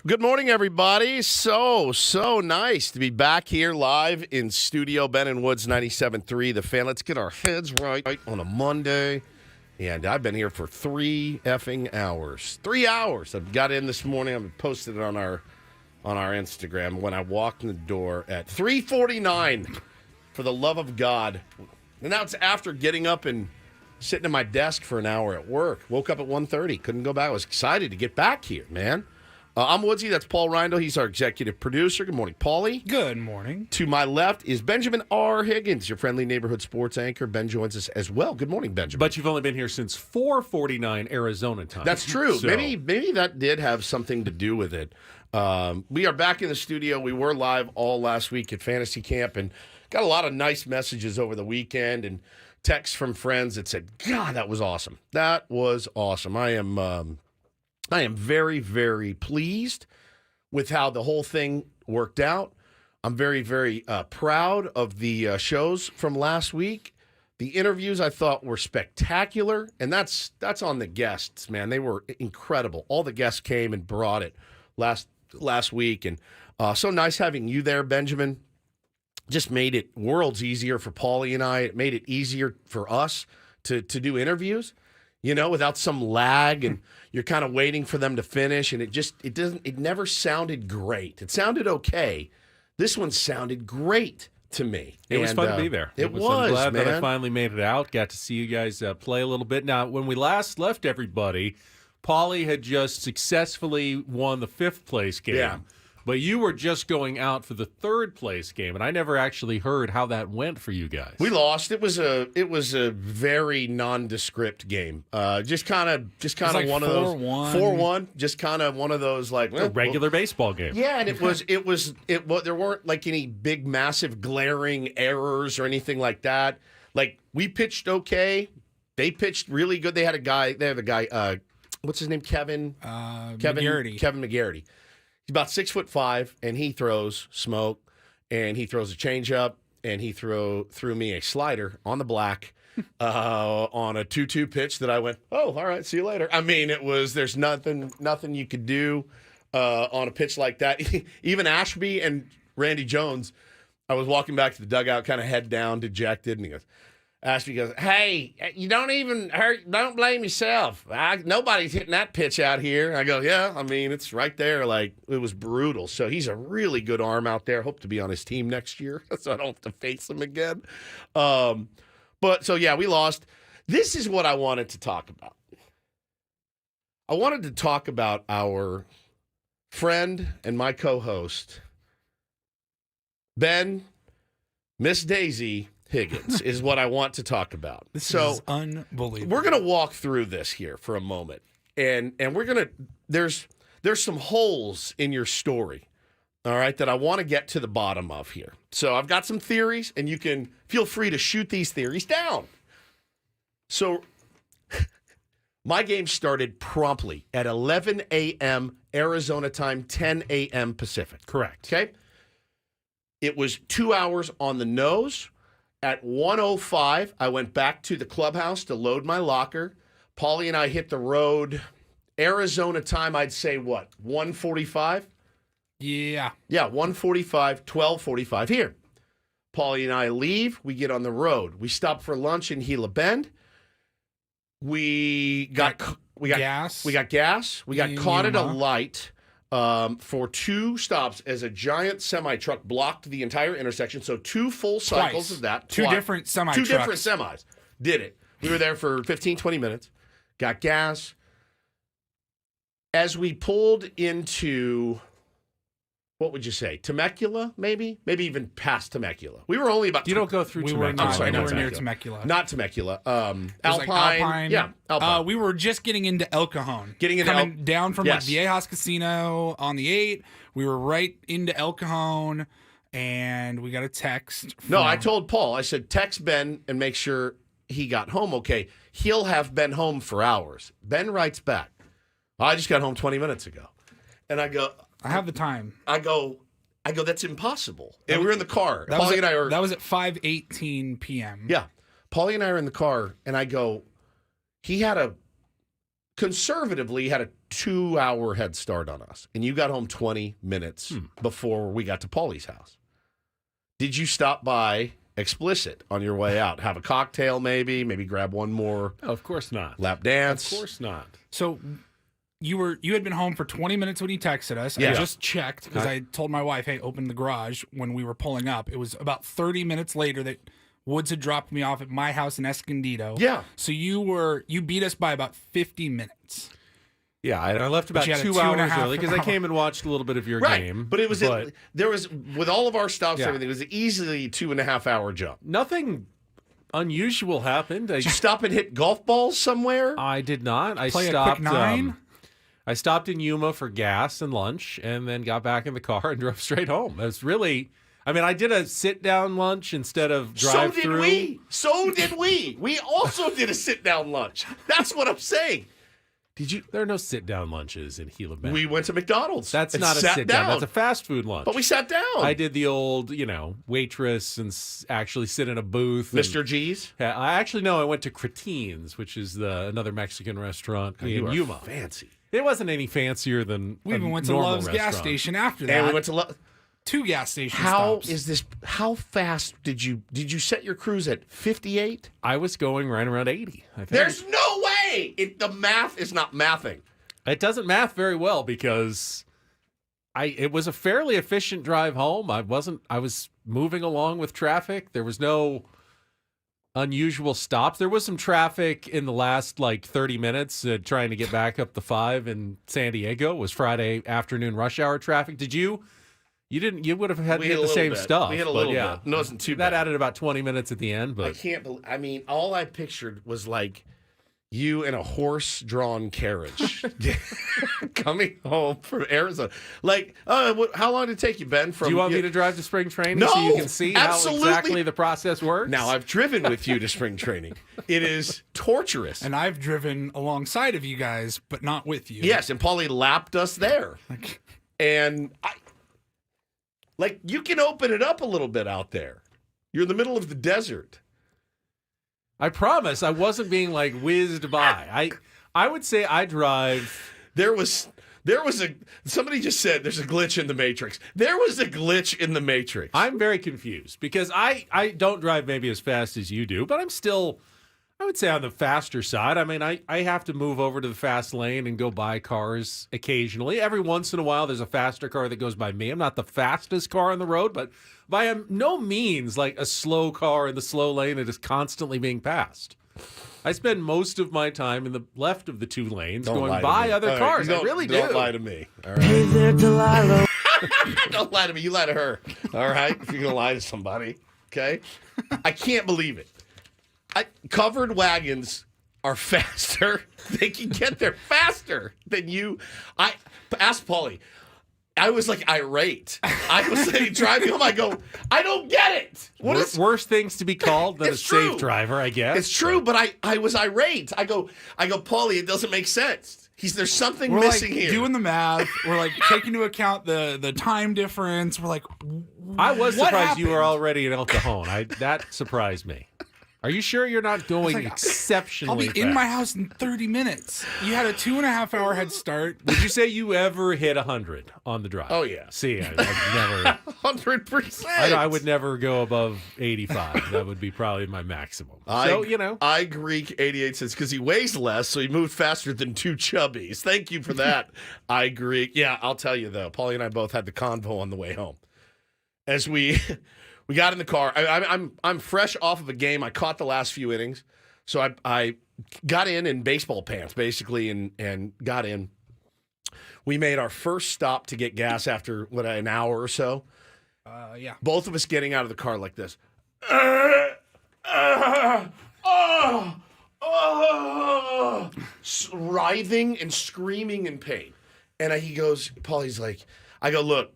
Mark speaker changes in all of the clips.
Speaker 1: Good morning, everybody. So nice to be back here live in studio. Ben and Woods 97.3, The Fan. Let's get our heads right on a Monday. And I've been here for 3 effing hours. 3 hours. I got in this morning. I posted it on our Instagram when I walked in the door at 3:49. For the love of God. And now it's after getting up and sitting at my desk for an hour at work. Woke up at 1:30. Couldn't go back. I was excited to get back here, man. I'm Woodsy. That's Paul Reindl. He's our executive producer. Good morning, Paulie.
Speaker 2: Good morning.
Speaker 1: To my left is Benjamin R. Higgins, your friendly neighborhood sports anchor. Ben joins us as well. Good morning, Benjamin.
Speaker 3: But you've only been here since 4:49 Arizona time.
Speaker 1: That's true.
Speaker 3: So.
Speaker 1: Maybe that did have something to do with it. We are back in the studio. We were live all last week at Fantasy Camp and got a lot of nice messages over the weekend and texts from friends that said, God, that was awesome. That was awesome. I am very, very pleased with how the whole thing worked out. I'm very, very proud of the shows from last week. The interviews I thought were spectacular, and that's on the guests, man. They were incredible. All the guests came and brought it last week, and so nice having you there, Benjamin. Just made it worlds easier for Paulie and I. It made it easier for us to do interviews. Without some lag, and you're kind of waiting for them to finish, and it never sounded great. It sounded okay. This one sounded great to me.
Speaker 3: It was fun to be there.
Speaker 1: I'm
Speaker 3: glad
Speaker 1: man.
Speaker 3: that I finally made it out. Got to see you guys play a little bit. Now, when we last left everybody, Paulie had just successfully won the 5th place game.
Speaker 1: Yeah.
Speaker 3: But you were just going out for the 3rd place game, and I never actually heard how that went for you guys.
Speaker 1: We lost. It was a very nondescript game. Just kind of
Speaker 2: like
Speaker 1: one of those 4-1. Just kind of one of those like
Speaker 3: a regular baseball game.
Speaker 1: Yeah, and it was there weren't like any big massive glaring errors or anything like that. Like we pitched okay. They pitched really good. They had a guy. What's his name? Kevin
Speaker 2: McGarity.
Speaker 1: Kevin McGarity. He's about 6'5", and he throws smoke, and he throws a changeup, and he threw me a slider on the black on a 2-2 pitch that I went, oh, all right, see you later. I mean, there's nothing you could do on a pitch like that. Even Ashby and Randy Jones, I was walking back to the dugout, kind of head down, dejected, and he goes, Ashby goes, hey, you don't blame yourself. Nobody's hitting that pitch out here. I go, yeah, I mean, it's right there. Like, it was brutal. So he's a really good arm out there. Hope to be on his team next year so I don't have to face him again. So we lost. This is what I wanted to talk about. I wanted to talk about our friend and my co-host, Ben, Miss Daisy Higgins, is what I want to talk about.
Speaker 2: This is unbelievable.
Speaker 1: We're going to walk through this here for a moment, and we're going to there's some holes in your story, all right, that I want to get to the bottom of here. So I've got some theories, and you can feel free to shoot these theories down. So my game started promptly at 11 a.m. Arizona time, 10 a.m. Pacific.
Speaker 3: Correct.
Speaker 1: Okay? It was 2 hours on the nose. At 1:05, I went back to the clubhouse to load my locker. Paulie and I hit the road. Arizona time, I'd say what, 1:45?
Speaker 2: Yeah.
Speaker 1: Yeah, 1:45, 12:45 here. Paulie and I leave. We get on the road. We stop for lunch in Gila Bend. We got
Speaker 2: gas.
Speaker 1: We got gas. We got caught at a light for 2 stops as a giant semi-truck blocked the entire intersection. So 2 full cycles of that.
Speaker 2: Two different semi-trucks.
Speaker 1: 2 different semis did it. We were there for 15, 20 minutes. Got gas. As we pulled into, what would you say, Temecula, maybe? Maybe even past Temecula. We were only about...
Speaker 3: You don't go through Temecula.
Speaker 1: I'm sorry,
Speaker 2: we
Speaker 1: not
Speaker 2: were near
Speaker 1: Temecula.
Speaker 2: Temecula.
Speaker 1: Not Temecula. Alpine.
Speaker 2: Like Alpine.
Speaker 1: Yeah, Alpine.
Speaker 2: We were just getting into El Cajon.
Speaker 1: Coming
Speaker 2: down from
Speaker 1: yes.
Speaker 2: Viejas Casino on the 8. We were right into El Cajon, and we got a text.
Speaker 1: No, I told Paul, I said, text Ben and make sure he got home okay. He'll have been home for hours. Ben writes back, I just got home 20 minutes ago. And I go...
Speaker 2: I have the time.
Speaker 1: I go, that's impossible. And we were in the car.
Speaker 2: That was at 5:18 p.m.
Speaker 1: Yeah. Paulie and I are in the car, and I go, he had a conservatively had a 2-hour head start on us, and you got home 20 minutes before we got to Paulie's house. Did you stop by Explicit on your way out? Have a cocktail, maybe grab one more
Speaker 3: No, of course not.
Speaker 1: lap dance?
Speaker 3: Of course not.
Speaker 2: So you had been home for 20 minutes when you texted us.
Speaker 1: Yeah.
Speaker 2: I just checked because I told my wife, hey, open the garage when we were pulling up. It was about 30 minutes later that Woods had dropped me off at my house in Escondido.
Speaker 1: Yeah.
Speaker 2: So you beat us by about 50 minutes.
Speaker 3: Yeah, I left about
Speaker 2: you had a
Speaker 3: 2 hours
Speaker 2: 2.5
Speaker 3: early because I came and watched a little bit of your game.
Speaker 1: But it was there was with all of our stops
Speaker 3: Yeah.
Speaker 1: and everything, it was easily a 2.5-hour jump.
Speaker 3: Nothing unusual happened.
Speaker 1: Did you stop and hit golf balls somewhere?
Speaker 3: I did not. I
Speaker 2: Play
Speaker 3: stopped.
Speaker 2: a quick 9?
Speaker 3: I stopped in Yuma for gas and lunch, and then got back in the car and drove straight home. It was really. I mean, I did a sit-down lunch instead of drive-through.
Speaker 1: So did we. We also did a sit-down lunch. That's what I'm saying. Did you?
Speaker 3: There are no sit-down lunches in Gila Bend.
Speaker 1: We went to McDonald's.
Speaker 3: That's
Speaker 1: and
Speaker 3: not a
Speaker 1: sat
Speaker 3: sit-down.
Speaker 1: down.
Speaker 3: That's a fast food lunch.
Speaker 1: But we sat down.
Speaker 3: I did the old, waitress and actually sit in a booth.
Speaker 1: Mr. G's.
Speaker 3: Yeah, I went to Cretine's, which is another Mexican restaurant in
Speaker 1: You are
Speaker 3: Yuma.
Speaker 1: fancy.
Speaker 3: It wasn't any fancier than
Speaker 2: We even went to
Speaker 3: normal
Speaker 2: Love's gas
Speaker 3: restaurant.
Speaker 2: station after that.
Speaker 1: And we went to
Speaker 2: 2 gas station
Speaker 1: How
Speaker 2: stops.
Speaker 1: is this? How fast did you set your cruise at 58?
Speaker 3: I was going right around 80. I think.
Speaker 1: There's no way. The math is not mathing.
Speaker 3: It doesn't math very well because it was a fairly efficient drive home. I was moving along with traffic. There was no unusual stops. There was some traffic in the last 30 minutes trying to get back up the 5 in San Diego. It was Friday afternoon rush hour traffic. Did you? You didn't. You would have had to hit the same
Speaker 1: bit.
Speaker 3: stuff.
Speaker 1: We hit a
Speaker 3: but
Speaker 1: little
Speaker 3: yeah.
Speaker 1: bit. No, it wasn't too
Speaker 3: That
Speaker 1: bad.
Speaker 3: added about 20 minutes at the end. But
Speaker 1: I can't believe. I mean, all I pictured was you in a horse-drawn carriage coming home from Arizona. How long did it take you, Ben?
Speaker 3: do you want me to drive to spring training
Speaker 1: No,
Speaker 3: so you can see
Speaker 1: absolutely.
Speaker 3: how exactly the process works?
Speaker 1: Now, I've driven with you to spring training. It is torturous.
Speaker 2: And I've driven alongside of you guys, but not with you.
Speaker 1: Yes, and Paulie lapped us there. And you can open it up a little bit out there. You're in the middle of the desert.
Speaker 3: I promise I wasn't being whizzed by. I would say I drive.
Speaker 1: Somebody just said there's a glitch in the Matrix. There was a glitch in the Matrix.
Speaker 3: I'm very confused because I don't drive maybe as fast as you do, but I'm still, I would say, on the faster side. I mean, I have to move over to the fast lane and go by cars occasionally. Every once in a while, there's a faster car that goes by me. I'm not the fastest car on the road, but by no means a slow car in the slow lane that is constantly being passed. I spend most of my time in the left of the 2 lanes
Speaker 1: Don't lie
Speaker 3: going
Speaker 1: to
Speaker 3: by
Speaker 1: me.
Speaker 3: other
Speaker 1: All
Speaker 3: cars.
Speaker 1: right,
Speaker 3: I really do.
Speaker 1: Don't lie to me. All right.
Speaker 4: Hey there, Delilah.
Speaker 1: Don't lie to me. You lie to her. All right? If you're going to lie to somebody. Okay? I can't believe it. Covered wagons are faster. They can get there faster than you. Ask Paulie. I was irate. I was driving home. I go, I don't get it.
Speaker 3: Worse things to be called than a
Speaker 1: It's true.
Speaker 3: safe driver, I guess.
Speaker 1: It's true, but I was irate. I go, Paulie, it doesn't make sense. There's something
Speaker 2: We're
Speaker 1: missing here.
Speaker 2: doing the math. We're taking into account the time difference. We're
Speaker 3: I was
Speaker 2: what
Speaker 3: surprised you were
Speaker 2: happened?
Speaker 3: already in El Cajon. That surprised me. Are you sure you're not going
Speaker 2: I'll
Speaker 3: exceptionally
Speaker 2: be in my
Speaker 3: fast?
Speaker 2: house in 30 minutes. You had a 2.5-hour head start.
Speaker 3: Would you say you ever hit 100 on the drive?
Speaker 1: Oh, yeah.
Speaker 3: See, I've never.
Speaker 1: 100%.
Speaker 3: I would never go above 85. That would be probably my maximum.
Speaker 1: I Greek 88 says because he weighs less, so he moved faster than 2 chubbies. Thank you for that. I Greek. Yeah, I'll tell you though. Paulie and I both had the convo on the way home. As we got in the car, I'm fresh off of a game. I caught the last few innings, so I got in baseball pants basically, and got in. We made our first stop to get gas after an hour or so.
Speaker 2: Yeah.
Speaker 1: Both of us getting out of the car like this. Writhing and screaming in pain. And Paulie's like, I go, look,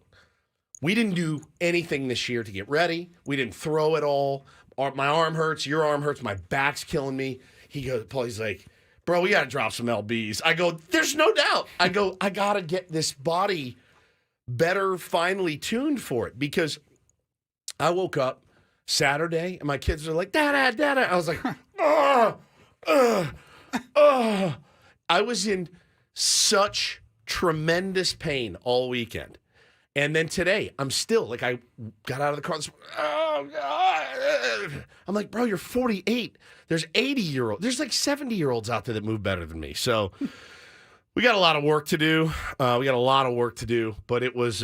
Speaker 1: we didn't do anything this year to get ready. We didn't throw at all. My arm hurts. Your arm hurts. My back's killing me. Paulie's like, bro, we got to drop some LBs. I go, there's no doubt. I go, I got to get this body better finely tuned for it, because I woke up Saturday and my kids are like, Dada, Dada. I was like, I was in such tremendous pain all weekend. And then today, I'm still, like, I got out of the car. Oh, God. I'm like, bro, you're 48. There's 80-year-olds. There's like 70-year-olds out there that move better than me. So we got a lot of work to do. But it was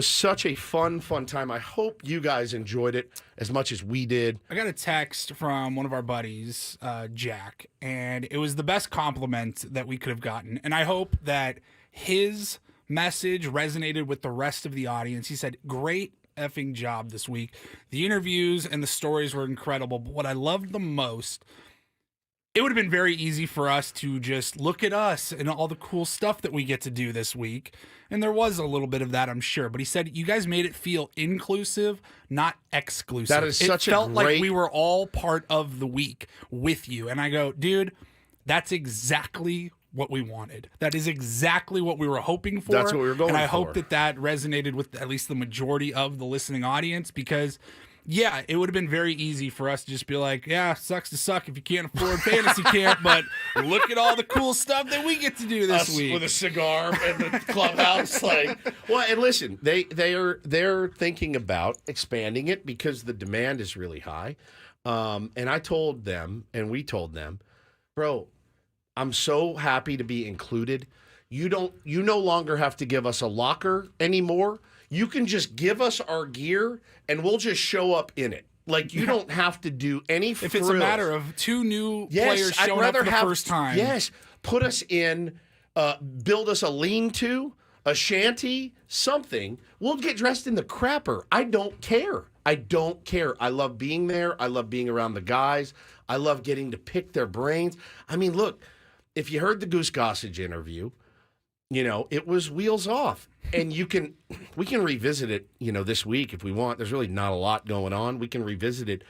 Speaker 1: such a fun time. I hope you guys enjoyed it as much as we did.
Speaker 2: I got a text from one of our buddies, Jack, and it was the best compliment that we could have gotten. And I hope that his message resonated with the rest of the audience. He said, great effing job this week. The interviews and the stories were incredible. But what I loved the most, it would have been very easy for us to just look at us and all the cool stuff that we get to do this week. And there was a little bit of that, I'm sure. But he said, you guys made it feel inclusive, not exclusive.
Speaker 1: That is such a
Speaker 2: It felt
Speaker 1: great...
Speaker 2: like we were all part of the week with you. And I go, dude, that's exactly what we wanted. That is exactly what we were hoping for.
Speaker 1: That's what we were going for.
Speaker 2: And I hope that resonated with at least the majority of the listening audience, because yeah, it would have been very easy for us to just be like, yeah, sucks to suck if you can't afford fantasy camp, but look at all the cool stuff that we get to do this week.
Speaker 1: With a cigar in the clubhouse. Well, and listen, they're thinking about expanding it because the demand is really high. And I told them, and we told them, bro, I'm so happy to be included. You no longer have to give us a locker anymore. You can just give us our gear and we'll just show up in it. Like, you don't have to do any frills.
Speaker 2: If it's a matter of two new players showing up for the first time.
Speaker 1: Yes, put us in, build us a lean-to, a shanty, something. We'll get dressed in the crapper. I don't care. I love being there. I love being around the guys. I love getting to pick their brains. I mean, look, if you heard the Goose Gossage interview, it was wheels off. And we can revisit it, this week if we want. There's really not a lot going on. We can revisit it.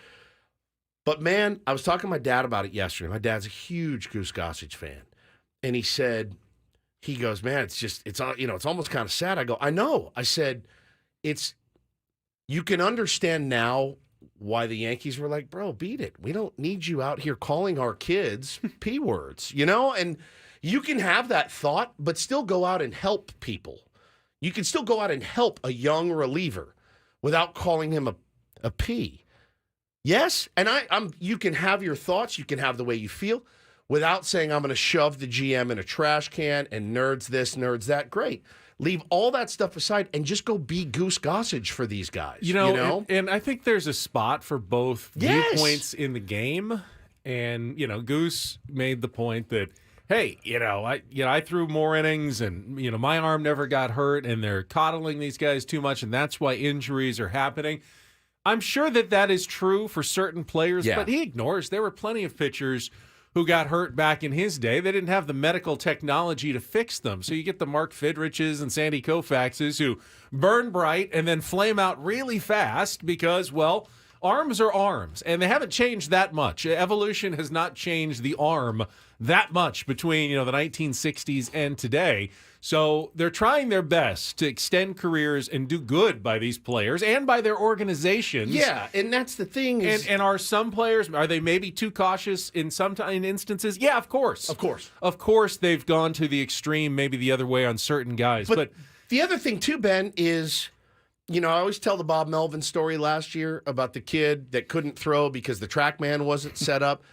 Speaker 1: But man, I was talking to my dad about it yesterday. My dad's a huge Goose Gossage fan. And he goes, man, it's almost kind of sad. I go, I know. I said, you can understand now why the Yankees were like, bro, beat it. We don't need you out here calling our kids P words, and you can have that thought, but still go out and help people. You can still go out and help a young reliever without calling him a P. Yes, and you can have your thoughts, you can have the way you feel, without saying I'm going to shove the GM in a trash can and nerds this, nerds that. Great. Leave all that stuff aside and just go be Goose Gossage for these guys.
Speaker 3: And I think there's a spot for both viewpoints in the game. And, Goose made the point that, hey, I threw more innings and, my arm never got hurt and they're coddling these guys too much and that's why injuries are happening. I'm sure that is true for certain players, but he ignores there were plenty of pitchers who got hurt back in his day. They didn't have the medical technology to fix them. So you get the Mark Fidriches and Sandy Koufaxes who burn bright and then flame out really fast because, well, arms are arms, and they haven't changed that much. Evolution has not changed the arm that much between, the 1960s and today. So they're trying their best to extend careers and do good by these players and by their organizations.
Speaker 1: Yeah, and that's the thing.
Speaker 3: And are some players, are they maybe too cautious in instances? Yeah, of course. Of course they've gone to the extreme, maybe the other way on certain guys. But
Speaker 1: the other thing too, Ben, is, I always tell the Bob Melvin story last year about the kid that couldn't throw because the TrackMan wasn't set up.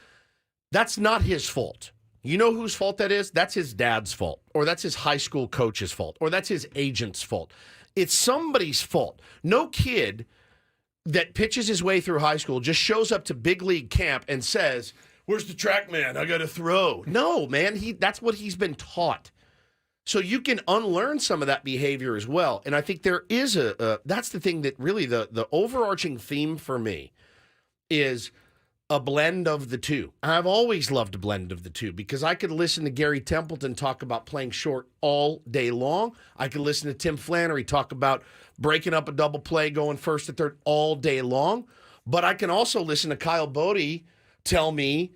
Speaker 1: That's not his fault. You know whose fault that is? That's his dad's fault, or that's his high school coach's fault, or that's his agent's fault. It's somebody's fault. No kid that pitches his way through high school just shows up to big league camp and says, "Where's the TrackMan? I got to throw." No, man, that's what he's been taught. So you can unlearn some of that behavior as well. And I think there is that's the thing that really the overarching theme for me is a blend of the two. I've always loved a blend of the two because I could listen to Gary Templeton talk about playing short all day long. I could listen to Tim Flannery talk about breaking up a double play, going first to third all day long. But I can also listen to Kyle Bodie tell me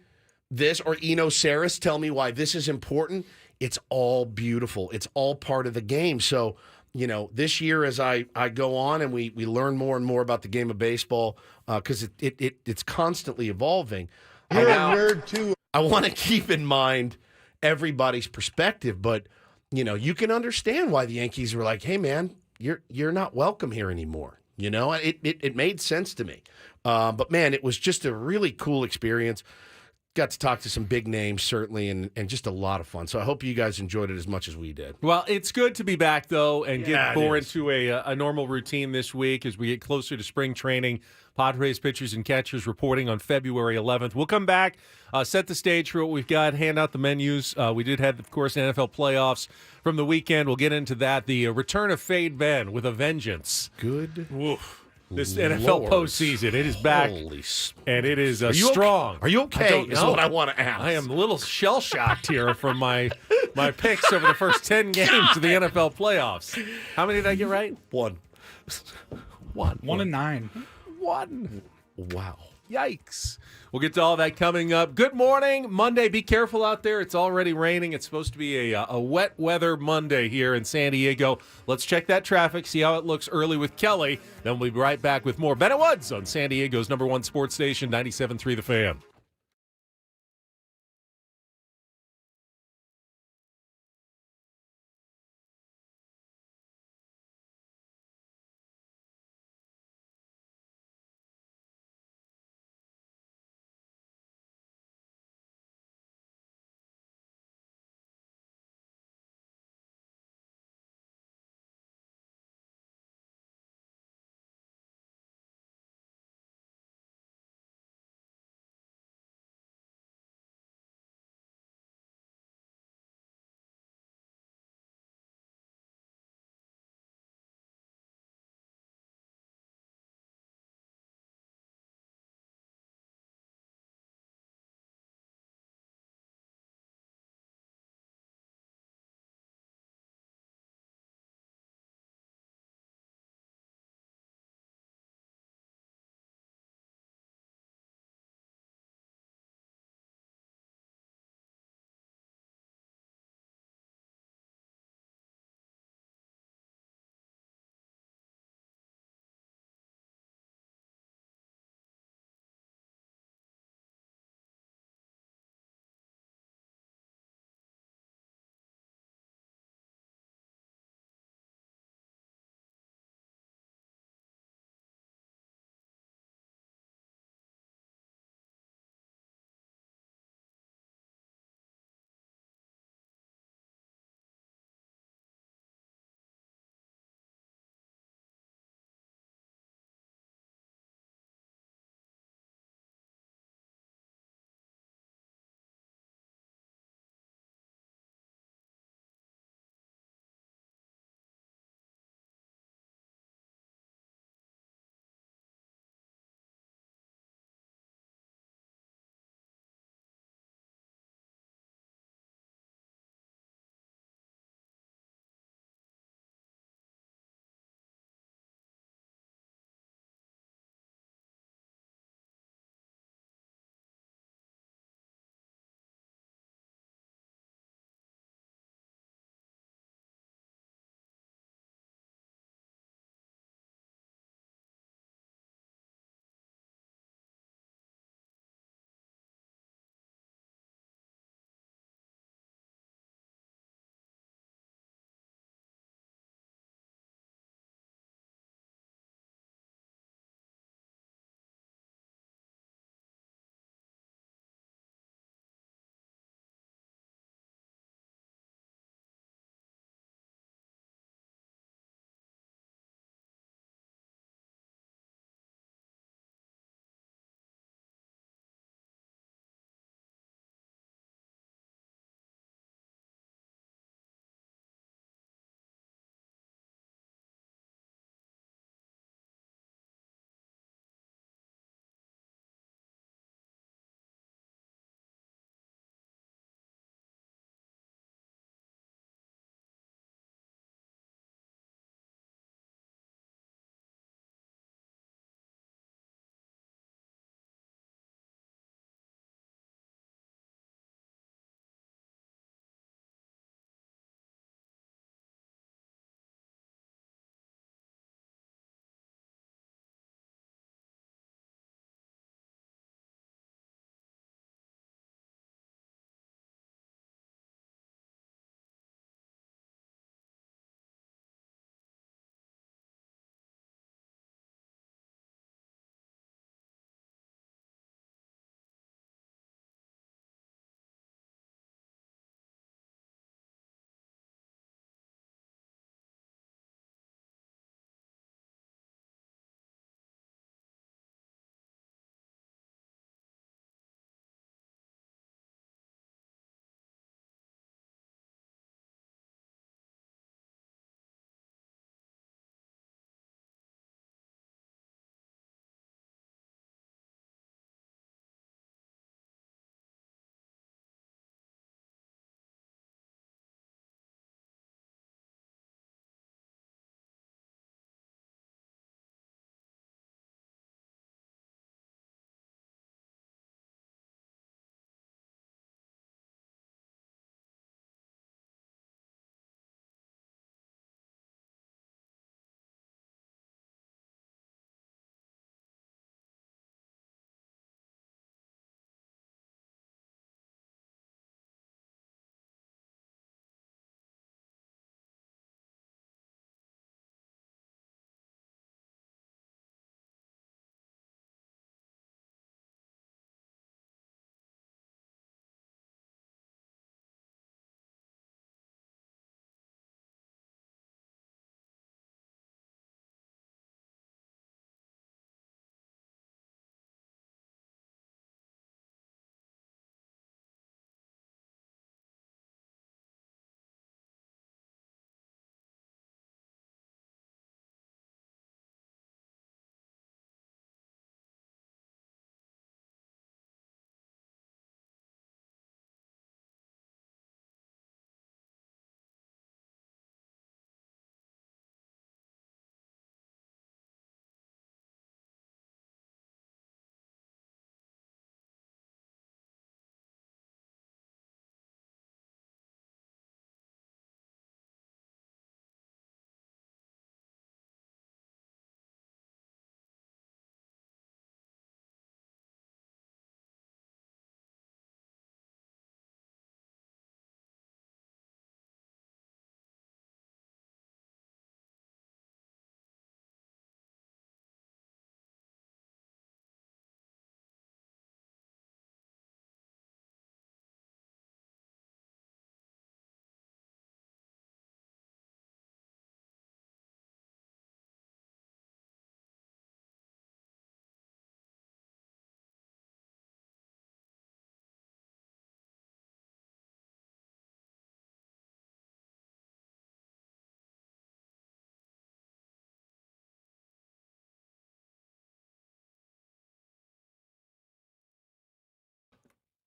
Speaker 1: this, or Eno Saris tell me why this is important. It's all beautiful. It's all part of the game. So, this year as I go on and we learn more and more about the game of baseball, because it's constantly evolving.
Speaker 4: You're a nerd too.
Speaker 1: I want to keep in mind everybody's perspective, but you can understand why the Yankees were like, "Hey, man, you're not welcome here anymore." It made sense to me. But man, it was just a really cool experience. Got to talk to some big names, certainly, and just a lot of fun. So I hope you guys enjoyed it as much as we did.
Speaker 3: Well, it's good to be back, though, and
Speaker 1: Yeah,
Speaker 3: get more into a normal routine this week as we get closer to spring training. Padres pitchers and catchers reporting on February 11th. We'll come back, set the stage for what we've got, hand out the menus. We did have, of course, NFL playoffs from the weekend. We'll get into that. The return of Fade Ben with a vengeance.
Speaker 1: Good.
Speaker 3: Oof. This NFL postseason, it is back, and it is strong.
Speaker 1: Are you okay? Is what I want to ask.
Speaker 3: I am a little shell-shocked here from my picks over the first 10 games of the NFL playoffs. How many did I get right?
Speaker 1: One.
Speaker 2: 1-9.
Speaker 3: One.
Speaker 1: Wow.
Speaker 3: Yikes. We'll get to all that coming up. Good morning. Monday. Be careful out there. It's already raining. It's supposed to be a wet weather Monday here in San Diego. Let's check that traffic, see how it looks early with Kelly. Then we'll be right back with more Bennett Woods on San Diego's #1 sports station, 97.3 The Fan.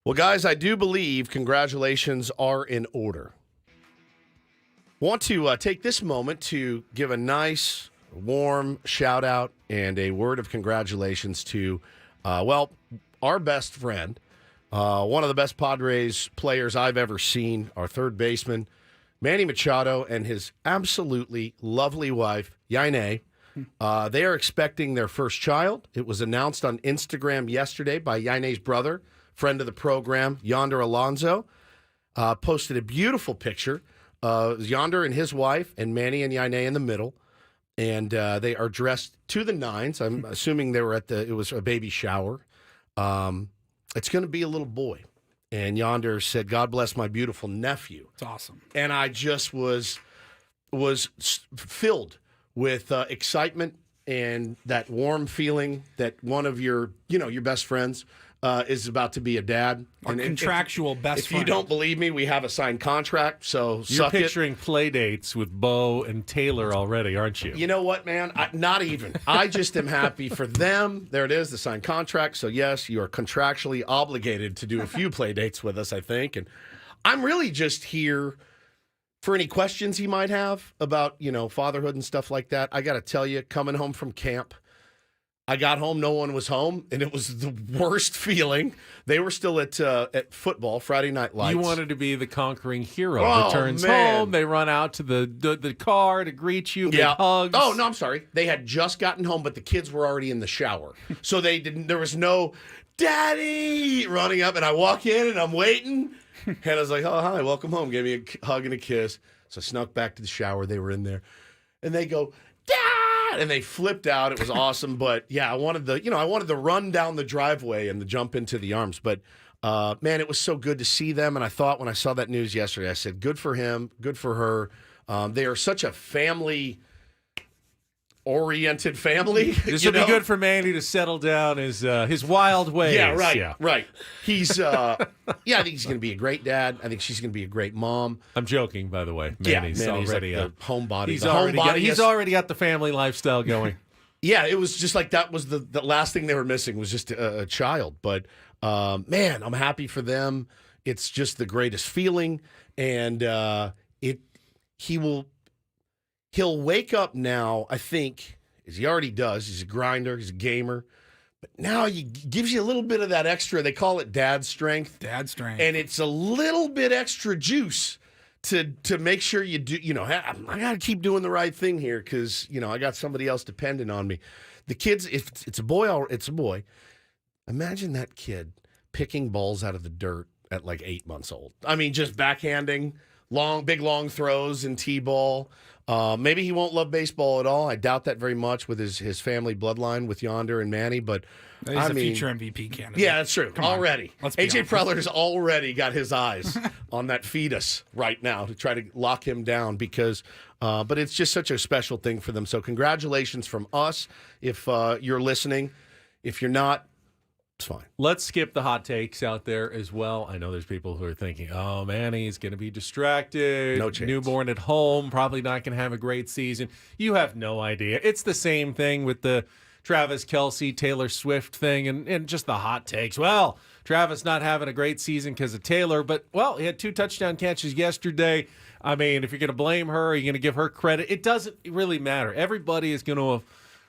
Speaker 1: Well, guys, I do believe congratulations are in order. Want to take this moment to give a nice, warm shout out and a word of congratulations to, our best friend, one of the best Padres players I've ever seen, our third baseman, Manny Machado, and his absolutely lovely wife, Yaine. They are expecting their first child. It was announced on Instagram yesterday by Yaine's brother, friend of the program, Yonder Alonso, posted a beautiful picture. Yonder and his wife, and Manny and Yaine in the middle, and they are dressed to the nines. I'm assuming they were it was a baby shower. It's going to be a little boy. And Yonder said, "God bless my beautiful nephew."
Speaker 2: It's awesome.
Speaker 1: And I just was filled with excitement and that warm feeling that one of your best friends is about to be a dad.
Speaker 2: Our contractual best friend.
Speaker 1: If you don't believe me, we have a signed contract, so
Speaker 3: You're
Speaker 1: suck it.
Speaker 3: picturing play dates with Bo and Taylor already, aren't you?
Speaker 1: You know what, man? Not even. I just am happy for them. There it is, the signed contract. So, yes, you are contractually obligated to do a few play dates with us, I think. And I'm really just here for any questions he might have about, fatherhood and stuff like that. I got to tell you, coming home from camp, I got home, no one was home, and it was the worst feeling. They were still at football, Friday Night Lights.
Speaker 3: You wanted to be the conquering hero
Speaker 1: Oh,
Speaker 3: that turns
Speaker 1: man.
Speaker 3: home. They run out to the car to greet you, give hugs.
Speaker 1: Oh, no, I'm sorry. They had just gotten home, but the kids were already in the shower. So there was no daddy running up, and I walk in, and I'm waiting. And I was like, "Oh, hi, welcome home." Gave me a hug and a kiss. So I snuck back to the shower. They were in there. And they go, "Dad!" And they flipped out. It was awesome. But, yeah, I wanted to run down the driveway and to jump into the arms. But, man, it was so good to see them. And I thought when I saw that news yesterday, I said, good for him, good for her. They are such a family-oriented family.
Speaker 3: This will be good for Manny to settle down his wild ways.
Speaker 1: Yeah, right, right. He's, I think he's going to be a great dad. I think she's going to be a great mom.
Speaker 3: I'm joking, by the way.
Speaker 1: Manny's
Speaker 3: already
Speaker 1: like the homebody.
Speaker 3: He's already got the family lifestyle going.
Speaker 1: Yeah, it was just like that was the last thing they were missing was just a child. But, man, I'm happy for them. It's just the greatest feeling. And he'll wake up now, I think, as he already does. He's a grinder. He's a gamer. But now he gives you a little bit of that extra. They call it dad strength.
Speaker 2: Dad strength.
Speaker 1: And it's a little bit extra juice to make sure you do, I got to keep doing the right thing here because, I got somebody else dependent on me. The kids, if it's a boy, it's a boy. Imagine that kid picking balls out of the dirt at like 8 months old. I mean, just backhanding, big long throws in T-ball. Maybe he won't love baseball at all. I doubt that very much with his family bloodline with Yonder and Manny, but
Speaker 2: He's a future MVP candidate.
Speaker 1: Yeah, that's true. Already. AJ
Speaker 2: honest.
Speaker 1: Preller's already got his eyes on that fetus right now to try to lock him down because but it's just such a special thing for them. So congratulations from us if you're listening. If you're not, it's fine.
Speaker 3: Let's skip the hot takes out there as well. I know there's people who are thinking, oh, Manny's going to be distracted.
Speaker 1: No chance.
Speaker 3: Newborn at home, probably not going to have a great season. You have no idea. It's the same thing with the Travis Kelce, Taylor Swift thing and just the hot takes. Well, Travis not having a great season because of Taylor, but, he had 2 touchdown catches yesterday. I mean, if you're going to blame her, are you going to give her credit? It doesn't really matter. Everybody is going to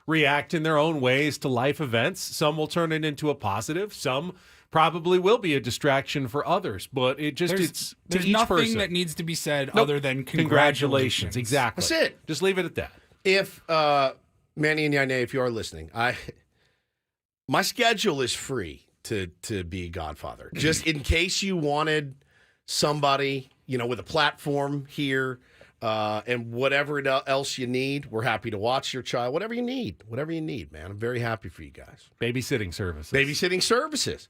Speaker 3: react in their own ways to life events. Some will turn it into a positive. Some probably will be a distraction for others. But it's
Speaker 2: there's
Speaker 3: to each
Speaker 2: nothing
Speaker 3: person.
Speaker 2: that needs to be said other than
Speaker 3: Congratulations. Exactly.
Speaker 1: That's it.
Speaker 3: Just leave it at that.
Speaker 1: If Manny and Yaine, if you are listening, my schedule is free to be a godfather. Just in case you wanted somebody, with a platform here. And whatever else you need, we're happy to watch your child. Whatever you need, man. I'm very happy for you guys.
Speaker 3: Babysitting services.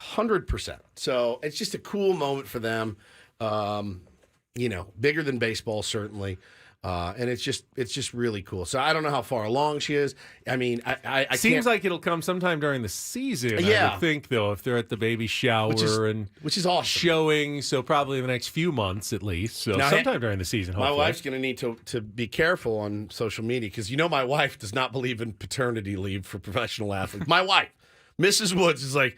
Speaker 1: 100%. So it's just a cool moment for them. Bigger than baseball, certainly. And it's just really cool. So I don't know how far along she is. I mean, I
Speaker 3: seems like it'll come sometime during the season.
Speaker 1: Yeah.
Speaker 3: I would think though, if they're at the baby shower
Speaker 1: which is awesome.
Speaker 3: Showing, so probably in the next few months at least. So
Speaker 1: now,
Speaker 3: sometime during the season. Hopefully.
Speaker 1: My wife's going to need to be careful on social media because my wife does not believe in paternity leave for professional athletes. My wife, Mrs. Woods, is like,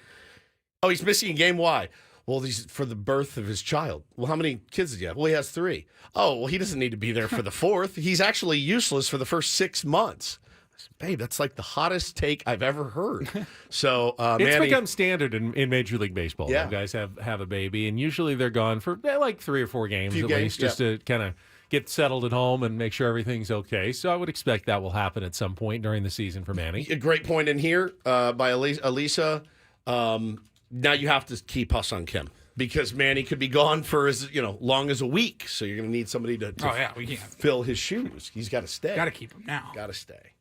Speaker 1: Oh, he's missing a game. Why? Well, he's for the birth of his child. Well, how many kids does he have? Well, he has 3. Oh, well, he doesn't need to be there for the 4th. He's actually useless for the first 6 months. Babe, that's like the hottest take I've ever heard. So,
Speaker 3: It's
Speaker 1: Manny,
Speaker 3: become standard in Major League Baseball.
Speaker 1: Yeah.
Speaker 3: Guys have a baby, and usually they're gone for like 3 or 4 games
Speaker 1: Few
Speaker 3: at
Speaker 1: games,
Speaker 3: least, just to kind of get settled at home and make sure everything's okay. So I would expect that will happen at some point during the season for Manny.
Speaker 1: a great point in here by Elisa. Now you have to keep Huss on Kim because Manny could be gone for as long as a week. So you're going to need somebody to
Speaker 2: we can't.
Speaker 1: fill his shoes. He's got to stay.
Speaker 2: Got to keep him now.
Speaker 1: Got to stay.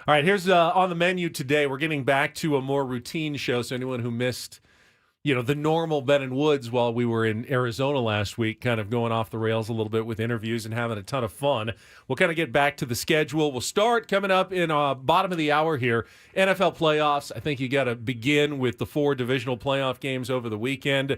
Speaker 3: All right, here's on the menu today. We're getting back to a more routine show. So anyone who missed, the normal Ben and Woods while we were in Arizona last week, kind of going off the rails a little bit with interviews and having a ton of fun. We'll kind of get back to the schedule. We'll start coming up in bottom of the hour here. NFL playoffs. I think you got to begin with the 4 divisional playoff games over the weekend.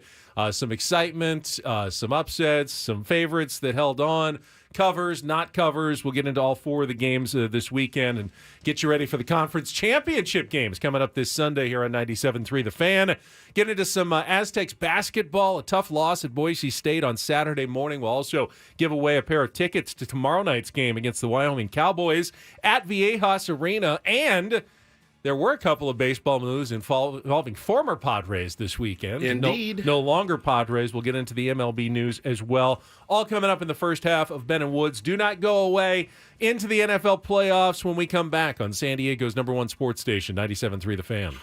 Speaker 3: Some excitement, some upsets, some favorites that held on. Covers, not covers. We'll get into all 4 of the games this weekend and get you ready for the conference championship games coming up this Sunday here on 97.3 The Fan. Get into some Aztecs basketball, a tough loss at Boise State on Saturday morning. We'll also give away a pair of tickets to tomorrow night's game against the Wyoming Cowboys at Viejas Arena. And there were a couple of baseball moves involving former Padres this weekend.
Speaker 1: Indeed.
Speaker 3: No longer Padres. We'll get into the MLB news as well. All coming up in the first half of Ben and Woods. Do not go away into the NFL playoffs when we come back on San Diego's #1 sports station, 97.3 The Fan.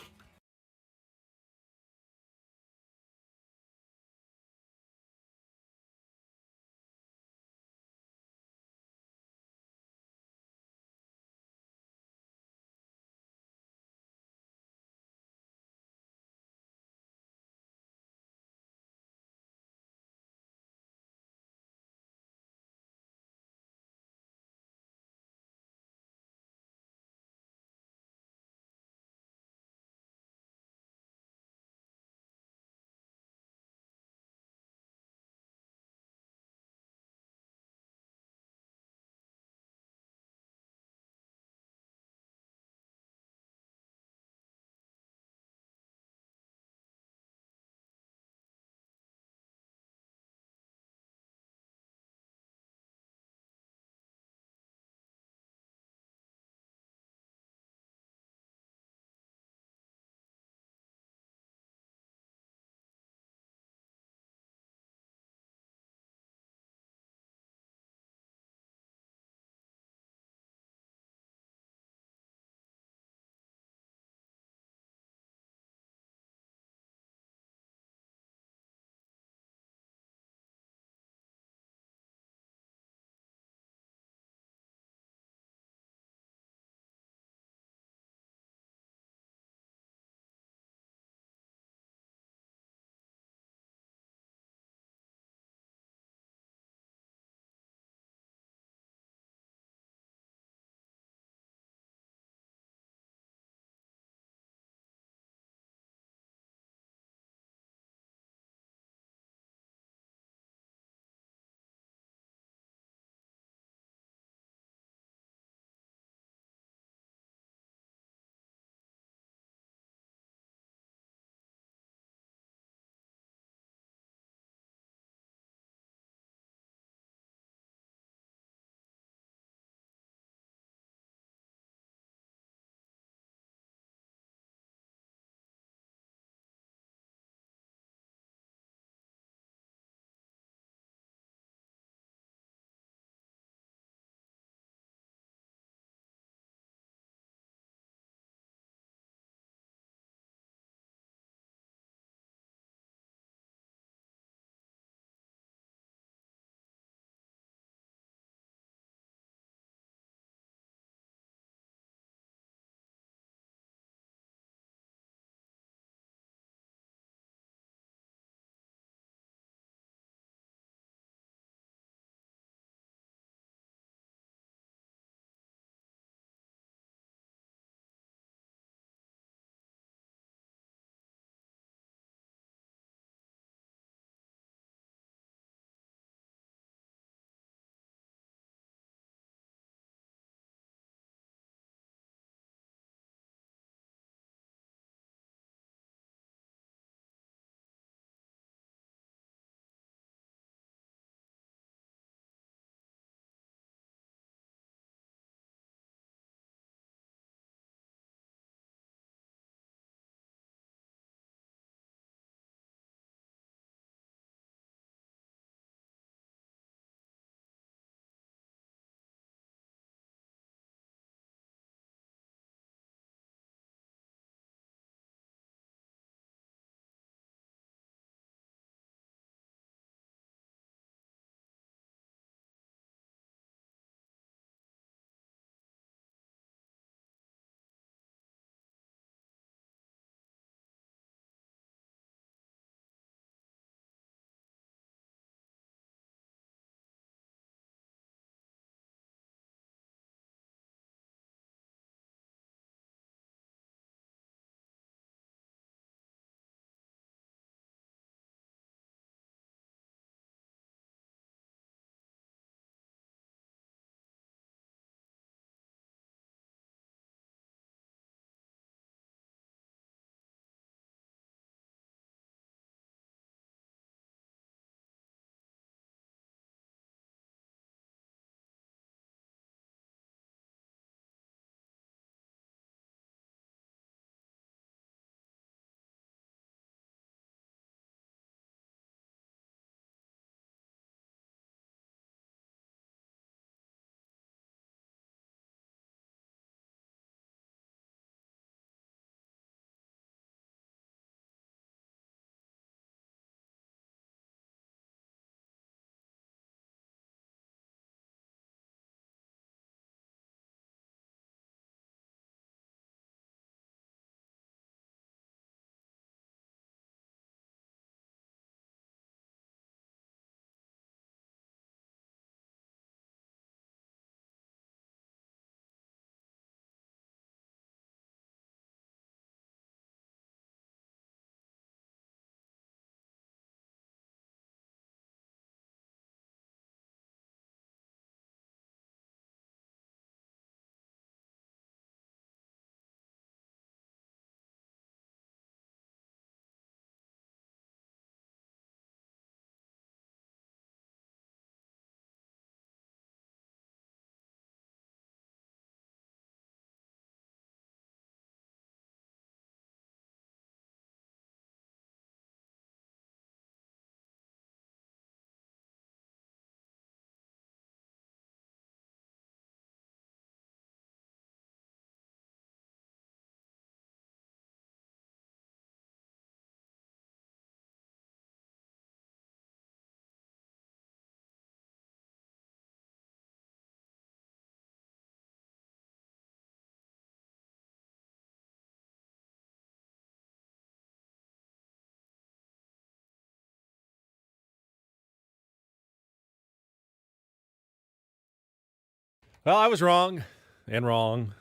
Speaker 3: Well, I was wrong, and wrong,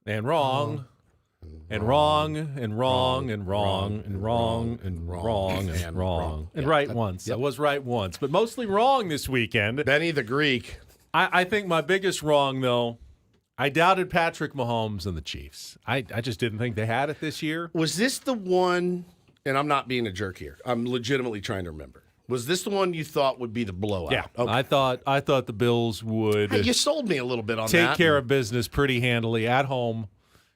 Speaker 3: and wrong, and wrong, and wrong, and wrong, and wrong, and wrong, and wrong, and right once. I was right once, but mostly wrong this weekend.
Speaker 1: Benny the Greek.
Speaker 3: I think my biggest wrong, though, I doubted Patrick Mahomes and the Chiefs. I just didn't think they had it this year.
Speaker 1: Was this the one, and I'm not being a jerk here, I'm legitimately trying to remember. Was this the one you thought would be the blowout?
Speaker 3: Yeah,
Speaker 1: Okay.
Speaker 3: I thought the Bills would
Speaker 1: Hey, you sold me a little bit on
Speaker 3: take
Speaker 1: that.
Speaker 3: care of business pretty handily at home.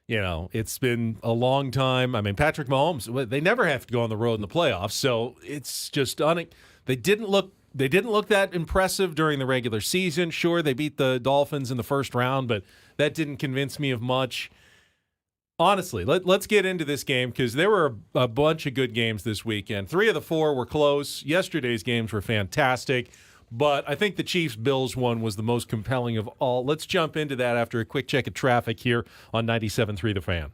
Speaker 3: You know, it's been a long time. I mean, Patrick Mahomes, they never have to go on the road in the playoffs, so it's just they didn't look that impressive during the regular season. Sure, they beat the Dolphins in the first round, but that didn't convince me of much. Honestly, let's get into this game because there were a bunch of good games this weekend. 3 of the 4 were close. Yesterday's games were fantastic, but I think the Chiefs-Bills one was the most compelling of all. Let's jump into that after a quick check of traffic here on 97.3 The Fan.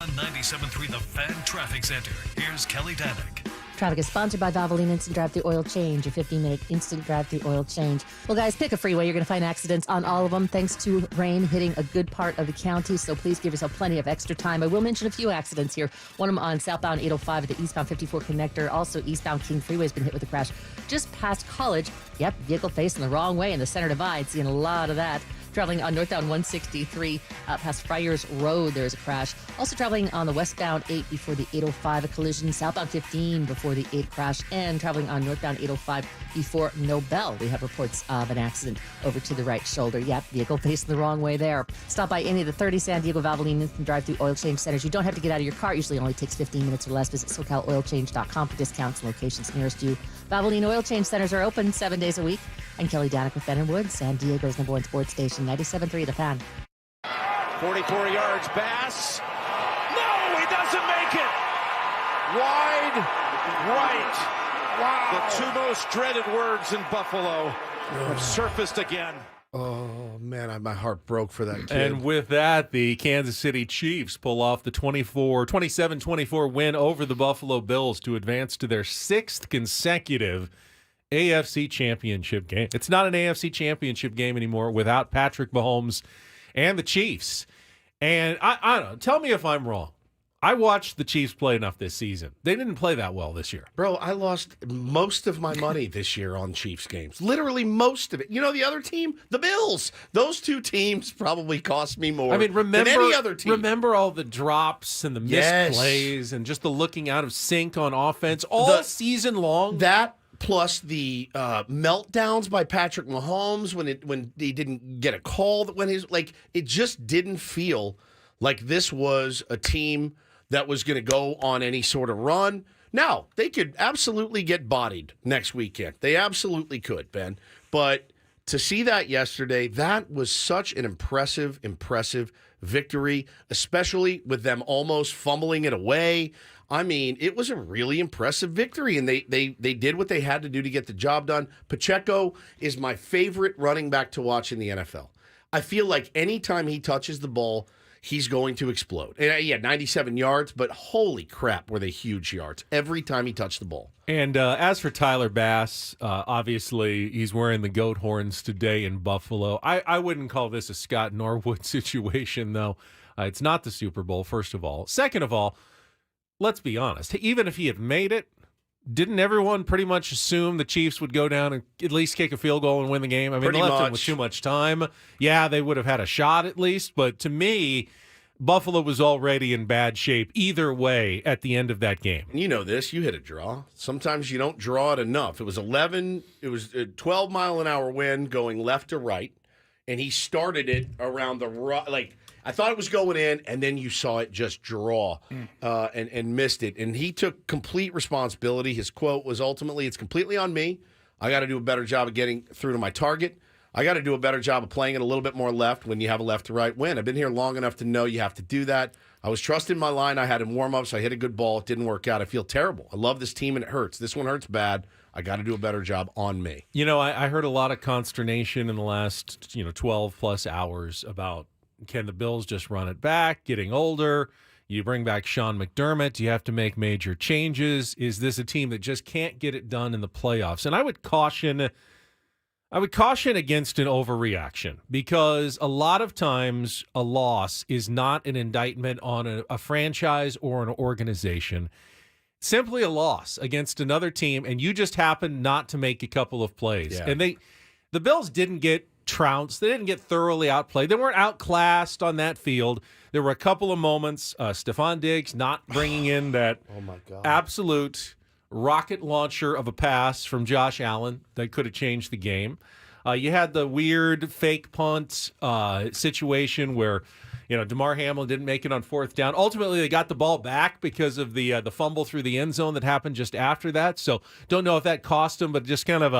Speaker 4: On 97.3 The Fan Traffic Center, here's Kelly Danick.
Speaker 5: Traffic is sponsored by Valvoline Instant Drive-Thru Oil Change, your 15-minute instant drive-thru oil change. Well, guys, pick a freeway. You're going to find accidents on all of them thanks to rain hitting a good part of the county, so please give yourself plenty of extra time. I will mention a few accidents here. One of them on southbound 805 at the eastbound 54 connector. Also, eastbound King Freeway has been hit with a crash just past College. Yep, vehicle facing the wrong way in the center divide. Seeing a lot of that. Traveling on northbound 163 past Friars Road, there's a crash. Also traveling on the westbound 8 before the 805, a collision. Southbound 15 before the 8 crash. And traveling on northbound 805 before Nobel. We have reports of an accident over to the right shoulder. Yep, vehicle facing the wrong way there. Stop by any of the 30 San Diego Valvoline Instant Drive-Thru Oil Change centers. You don't have to get out of your car. It usually only takes 15 minutes or less. Visit SoCalOilChange.com for discounts and locations nearest you. Valvoline Oil Change centers are open 7 days a week. I'm Kelly Danick with Ben & Wood, San Diego's #1 sports station, 97.3 The Fan.
Speaker 6: 44 yards, Bass. No, he doesn't make it. Wide right. Wow. The 2 most dreaded words in Buffalo have surfaced again.
Speaker 1: Oh, man, my heart broke for that kid.
Speaker 3: And with that, the Kansas City Chiefs pull off the 27-24 win over the Buffalo Bills to advance to their 6th consecutive AFC Championship game. It's not an AFC Championship game anymore without Patrick Mahomes and the Chiefs. And I don't know, tell me if I'm wrong. I watched the Chiefs play enough this season. They didn't play that well this year.
Speaker 1: Bro, I lost most of my money this year on Chiefs games. Literally most of it. You know the other team? The Bills. Those 2 teams probably cost me more than any other team.
Speaker 3: Remember all the drops and the missed plays and just the looking out of sync on offense all season long?
Speaker 1: That plus the meltdowns by Patrick Mahomes when he didn't get a call that when it just didn't feel like this was a team that was going to go on any sort of run. Now, they could absolutely get bodied next weekend. They absolutely could, Ben. But to see that yesterday, that was such an impressive victory, especially with them almost fumbling it away. I mean, it was a really impressive victory, and they did what they had to do to get the job done. Pacheco is my favorite running back to watch in the NFL. I feel like anytime he touches the ball, he's going to explode. And he had 97 yards, but holy crap, were they huge yards every time he touched the ball.
Speaker 3: And as for Tyler Bass, obviously he's wearing the goat horns today in Buffalo. I wouldn't call this a Scott Norwood situation, though. It's not the Super Bowl, first of all. Second of all, let's be honest. Even if he had made it, didn't everyone pretty much assume the Chiefs would go down and at least kick a field goal and win the game? I mean, they left him with too much time. Yeah, they would have had a shot at least, but to me, Buffalo was already in bad shape either way at the end of that game.
Speaker 1: And you know this, you hit a draw. Sometimes you don't draw it enough. It was a 12-mile-an-hour wind going left to right, and he started it around the right, I thought it was going in, and then you saw it just draw and missed it. And he took complete responsibility. His quote was ultimately, "It's completely on me. I got to do a better job of getting through to my target. I got to do a better job of playing it a little bit more left when you have a left to right win. I've been here long enough to know you have to do that. I was trusting my line. I had in warm-ups. I hit a good ball. It didn't work out. I feel terrible. I love this team, and it hurts. This one hurts bad. I got to do a better job on me."
Speaker 3: You know, I heard a lot of consternation in the last 12-plus hours about, can the Bills just run it back, getting older? You bring back Sean McDermott. You have to make major changes. Is this a team that just can't get it done in the playoffs? And I would caution I would caution against an overreaction because a lot of times a loss is not an indictment on a franchise or an organization. Simply a loss against another team, and you just happen not to make a couple of plays.
Speaker 1: Yeah.
Speaker 3: And the Bills didn't get trounced. They didn't get thoroughly outplayed. They weren't outclassed on that field. There were a couple of moments. Stephon Diggs not bringing in that absolute rocket launcher of a pass from Josh Allen that could have changed the game. You had the weird fake punt situation where Damar Hamlin didn't make it on fourth down. Ultimately, they got the ball back because of the fumble through the end zone that happened just after that. So don't know if that cost them, but just kind of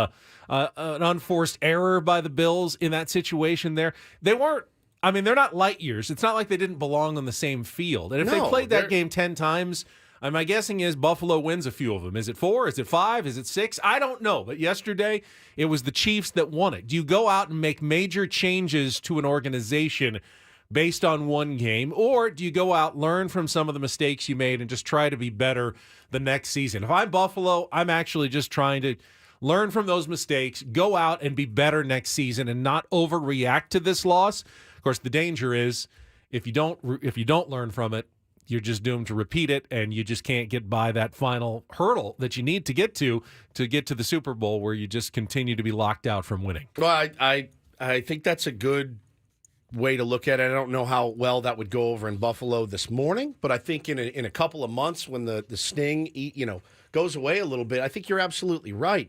Speaker 3: an unforced error by the Bills in that situation there. They weren't, they're not light years. It's not like they didn't belong on the same field. And if they played that game 10 times, my guessing is Buffalo wins a few of them. Is it 4? Is it 5? Is it 6? I don't know. But yesterday, it was the Chiefs that won it. Do you go out and make major changes to an organization based on one game, or do you go out, learn from some of the mistakes you made, and just try to be better the next season? If I'm Buffalo, I'm actually just trying to learn from those mistakes, go out and be better next season, and not overreact to this loss. Of course, the danger is if you don't learn from it, you're just doomed to repeat it, and you just can't get by that final hurdle that you need to get to the Super Bowl, where you just continue to be locked out from winning.
Speaker 1: Well, I think that's a good way to look at it. I don't know how well that would go over in Buffalo this morning, but I think in a couple of months when the sting goes away a little bit, I think you're absolutely right.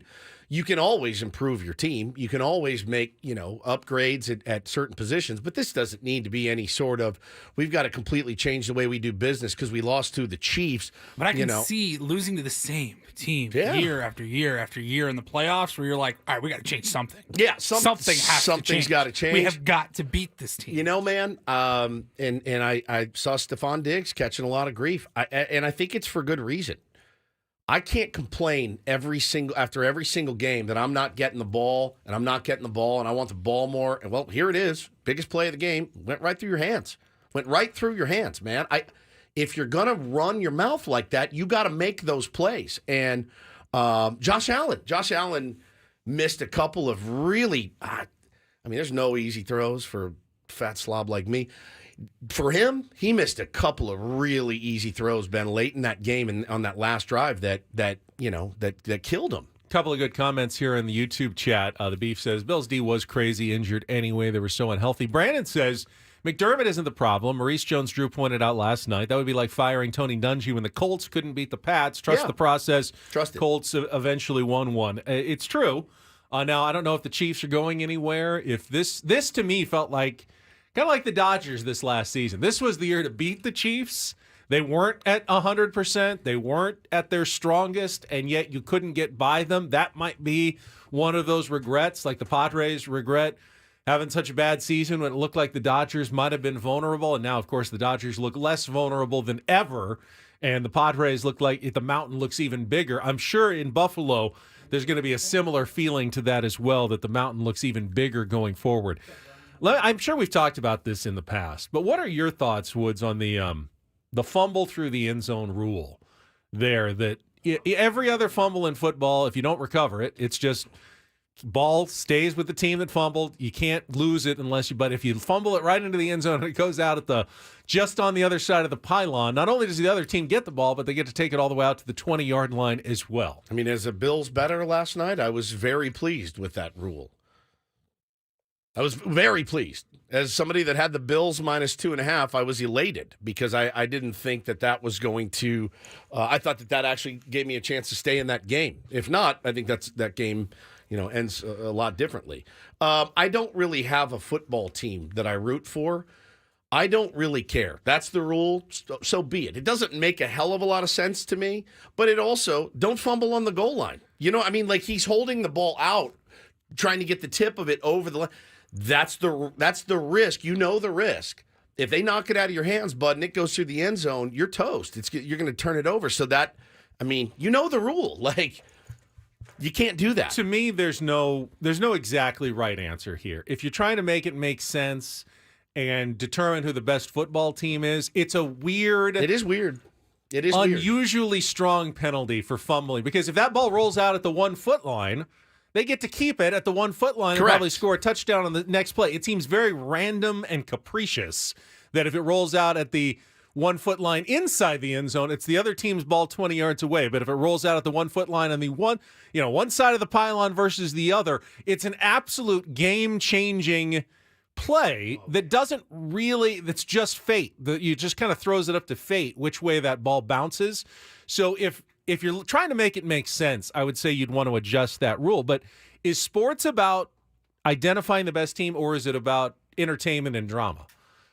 Speaker 1: You can always improve your team. You can always make, upgrades at certain positions, but this doesn't need to be any sort of, we've got to completely change the way we do business because we lost to the Chiefs.
Speaker 2: But I can see losing to the same team year after year after year in the playoffs where you're like, all right, we got to change something.
Speaker 1: Yeah,
Speaker 2: something's
Speaker 1: got to change.
Speaker 2: We have got to beat this team.
Speaker 1: Man, and I saw Stephon Diggs catching a lot of grief, and I think it's for good reason. I can't complain after every single game that I'm not getting the ball and and I want the ball more. And well, here it is. Biggest play of the game. Went right through your hands, man. If you're going to run your mouth like that, you got to make those plays. And Josh Allen missed a couple of really, there's no easy throws for a fat slob like me. For him, he missed a couple of really easy throws, Ben, late in that game and on that last drive that killed him.
Speaker 3: Couple of good comments here in the YouTube chat. The Beef says, Bills D was crazy, injured anyway. They were so unhealthy. Brandon says, McDermott isn't the problem. Maurice Jones-Drew pointed out last night. That would be like firing Tony Dungy when the Colts couldn't beat the Pats. Trust the process.
Speaker 1: Trust it.
Speaker 3: Colts eventually won one. It's true. Now, I don't know if the Chiefs are going anywhere. If this to me felt like kind of like the Dodgers this last season. This was the year to beat the Chiefs. They weren't at 100%. They weren't at their strongest, and yet you couldn't get by them. That might be one of those regrets, like the Padres regret having such a bad season when it looked like the Dodgers might have been vulnerable. And now, of course, the Dodgers look less vulnerable than ever, and the Padres look like the mountain looks even bigger. I'm sure in Buffalo there's going to be a similar feeling to that as well, that the mountain looks even bigger going forward. I'm sure we've talked about this in the past, but what are your thoughts, Woods, on the fumble through the end zone rule there? That every other fumble in football, if you don't recover it, it's just ball stays with the team that fumbled. You can't lose it but if you fumble it right into the end zone and it goes out at just on the other side of the pylon, not only does the other team get the ball, but they get to take it all the way out to the 20-yard line as well.
Speaker 1: As a Bills bettor last night, I was very pleased with that rule. I was very pleased. As somebody that had the Bills minus 2.5, I was elated because I didn't think that was going to I thought that actually gave me a chance to stay in that game. If not, I think that game ends a lot differently. I don't really have a football team that I root for. I don't really care. That's the rule, so be it. It doesn't make a hell of a lot of sense to me, but it also, don't fumble on the goal line. Like he's holding the ball out, trying to get the tip of it over the line. That's the risk. The risk. If they knock it out of your hands, bud, and it goes through the end zone, you're toast. You're going to turn it over. So the rule. Like, you can't do that.
Speaker 3: To me, there's no exactly right answer here. If you're trying to make it make sense and determine who the best football team is, it's a weird.
Speaker 1: It is weird. It is
Speaker 3: unusually strong penalty for fumbling, because if that ball rolls out at the 1 foot line, they get to keep it at the 1 foot line and
Speaker 1: Correct.
Speaker 3: probably score a touchdown on the next play. It seems very random and capricious that if it rolls out at the 1 foot line inside the end zone, it's the other team's ball 20 yards away. But if it rolls out at the 1 foot line on the one side of the pylon versus the other, it's an absolute game-changing play that that's just fate. You just kind of throws it up to fate which way that ball bounces. So if you're trying to make it make sense, I would say you'd want to adjust that rule. But is sports about identifying the best team, or is it about entertainment and drama?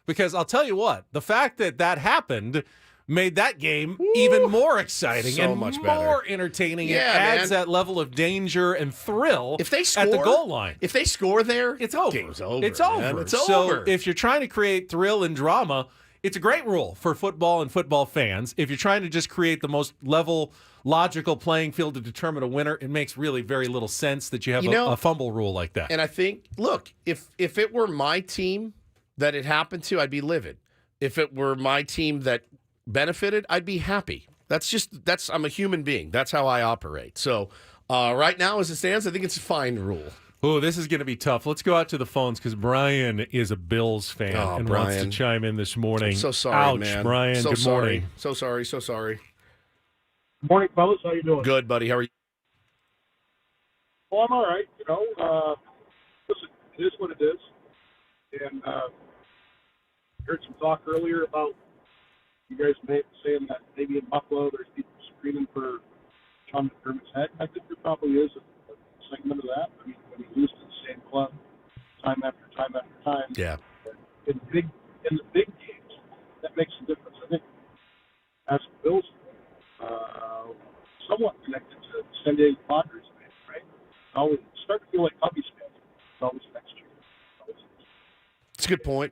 Speaker 3: Because I'll tell you what, the fact that happened made that game even more exciting
Speaker 1: So
Speaker 3: and
Speaker 1: much
Speaker 3: more
Speaker 1: better.
Speaker 3: entertaining.
Speaker 1: Yeah,
Speaker 3: it adds
Speaker 1: man.
Speaker 3: that level of danger and thrill
Speaker 1: If they score
Speaker 3: at the goal line.
Speaker 1: if they score there,
Speaker 3: It's over.
Speaker 1: Game's over.
Speaker 3: It's
Speaker 1: man.
Speaker 3: over.
Speaker 1: It's
Speaker 3: so
Speaker 1: over.
Speaker 3: if you're trying to create thrill and drama, it's a great rule for football and football fans. If you're trying to just create the most level, logical playing field to determine a winner, it makes really very little sense that you have a fumble rule like that.
Speaker 1: And I think, look, if it were my team that it happened to, I'd be livid. If it were my team that benefited, I'd be happy. I'm a human being. That's how I operate. So right now, as it stands, I think it's a fine rule.
Speaker 3: Oh, this is going to be tough. Let's go out to the phones because Brian is a Bills fan and wants to
Speaker 1: Brian.
Speaker 3: chime in this morning.
Speaker 1: I'm so sorry,
Speaker 3: Ouch,
Speaker 1: man.
Speaker 3: Brian.
Speaker 1: So
Speaker 3: Good
Speaker 1: sorry.
Speaker 3: morning.
Speaker 1: So sorry. So sorry.
Speaker 7: Morning, fellas. How you doing?
Speaker 1: Good, buddy. How are you?
Speaker 7: Well, I'm all right. Listen, it is what it is. And heard some talk earlier about you guys saying that maybe in Buffalo there's people screaming for Sean McDermott's head. I think there probably is a segment of that. I mean, when you lose to the same club time after time after time.
Speaker 1: Yeah.
Speaker 7: In the big games, that makes a difference. I think as a Bills somewhat connected to San Diego Padres fans, right? Always start to feel like Cubbies fans. It's always next year.
Speaker 1: It's a good point.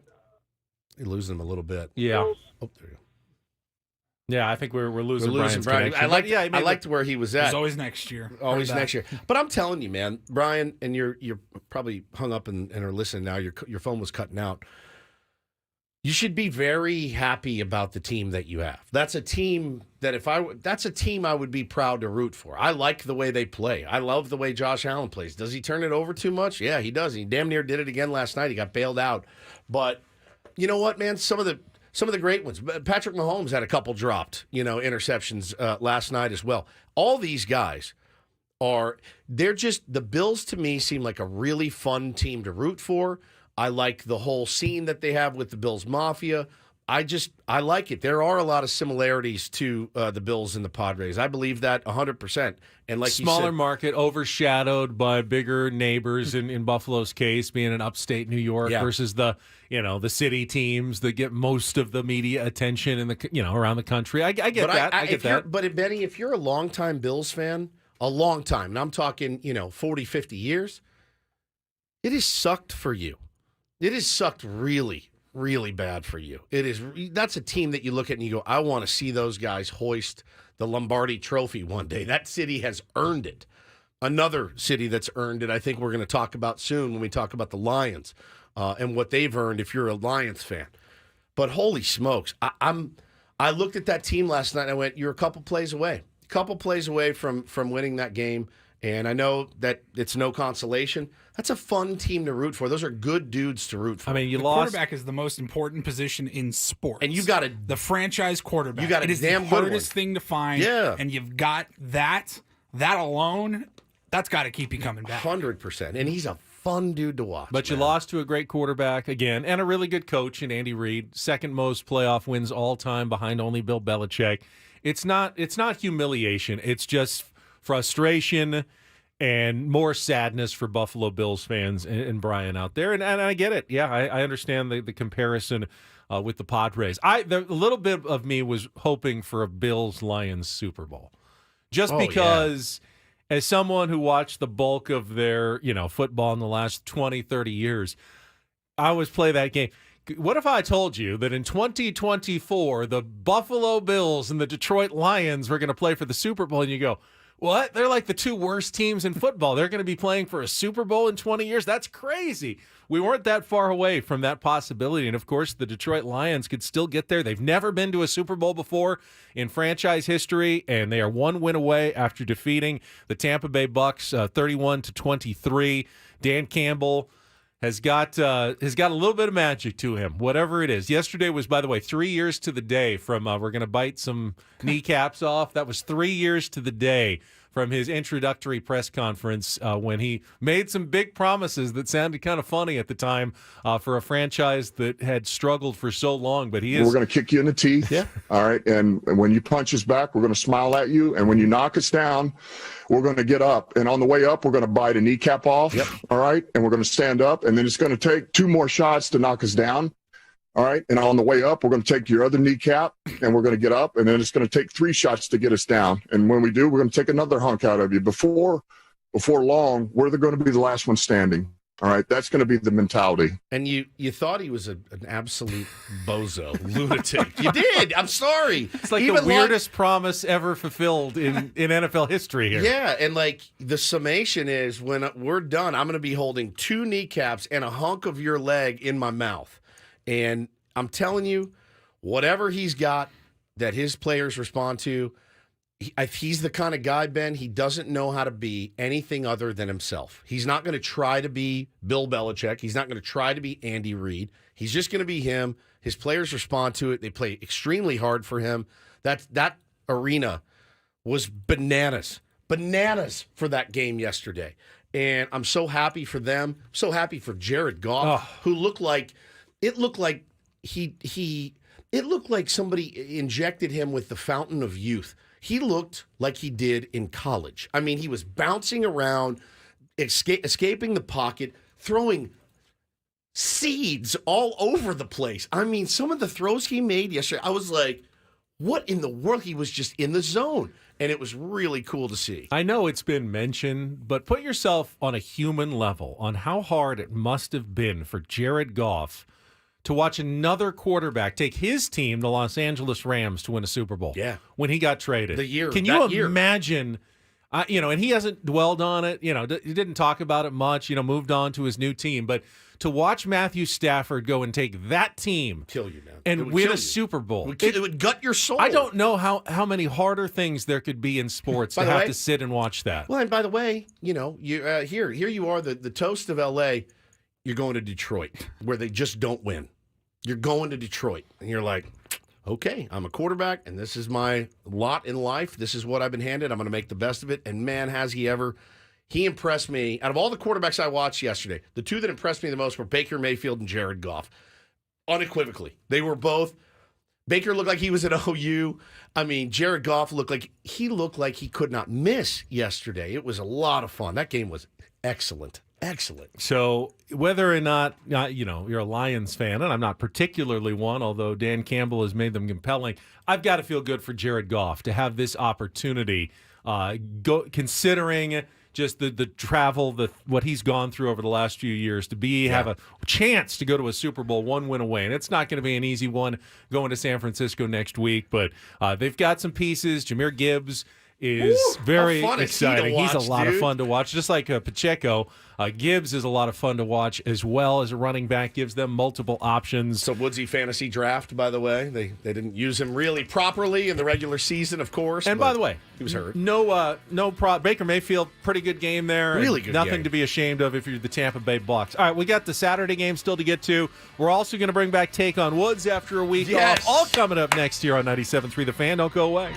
Speaker 1: You're losing them a little bit.
Speaker 3: Yeah.
Speaker 1: Oh, there you go.
Speaker 3: Yeah, I think we're losing,
Speaker 1: We're losing
Speaker 3: Brian's
Speaker 1: Brian.
Speaker 3: connection.
Speaker 1: I liked where he was
Speaker 2: It's
Speaker 1: at.
Speaker 2: always next year.
Speaker 1: Always
Speaker 2: Heard that.
Speaker 1: next year. But I'm telling you, man, Brian, and you're probably hung up and are listening now. Your phone was cutting out. You should be very happy about the team that you have. That's a team that that's a team I would be proud to root for. I like the way they play. I love the way Josh Allen plays. Does he turn it over too much? Yeah, he does. He damn near did it again last night. He got bailed out. But you know what, man? Some of the great ones. Patrick Mahomes had a couple dropped, interceptions last night as well. All these guys they're just, the Bills to me seem like a really fun team to root for. I like the whole scene that they have with the Bills Mafia. I like it. There are a lot of similarities to the Bills and the Padres. I believe that 100%. And like
Speaker 3: smaller
Speaker 1: you said,
Speaker 3: market, overshadowed by bigger neighbors. In Buffalo's case, being in upstate New York versus the city teams that get most of the media attention in the around the country. I get that. I get that.
Speaker 1: But Benny, if you're a longtime Bills fan, a long time, and I'm talking 40, 50 years, it has sucked for you. It has sucked really, really bad for you. That's a team that you look at and you go, I want to see those guys hoist the Lombardi Trophy one day. That city has earned it. Another city that's earned it, I think we're going to talk about soon when we talk about the Lions and what they've earned if you're a Lions fan. But holy smokes, I looked at that team last night and I went, you're a couple plays away from winning that game. And I know that it's no consolation. That's a fun team to root for. Those are good dudes to root for.
Speaker 3: I mean,
Speaker 2: The quarterback is the most important position in sports.
Speaker 1: And you got to
Speaker 2: the franchise quarterback.
Speaker 1: You got a
Speaker 2: it is
Speaker 1: damn
Speaker 2: the
Speaker 1: good
Speaker 2: hardest
Speaker 1: one.
Speaker 2: thing to find.
Speaker 1: Yeah.
Speaker 2: And you've got that alone, that's got to keep you coming back.
Speaker 1: 100%. And he's a fun dude to watch.
Speaker 3: But you
Speaker 1: man.
Speaker 3: lost to a great quarterback again, and a really good coach in Andy Reid. Second most playoff wins all time, behind only Bill Belichick. It's not humiliation. It's just frustration and more sadness for Buffalo Bills fans and Brian out there. And I get it. Yeah, I understand the comparison with the Padres. A little bit of me was hoping for a Bills-Lions Super Bowl. Just because as someone who watched the bulk of their football in the last 20, 30 years, I always play that game. What if I told you that in 2024, the Buffalo Bills and the Detroit Lions were going to play for the Super Bowl, and you go, What? They're like the two worst teams in football. They're going to be playing for a Super Bowl in 20 years? That's crazy. We weren't that far away from that possibility. And, of course, the Detroit Lions could still get there. They've never been to a Super Bowl before in franchise history, and they are one win away after defeating the Tampa Bay Bucks 31-23. Dan Campbell has got a little bit of magic to him, whatever it is. Yesterday was, by the way, 3 years to the day from we're going to bite some kneecaps off. That was 3 years to the day from his introductory press conference when he made some big promises that sounded kind of funny at the time for a franchise that had struggled for so long. But
Speaker 8: we're going to kick you in the teeth.
Speaker 3: Yeah.
Speaker 8: All right. And when you punch us back, we're going to smile at you. And when you knock us down, we're going to get up. And on the way up, we're going to bite a kneecap off.
Speaker 1: Yep.
Speaker 8: All right. And we're going to stand up. And then it's going to take 2 more shots to knock us down. All right. And on the way up, we're going to take your other kneecap and we're going to get up. And then it's going to take 3 shots to get us down. And when we do, we're going to take another hunk out of you. Before long, we're going to be the last one standing. All right. That's going to be the mentality.
Speaker 1: And you thought he was an absolute bozo, lunatic. You did. I'm sorry.
Speaker 3: It's like the weirdest promise ever fulfilled in NFL history here.
Speaker 1: Yeah, and like the summation is when we're done, I'm going to be holding 2 kneecaps and a hunk of your leg in my mouth. And I'm telling you, whatever he's got that his players respond to, if he's the kind of guy, Ben, he doesn't know how to be anything other than himself. He's not going to try to be Bill Belichick. He's not going to try to be Andy Reid. He's just going to be him. His players respond to it. They play extremely hard for him. That arena was bananas for that game yesterday. And I'm so happy for them. I'm so happy for Jared Goff, who looked like somebody injected him with the fountain of youth. He looked like he did in college. I mean, he was bouncing around, escaping the pocket, throwing seeds all over the place. I mean, some of the throws he made yesterday, I was like, what in the world? He was just in the zone. And it was really cool to see.
Speaker 3: I know it's been mentioned, but put yourself on a human level on how hard it must have been for Jared Goff to watch another quarterback take his team, the Los Angeles Rams, to win a Super Bowl.
Speaker 1: Yeah.
Speaker 3: When he got traded. Can you imagine? And he hasn't dwelled on it. He didn't talk about it much. Moved on to his new team. But to watch Matthew Stafford go and take that team,
Speaker 1: kill you, man,
Speaker 3: and win a Super Bowl,
Speaker 1: it would gut your soul.
Speaker 3: I don't know how many harder things there could be in sports to have to sit and watch that.
Speaker 1: Well, and by the way, you here you are, the toast of L.A. You're going to Detroit, where they just don't win. You're going to Detroit, and you're like, okay, I'm a quarterback, and this is my lot in life. This is what I've been handed. I'm going to make the best of it. And, man, has he ever. He impressed me. Out of all the quarterbacks I watched yesterday, the 2 that impressed me the most were Baker Mayfield and Jared Goff. Unequivocally. They were both. Baker looked like he was at OU. I mean, Jared Goff looked like he could not miss yesterday. It was a lot of fun. That game was excellent. Excellent.
Speaker 3: So whether or not, you're a Lions fan, and I'm not particularly one, although Dan Campbell has made them compelling, I've got to feel good for Jared Goff to have this opportunity, considering just the travel, what he's gone through over the last few years, to have a chance to go to a Super Bowl 1 win away. And it's not going to be an easy one going to San Francisco next week, but they've got some pieces. Jahmyr Gibbs is very exciting. He's a lot of fun to watch, just like Pacheco. Gibbs is a lot of fun to watch as well as a running back. Gives them multiple options.
Speaker 1: So Woodsy fantasy draft, by the way, they didn't use him really properly in the regular season, of course.
Speaker 3: And by the way,
Speaker 1: he was hurt.
Speaker 3: Baker Mayfield, pretty good game there.
Speaker 1: Really good.
Speaker 3: Nothing
Speaker 1: game.
Speaker 3: to be ashamed of if you're the Tampa Bay Bucks. All right, we got the Saturday game still to get to. We're also going to bring back Take on Woods after a week off. All coming up next year on 97.3 The Fan. Don't go away.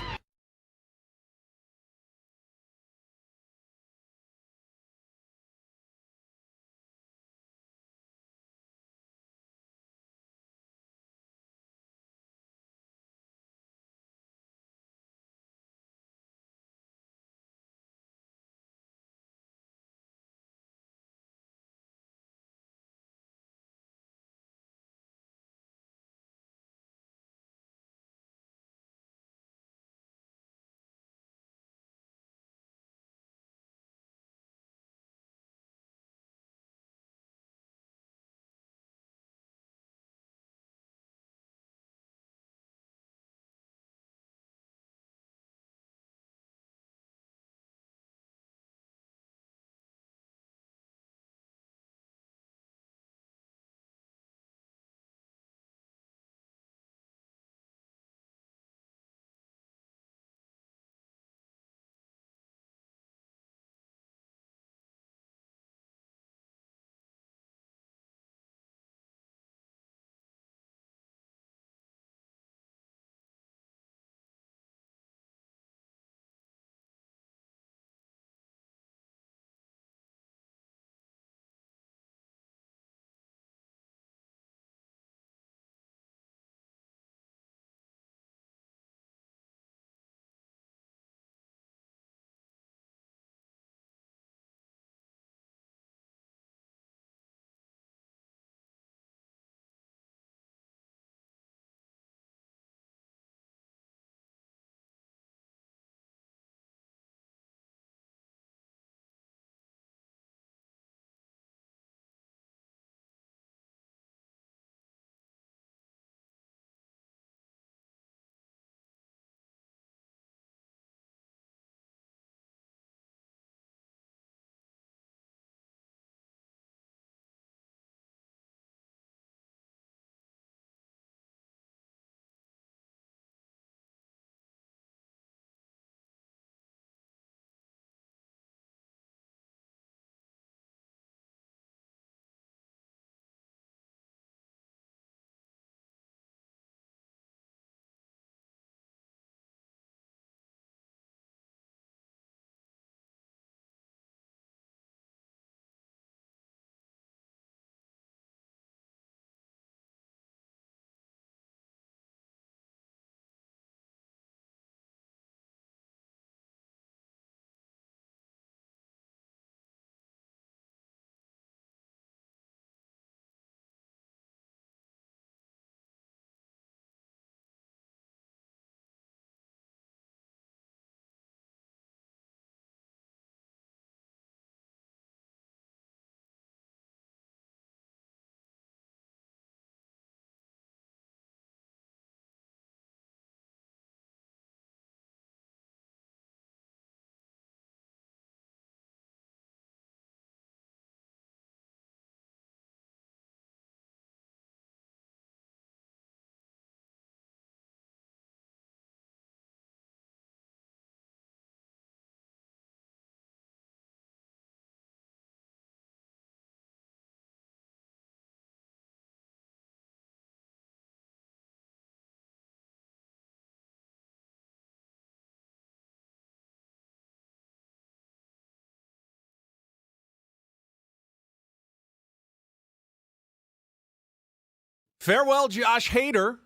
Speaker 3: Farewell, Josh Hader.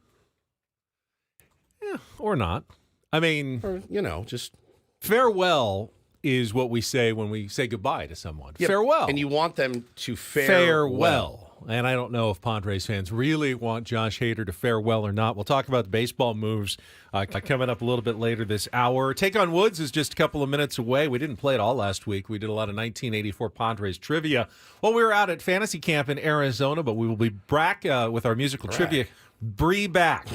Speaker 3: Yeah, or not. I mean,
Speaker 1: Or, just
Speaker 3: farewell is what we say when we say goodbye to someone.
Speaker 1: yeah,
Speaker 3: Farewell.
Speaker 1: and you want them to
Speaker 3: farewell.
Speaker 1: well.
Speaker 3: And I don't know if Padres fans really want Josh Hader to farewell or not. We'll talk about the baseball moves coming up a little bit later this hour. Take on Woods is just a couple of minutes away. We didn't play it all last week. We did a lot of 1984 Padres trivia while we were out at Fantasy Camp in Arizona, but we will be back with our musical trivia. We'll be back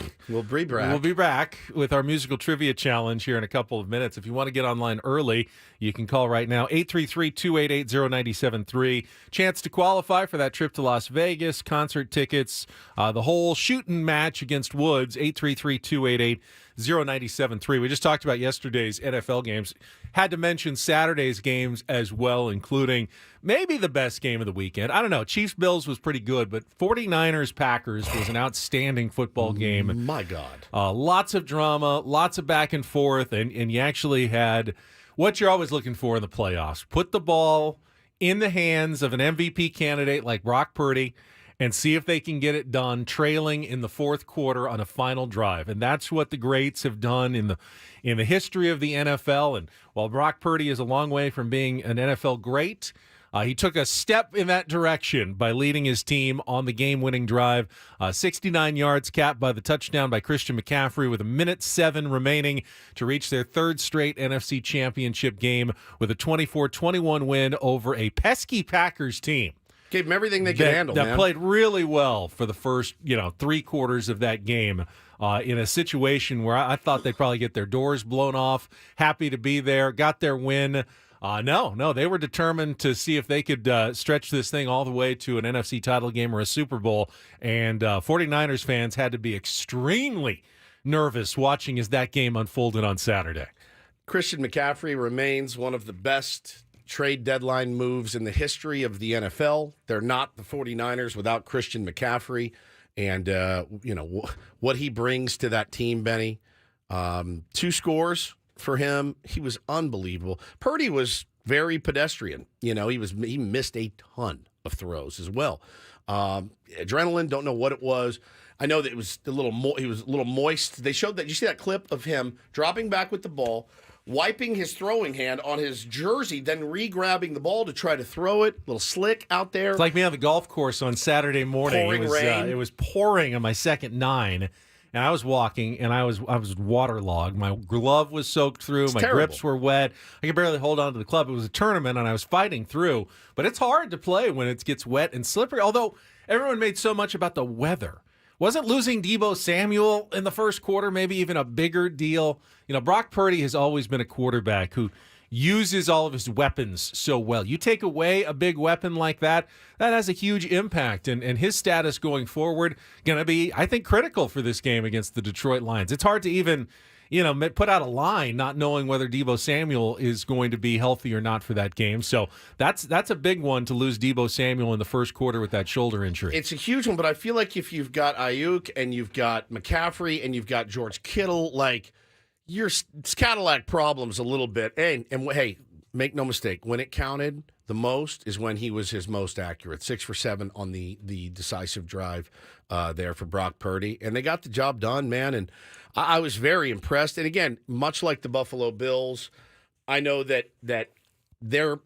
Speaker 3: with our musical trivia challenge here in a couple of minutes. If you want to get online early, you can call right now, 833-288-0973. Chance to qualify for that trip to Las Vegas, concert tickets, the whole shooting match against Woods, 833-288-0973. We just talked about yesterday's NFL games. Had to mention Saturday's games as well, including maybe the best game of the weekend. I don't know. Chiefs-Bills was pretty good, but 49ers-Packers was an outstanding football game.
Speaker 1: My God.
Speaker 3: Lots of drama, lots of back and forth, and you actually had what you're always looking for in the playoffs. Put the ball in the hands of an MVP candidate like Brock Purdy and see if they can get it done trailing in the fourth quarter on a final drive. And that's what the greats have done in the history of the NFL. And while Brock Purdy is a long way from being an NFL great, he took a step in that direction by leading his team on the game-winning drive. 69 yards capped by the touchdown by Christian McCaffrey with 1:07 remaining to reach their third straight NFC Championship game with a 24-21 win over a pesky Packers team.
Speaker 1: Gave them everything they could handle,
Speaker 3: that
Speaker 1: man.
Speaker 3: played really well for the first, 3 quarters of that game in a situation where I thought they'd probably get their doors blown off. Happy to be there, got their win. No, they were determined to see if they could stretch this thing all the way to an NFC title game or a Super Bowl. And 49ers fans had to be extremely nervous watching as that game unfolded on Saturday.
Speaker 1: Christian McCaffrey remains one of the best trade deadline moves in the history of the NFL. They're not the 49ers without Christian McCaffrey. And, what he brings to that team, Benny. 2 scores for him. He was unbelievable. Purdy was very pedestrian. He missed a ton of throws as well. Adrenaline, don't know what it was. I know that it was he was a little moist. They showed that. You see that clip of him dropping back with the ball, wiping his throwing hand on his jersey, then re-grabbing the ball to try to throw it. A little slick out there.
Speaker 3: It's like me on the golf course on Saturday morning.
Speaker 1: Pouring rain.
Speaker 3: It was pouring on my second 9, and I was walking, and I was waterlogged. My glove was soaked through. My
Speaker 1: terrible.
Speaker 3: grips were wet. I could barely hold on to the club. It was a tournament, and I was fighting through. But it's hard to play when it gets wet and slippery, although everyone made so much about the weather. Wasn't losing Deebo Samuel in the first quarter maybe even a bigger deal? Brock Purdy has always been a quarterback who uses all of his weapons so well. You take away a big weapon like that, that has a huge impact. And his status going forward going to be, I think, critical for this game against the Detroit Lions. It's hard to even, put out a line not knowing whether Deebo Samuel is going to be healthy or not for that game. So that's a big one to lose Deebo Samuel in the first quarter with that shoulder injury.
Speaker 1: It's a huge one, but I feel like if you've got Ayuk and you've got McCaffrey and you've got George Kittle, it's Cadillac problems a little bit. And hey, make no mistake, when it counted the most is when he was his most accurate. 6 for 7 on the decisive drive there for Brock Purdy. And they got the job done, man. And I was very impressed. And again, much like the Buffalo Bills, I know that they're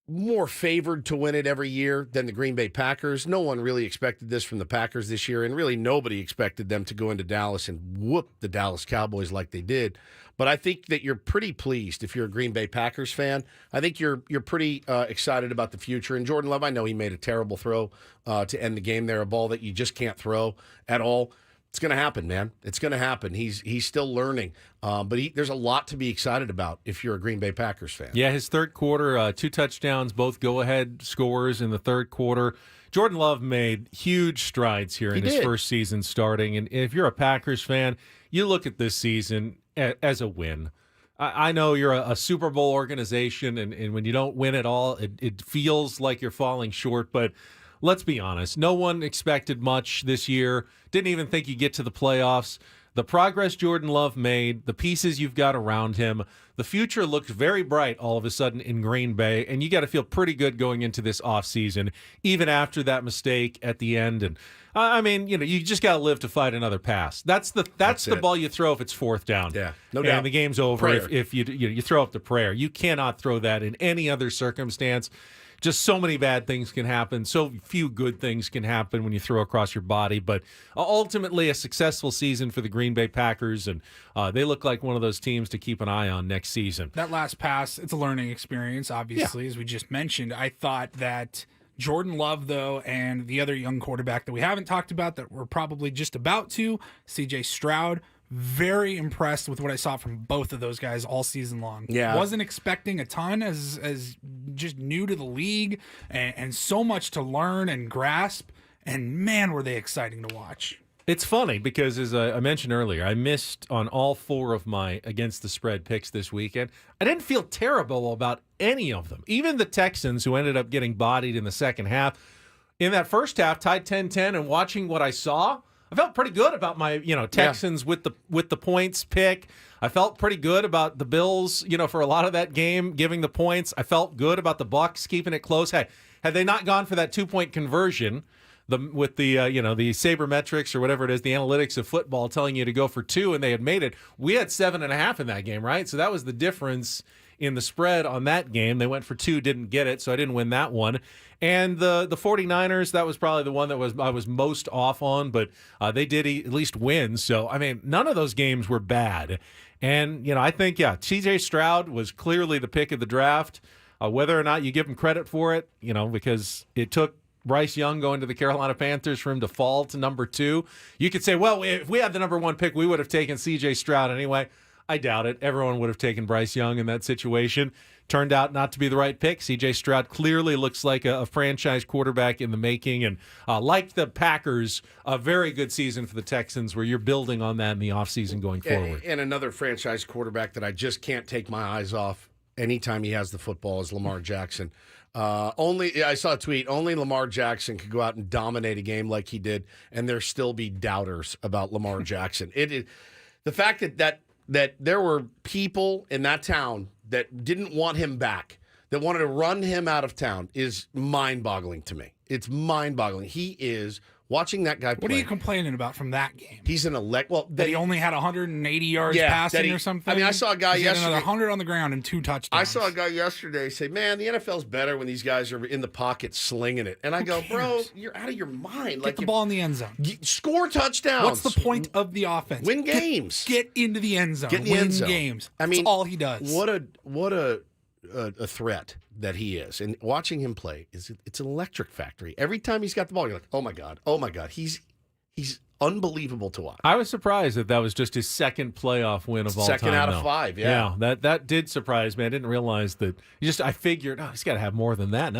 Speaker 1: more favored to win it every year than the Green Bay Packers. No one really expected this from the Packers this year, and really nobody expected them to go into Dallas and whoop the Dallas Cowboys like they did. But I think that you're pretty pleased if you're a Green Bay Packers fan. I think you're pretty excited about the future. And Jordan Love, I know he made a terrible throw to end the game there, a ball that you just can't throw at all. It's going to happen, man. It's going to happen. He's still learning. But there's a lot to be excited about if you're a Green Bay Packers fan.
Speaker 3: Yeah, his third quarter, 2 touchdowns, both go-ahead scores in the third quarter. Jordan Love made huge strides here in his first season starting. And if you're a Packers fan, you look at this season as a win. I know you're a Super Bowl organization, and when you don't win at all, it feels like you're falling short. But let's be honest, no one expected much this year. Didn't even think you'd get to the playoffs. the progress Jordan Love made, the pieces you've got around him, the future looks very bright all of a sudden in Green Bay, and you got to feel pretty good going into this offseason, even after that mistake at the end. And I mean, you just got to live to fight another pass. That's the ball you throw if it's fourth down.
Speaker 1: Yeah, no doubt.
Speaker 3: And the game's over if you throw up the prayer. You cannot throw that in any other circumstance. Just so many bad things can happen. So few good things can happen when you throw across your body. But ultimately, a successful season for the Green Bay Packers, and they look like one of those teams to keep an eye on next season.
Speaker 2: That last pass, it's a learning experience, obviously, as we just mentioned. I thought that Jordan Love, though, and the other young quarterback that we haven't talked about that we're probably just about to, CJ Stroud, very impressed with what I saw from both of those guys all season long.
Speaker 1: Yeah.
Speaker 2: Wasn't expecting a ton as just new to the league and so much to learn and grasp. And man, were they exciting to watch.
Speaker 3: It's funny because, as I mentioned earlier, I missed on all 4 of my against the spread picks this weekend. I didn't feel terrible about any of them. Even the Texans, who ended up getting bodied in the second half. In that first half, tied 10-10, and watching what I saw, I felt pretty good about my, Texans with the points pick. I felt pretty good about the Bills, for a lot of that game, giving the points. I felt good about the Bucs keeping it close. Hey, had they not gone for that 2-point conversion, with the the sabermetrics or whatever it is, the analytics of football telling you to go for 2, and they had made it, we had 7.5 in that game, right? So that was the difference in the spread on that game. They went for 2, didn't get it, so I didn't win that one. And the 49ers, that was probably the one that I was most off on, but they did at least win. So, I mean, none of those games were bad. And, I think, CJ Stroud was clearly the pick of the draft. Whether or not you give him credit for it, because it took Bryce Young going to the Carolina Panthers for him to fall to number 2. You could say, well, if we had the number 1 pick, we would have taken CJ Stroud anyway. I doubt it. Everyone would have taken Bryce Young in that situation. Turned out not to be the right pick. C.J. Stroud clearly looks like a franchise quarterback in the making. And like the Packers, a very good season for the Texans where you're building on that in the offseason going forward.
Speaker 1: And another franchise quarterback that I just can't take my eyes off anytime he has the football is Lamar Jackson. I saw a tweet, only Lamar Jackson could go out and dominate a game like he did, and there still be doubters about Lamar Jackson. The fact that there were people in that town that didn't want him back, that wanted to run him out of town, is mind-boggling to me. It's mind-boggling. He is watching that guy play.
Speaker 2: What are you complaining about from that game?
Speaker 1: He's
Speaker 2: that he only had 180 yards passing or something?
Speaker 1: I mean, I saw a guy yesterday.
Speaker 2: Another 100 on the ground and 2 touchdowns.
Speaker 1: I saw a guy yesterday say, man, the NFL's better when these guys are in the pocket slinging it. And I go, bro, you're out of your mind.
Speaker 2: Get the ball in the end zone.
Speaker 1: Score touchdowns.
Speaker 2: What's the point of the offense?
Speaker 1: Win games.
Speaker 2: Get into the end zone.
Speaker 1: Get in the end zone.
Speaker 2: Games.
Speaker 1: I mean,
Speaker 2: that's all he does.
Speaker 1: What a threat that he is. And watching him play, it's an electric factory. Every time he's got the ball, you're like, oh my God. He's unbelievable to watch.
Speaker 3: I was surprised that was just his second playoff win of all time.
Speaker 1: Second out of 5, yeah.
Speaker 3: Yeah, that did surprise me. I didn't realize that. I figured, he's got to have more than that.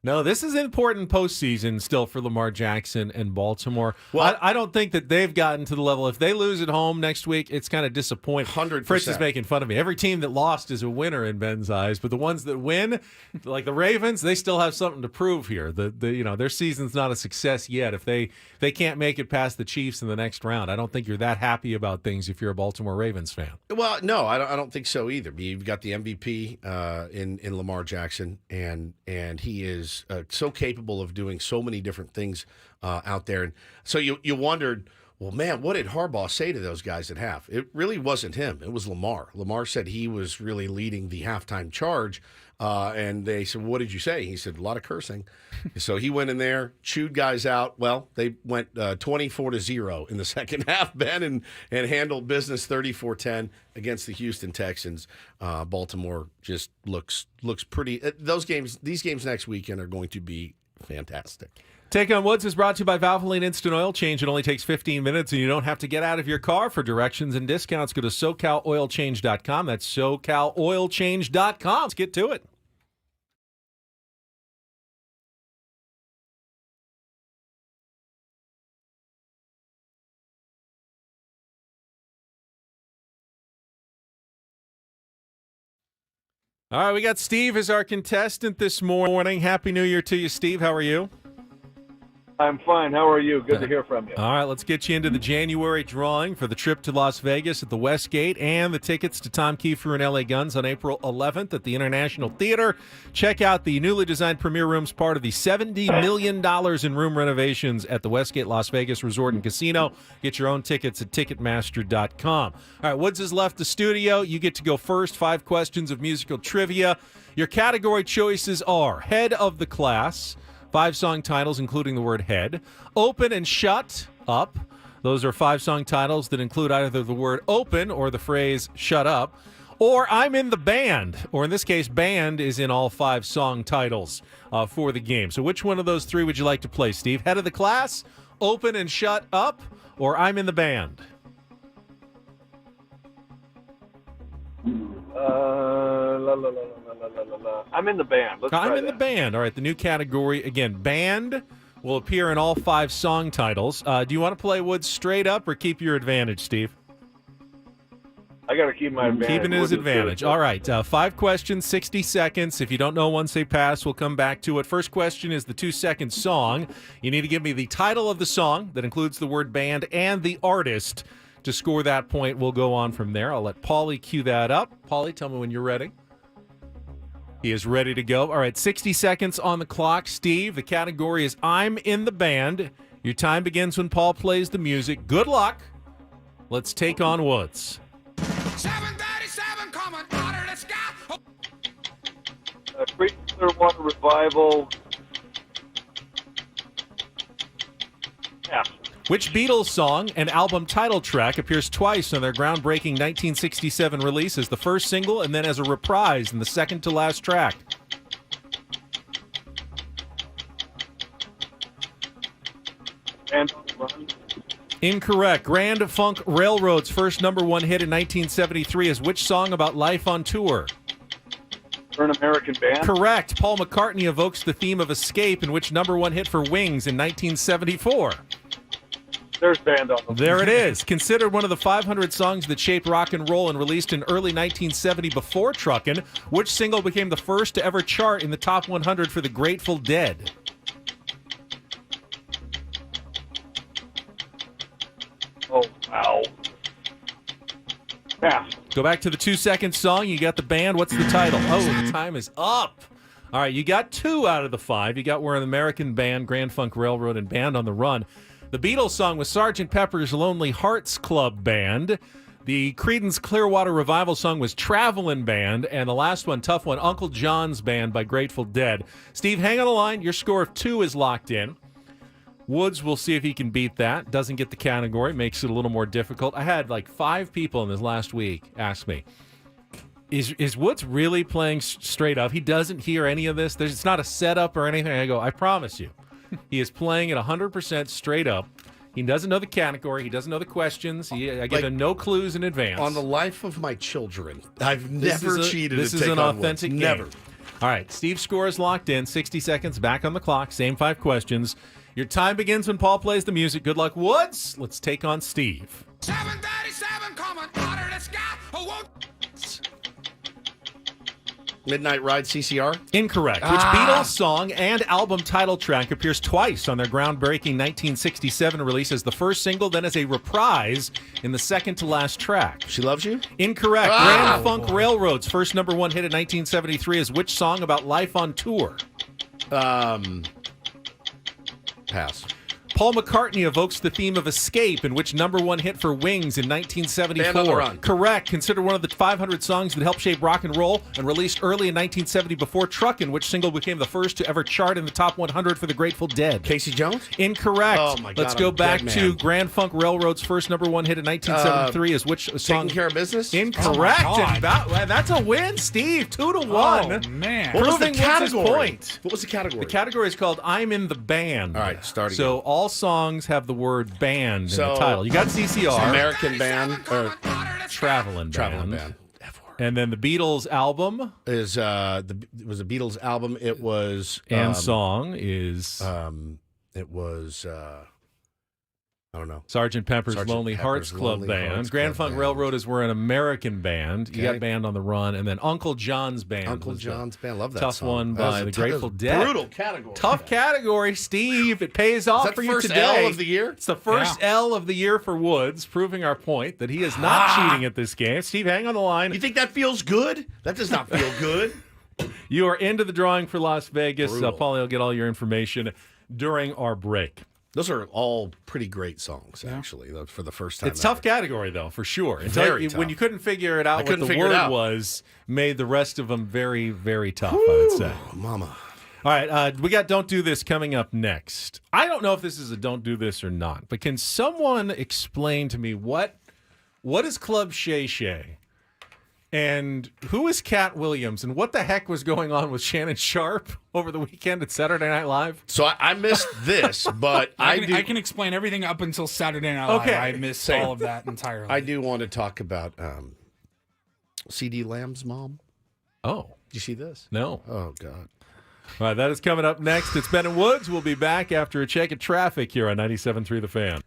Speaker 3: No, this is important postseason still for Lamar Jackson and Baltimore. Well, I don't think that they've gotten to the level. If they lose at home next week, it's kind of disappointing.
Speaker 1: 100%.
Speaker 3: Fritz is making fun of me. Every team that lost is a winner in Ben's eyes, but the ones that win, like the Ravens, they still have something to prove here. Their season's not a success yet. If they can't make it past the Chiefs in the next round, I don't think you're that happy about things if you're a Baltimore Ravens fan.
Speaker 1: Well, no, I don't think so either. You've got the MVP in Lamar Jackson, and he is so capable of doing so many different things out there. And so you wondered, well, man, what did Harbaugh say to those guys at half? It really wasn't him. It was Lamar. Lamar said he was really leading the halftime charge. And they said, what did you say? He said, a lot of cursing. So he went in there, chewed guys out. Well, they went 24-0 in the second half, Ben, and handled business 34-10 against the Houston Texans. Baltimore just looks pretty. These games next weekend are going to be fantastic.
Speaker 3: Take on Woods is brought to you by Valvoline Instant Oil Change. It only takes 15 minutes, and you don't have to get out of your car. For directions and discounts, go to SoCalOilChange.com. That's SoCalOilChange.com. Let's get to it. All right, we got Steve as our contestant this morning. Happy New Year to you, Steve. How are you?
Speaker 7: I'm fine. How are you? Good to hear from you.
Speaker 3: All right, let's get you into the January drawing for the trip to Las Vegas at the Westgate and the tickets to Tom Kiefer and LA Guns on April 11th at the International Theater. Check out the newly designed Premier Rooms, part of the $70 million in room renovations at the Westgate Las Vegas Resort and Casino. Get your own tickets at Ticketmaster.com. All right, Woods has left the studio. You get to go first. 5 questions of musical trivia. Your category choices are Head of the Class, 5 song titles, including the word head. Open and Shut Up. Those are 5 song titles that include either the word open or the phrase shut up. Or I'm in the band, or in this case, band is in all 5 song titles for the game. So which one of those 3 would you like to play, Steve? Head of the Class, Open and Shut Up, or I'm in the band?
Speaker 7: I'm in the band.
Speaker 3: I'm in the band. All right, the new category, again, band will appear in all 5 song titles. Do you want to play Woods straight up or keep your advantage, Steve?
Speaker 7: I got to keep my advantage.
Speaker 3: Keeping his advantage. All right, 5 questions, 60 seconds. If you don't know once they pass, we'll come back to it. First question is the 2-second song. You need to give me the title of the song that includes the word band and the artist. To score that point, we'll go on from there. I'll let Paulie cue that up. Paulie, tell me when you're ready. He is ready to go. All right, 60 seconds on the clock. Steve, the category is I'm in the band. Your time begins when Paul plays the music. Good luck. Let's take on Woods.
Speaker 9: 737 coming out of the sky.
Speaker 7: Creed Clearwater Revival. Yeah.
Speaker 3: Which Beatles song and album title track appears twice on their groundbreaking 1967 release as the first single and then as a reprise in the second to last track?
Speaker 7: And Run.
Speaker 3: Incorrect. Grand Funk Railroad's first #1 hit in 1973 is which song about life on tour?
Speaker 7: For an American Band.
Speaker 3: Correct. Paul McCartney evokes the theme of Escape in which #1 hit for Wings in 1974.
Speaker 7: There's Band on them.
Speaker 3: There it is. Considered one of the 500 songs that shaped rock and roll and released in early 1970 before Truckin', which single became the first to ever chart in the top 100 for the Grateful Dead?
Speaker 7: Oh, wow. Pass.
Speaker 3: Go back to the 2-second song. You got the band. What's the title? Oh, the time is up. All right, you got 2 out of the 5. You got We're an American Band, Grand Funk Railroad, and Band on the Run. The Beatles song was Sgt. Pepper's Lonely Hearts Club Band. The Creedence Clearwater Revival song was Travelin' Band. And the last one, tough one, Uncle John's Band by Grateful Dead. Steve, hang on the line. Your score of 2 is locked in. Woods, will see if he can beat that. Doesn't get the category. Makes it a little more difficult. I had like 5 people in this last week ask me, is Woods really playing straight up? He doesn't hear any of this. It's not a setup or anything. I go, I promise you. He is playing it 100% straight up. He doesn't know the category. He doesn't know the questions. I give him no clues in advance.
Speaker 1: On the life of my children, I've never cheated.
Speaker 3: This is an authentic game. Never. All right, Steve's score is locked in. 60 seconds back on the clock. Same 5 questions. Your time begins when Paul plays the music. Good luck, Woods. Let's take on Steve.
Speaker 9: 737 coming out of the sky.
Speaker 1: Midnight Ride CCR?
Speaker 3: Incorrect. Which Beatles song and album title track appears twice on their groundbreaking 1967 release as the first single, then as a reprise in the second to last track?
Speaker 1: She Loves You?
Speaker 3: Incorrect. Grand Funk Railroad's first #1 hit in 1973 is which song about life on tour?
Speaker 1: Pass.
Speaker 3: Paul McCartney evokes the theme of Escape, in which #1 hit for Wings in 1974.
Speaker 1: Band on the Run.
Speaker 3: Correct. Considered one of the 500 songs that helped shape rock and roll and released early in 1970 before Truckin', which single became the first to ever chart in the top 100 for the Grateful Dead.
Speaker 1: Casey Jones?
Speaker 3: Incorrect.
Speaker 1: Oh, my God.
Speaker 3: Let's go back
Speaker 1: dead,
Speaker 3: to
Speaker 1: man.
Speaker 3: Grand Funk Railroad's first #1 hit in 1973 is which song?
Speaker 1: Taking Care of Business?
Speaker 3: Incorrect.
Speaker 2: Oh, my God.
Speaker 3: And that's a win, Steve. 2-1.
Speaker 2: Oh, man.
Speaker 1: What was the
Speaker 3: Proving Woods'
Speaker 1: category?
Speaker 3: point.
Speaker 1: What was the category?
Speaker 3: The category is called I'm in the Band.
Speaker 1: All right, start
Speaker 3: So
Speaker 1: again.
Speaker 3: all songs have the word band in
Speaker 1: So-
Speaker 3: the title. You got CCR.
Speaker 1: American Band or
Speaker 3: Traveling
Speaker 1: Band.
Speaker 3: And then the Beatles album
Speaker 1: Is it was a Beatles album. It was
Speaker 3: and song is
Speaker 1: it was I don't know.
Speaker 3: Sgt. Pepper's
Speaker 1: Sgt.
Speaker 3: Lonely Hearts
Speaker 1: Pepper's
Speaker 3: Club
Speaker 1: Lonely
Speaker 3: Band.
Speaker 1: Hearts
Speaker 3: Grand
Speaker 1: Club
Speaker 3: Funk
Speaker 1: Band.
Speaker 3: Railroad is we're an American band. You
Speaker 1: Okay.
Speaker 3: got Band on the Run, and then Uncle John's Band.
Speaker 1: Uncle
Speaker 3: was the
Speaker 1: John's Band. Love that
Speaker 3: tough
Speaker 1: song.
Speaker 3: one
Speaker 1: That was
Speaker 3: by
Speaker 1: a
Speaker 3: the
Speaker 1: tough-
Speaker 3: Grateful Dead.
Speaker 1: Brutal category.
Speaker 3: Tough category, Steve. It pays off
Speaker 1: Is that
Speaker 3: for
Speaker 1: the
Speaker 3: you
Speaker 1: first
Speaker 3: today.
Speaker 1: L of the year?
Speaker 3: It's the first L of the year for Woods, proving our point that he is not cheating at this game. Steve, hang on the line.
Speaker 1: You think that feels good? That does not feel good.
Speaker 3: You are into the drawing for Las Vegas.
Speaker 1: Brutal.
Speaker 3: Paulie will get all your information during our break.
Speaker 1: Those are all pretty great songs, actually, for the first time.
Speaker 3: It's tough category, though, for sure.
Speaker 1: Very
Speaker 3: When
Speaker 1: tough.
Speaker 3: you couldn't figure it out, what
Speaker 1: couldn't
Speaker 3: the
Speaker 1: figure it
Speaker 3: word
Speaker 1: out.
Speaker 3: was, made the rest of them very, very tough, I would say.
Speaker 1: Mama.
Speaker 3: All right, we got Don't Do This coming up next. I don't know if this is a Don't Do This or not, but can someone explain to me what is Club Shay Shay? And who is Cat Williams? And what the heck was going on with Shannon Sharp over the weekend at Saturday Night Live?
Speaker 1: So I missed this, but I
Speaker 2: can explain everything up until Saturday Night Live.
Speaker 3: Okay.
Speaker 2: I missed
Speaker 1: Same.
Speaker 2: all of that entirely.
Speaker 1: I do want to talk about C.D. Lamb's mom.
Speaker 3: Oh,
Speaker 1: Did you see this?
Speaker 3: no.
Speaker 1: Oh, God.
Speaker 3: All right, that is coming up next. It's Ben and Woods. We'll be back after a check of traffic here on 97.3 The Fan.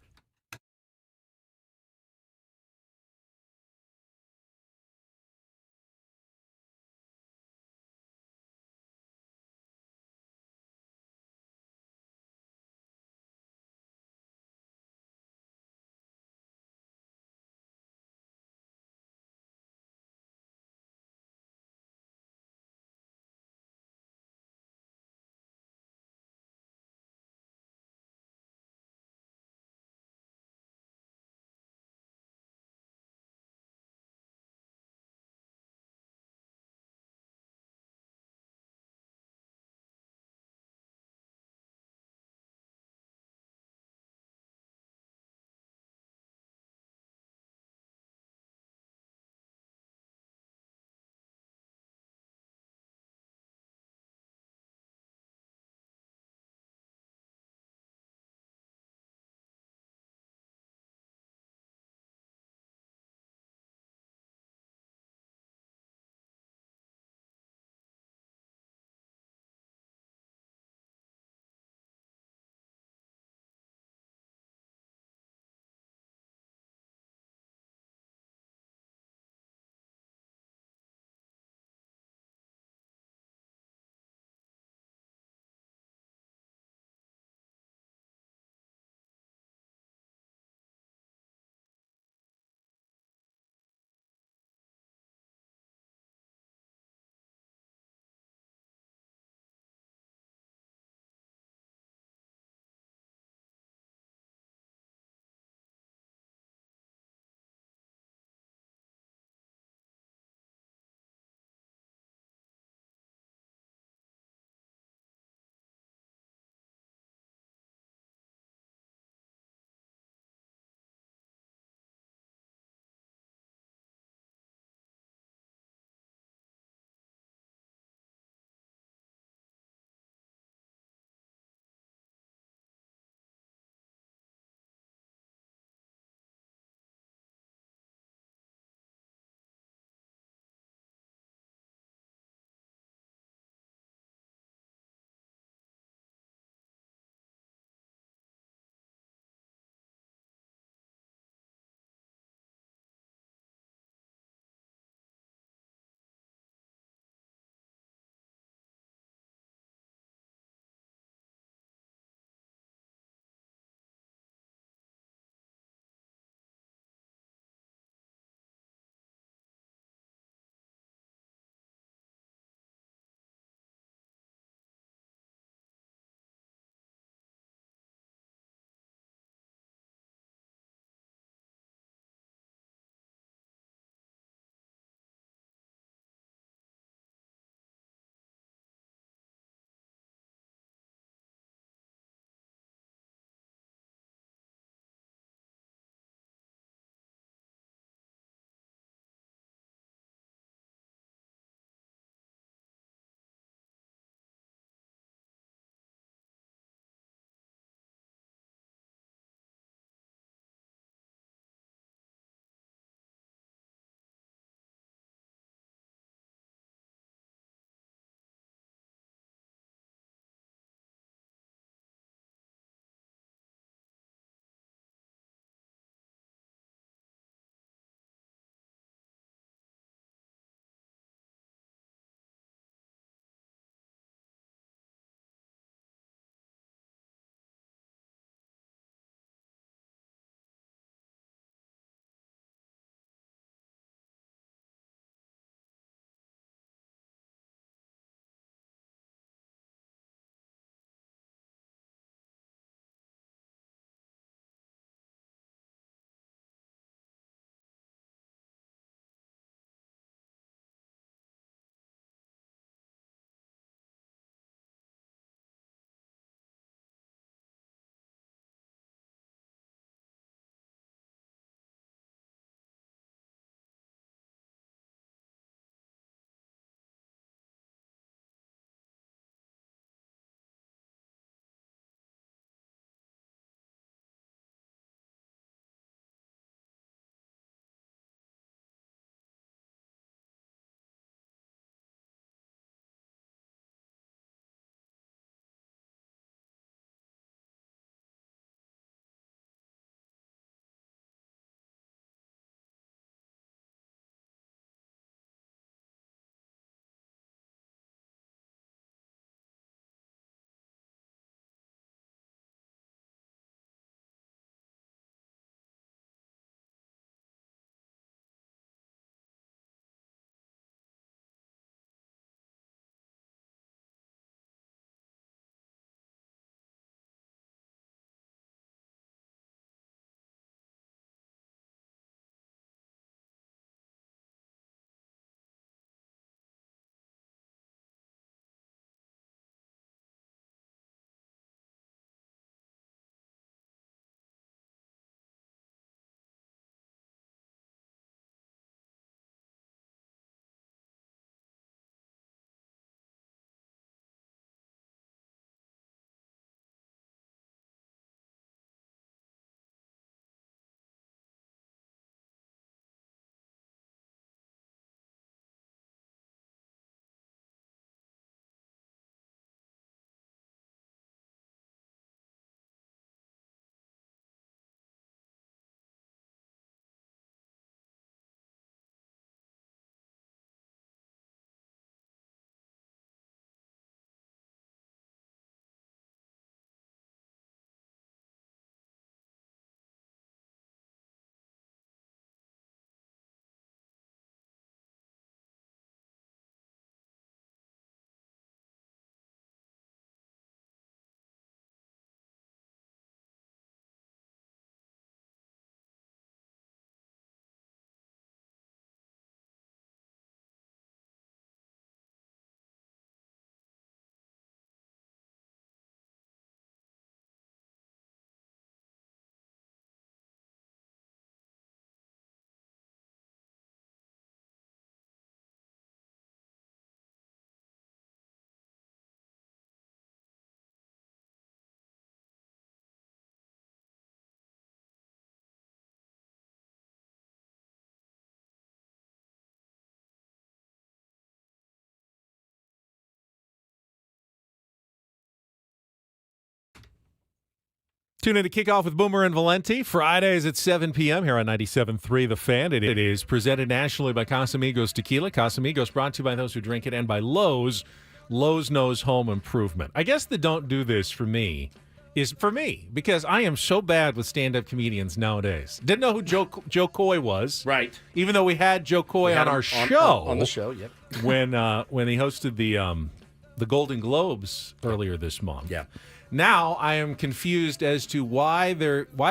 Speaker 3: Tune in to Kick Off with Boomer and Valenti, Fridays at 7 p.m. here on 97.3 The Fan. It is presented nationally by Casamigos Tequila. Casamigos brought to you by those who drink it and by Lowe's. Lowe's knows home improvement. I guess the don't do this for me is for me because I am so bad with stand-up comedians nowadays. Didn't know who Joe Coy was.
Speaker 1: Right.
Speaker 3: Even though we had Joe Coy on our show.
Speaker 1: On the show, yep.
Speaker 3: when he hosted the Golden Globes earlier this month.
Speaker 1: Yeah.
Speaker 3: Now I am confused as to why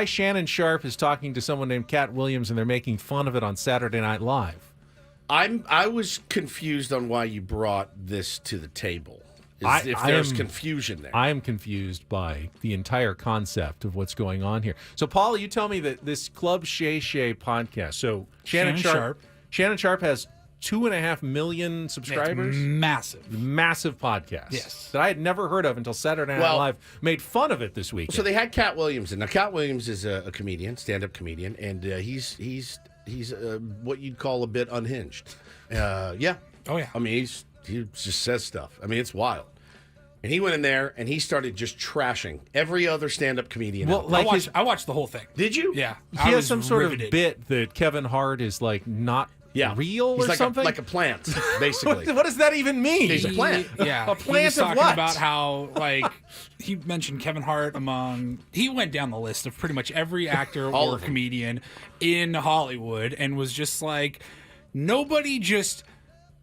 Speaker 3: Shannon Sharp is talking to someone named Cat Williams and they're making fun of it on Saturday Night Live.
Speaker 1: I was confused on why you brought this to the table. If there's confusion there.
Speaker 3: I am confused by the entire concept of what's going on here. So, Paul, you tell me that this Club Shay Shay podcast. So Shannon Sharp has 2.5 million subscribers. Massive podcast.
Speaker 2: Yes.
Speaker 3: That I had never heard of until Saturday Night Live made fun of it this week.
Speaker 1: So they had Cat Williams in. Now, Cat Williams is a comedian, stand-up comedian, and he's what you'd call a bit unhinged. Yeah.
Speaker 2: Oh, yeah.
Speaker 1: I mean, he just says stuff. I mean, it's wild. And he went in there and he started just trashing every other stand-up comedian.
Speaker 2: Well, I watched the whole thing.
Speaker 1: Did you?
Speaker 2: Yeah.
Speaker 3: He has some sort of bit that Kevin Hart is like not real
Speaker 1: He's
Speaker 3: or
Speaker 1: like
Speaker 3: something?
Speaker 1: Like a plant, basically.
Speaker 3: What does that even mean?
Speaker 1: He's a plant.
Speaker 2: Yeah.
Speaker 3: A plant
Speaker 2: he was
Speaker 3: of
Speaker 2: talking
Speaker 3: what?
Speaker 2: about how, like, he mentioned Kevin Hart he went down the list of pretty much every actor or comedian in Hollywood and was just like, nobody just,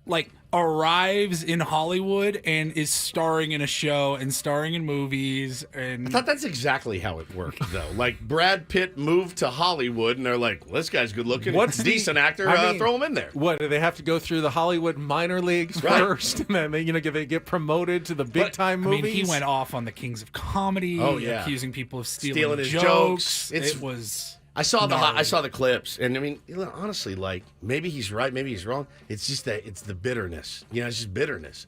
Speaker 2: like, arrives in Hollywood and is starring in a show and starring in movies. And
Speaker 1: I thought that's exactly how it worked, though. Like, Brad Pitt moved to Hollywood, and they're like, well, this guy's good looking. What's a decent actor? Throw him in there.
Speaker 3: What, do they have to go through the Hollywood minor leagues first? And then they get promoted to the big-time movies?
Speaker 2: I mean, he went off on the Kings of Comedy, accusing people of stealing
Speaker 1: his
Speaker 2: jokes.
Speaker 1: It
Speaker 2: was...
Speaker 1: I saw the clips, and I mean, honestly, like, maybe he's right, maybe he's wrong. It's just that it's the bitterness. It's just bitterness.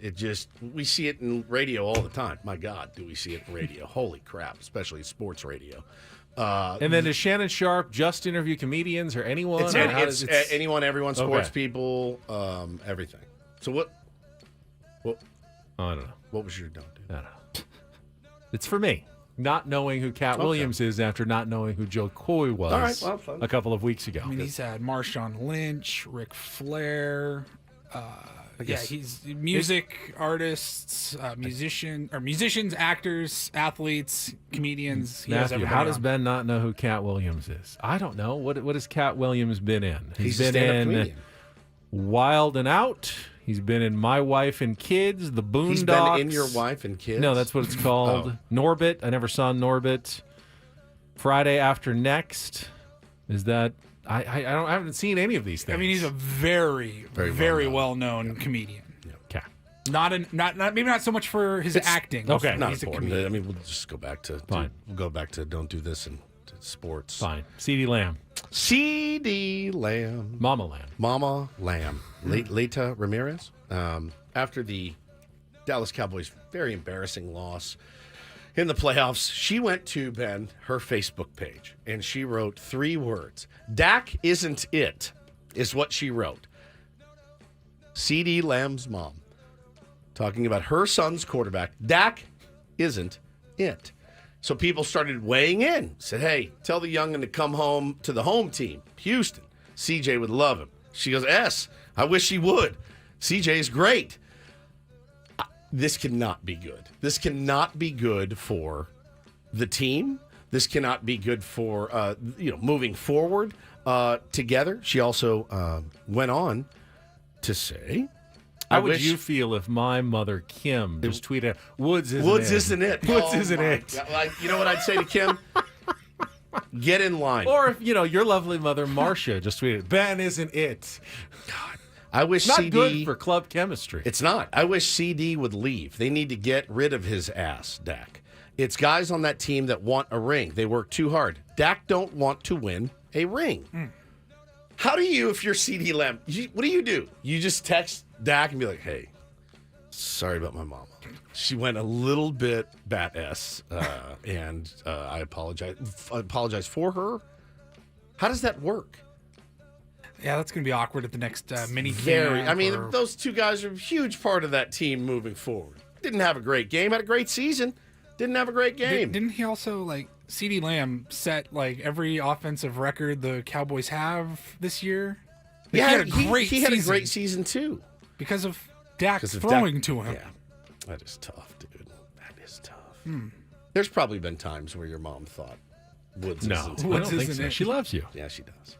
Speaker 1: We see it in radio all the time. My God, do we see it in radio? Holy crap, especially sports radio.
Speaker 3: And then does Shannon Sharp just interview comedians or anyone?
Speaker 1: It's anyone, everyone, sports people, everything. So what?
Speaker 3: I don't know.
Speaker 1: What was your don't do?
Speaker 3: I don't know. It's for me. Not knowing who Cat Williams is after not knowing who Joe Coy was a couple of weeks ago.
Speaker 2: I mean, he's had Marshawn Lynch, Ric Flair. He's music artists, musicians, actors, athletes, comedians.
Speaker 3: Matthew, how does Ben not know who Cat Williams is? I don't know. What has Cat Williams been in?
Speaker 1: He's been in comedian.
Speaker 3: Wild and Out. He's been in My Wife and Kids, The Boondocks.
Speaker 1: He's been in Your Wife and Kids?
Speaker 3: No, that's what it's called. Norbit. I never saw Norbit. Friday After Next. Is that... I haven't seen any of these things.
Speaker 2: I mean, he's a very, very well-known comedian.
Speaker 3: Okay.
Speaker 2: Maybe not so much for his acting.
Speaker 3: Okay.
Speaker 1: Not
Speaker 2: he's
Speaker 1: important. I mean, we'll just go back to...
Speaker 3: Fine.
Speaker 1: We'll go back to don't do this in sports.
Speaker 3: Fine. CeeDee Lamb.
Speaker 1: CeeDee Lamb.
Speaker 3: Mama Lamb.
Speaker 1: Leta Ramirez. After the Dallas Cowboys' very embarrassing loss in the playoffs, she went to her Facebook page, and she wrote 3 words. Dak isn't it, is what she wrote. CeeDee Lamb's mom, talking about her son's quarterback. Dak isn't it. So people started weighing in. Said, hey, tell the youngin' to come home to the home team, Houston. CJ would love him. She goes, yes, I wish he would. CJ is great. This cannot be good. This cannot be good for the team. This cannot be good for moving forward together. She also went on to say,
Speaker 3: how would you feel if my mother Kim just tweeted, Woods isn't it?
Speaker 1: Woods isn't it.
Speaker 3: God.
Speaker 1: You know what I'd say to Kim? Get in line.
Speaker 3: Or if, your lovely mother Marcia just tweeted, Ben isn't it.
Speaker 1: God. I wish
Speaker 3: not
Speaker 1: CD,
Speaker 3: good for club chemistry.
Speaker 1: It's not. I wish CD would leave. They need to get rid of his ass, Dak. It's guys on that team that want a ring. They work too hard. Dak don't want to win a ring. How do you, if you're CD Lamb, what do? You just text Dak and be like, hey, sorry about my mama. She went a little bit bat-ass, and I apologize for her. How does that work?
Speaker 2: Yeah, that's going to be awkward at the next mini
Speaker 1: camp. I mean, those two guys are a huge part of that team moving forward. Didn't have a great game, had a great season. Didn't have a great game.
Speaker 2: Didn't he also, like, CeeDee Lamb set, like, every offensive record the Cowboys have this year? Like,
Speaker 1: Yeah,
Speaker 2: he had a great
Speaker 1: season too.
Speaker 2: Because of Dak
Speaker 1: Because of
Speaker 2: throwing
Speaker 1: Dak-
Speaker 2: to him.
Speaker 1: Yeah, that is tough, dude. That is tough. There's probably been times where your mom thought Woods
Speaker 3: No,
Speaker 1: isn't.
Speaker 3: I
Speaker 2: Woods
Speaker 3: don't think
Speaker 2: isn't
Speaker 3: so.
Speaker 2: it.
Speaker 3: She loves you.
Speaker 1: Yeah, she does.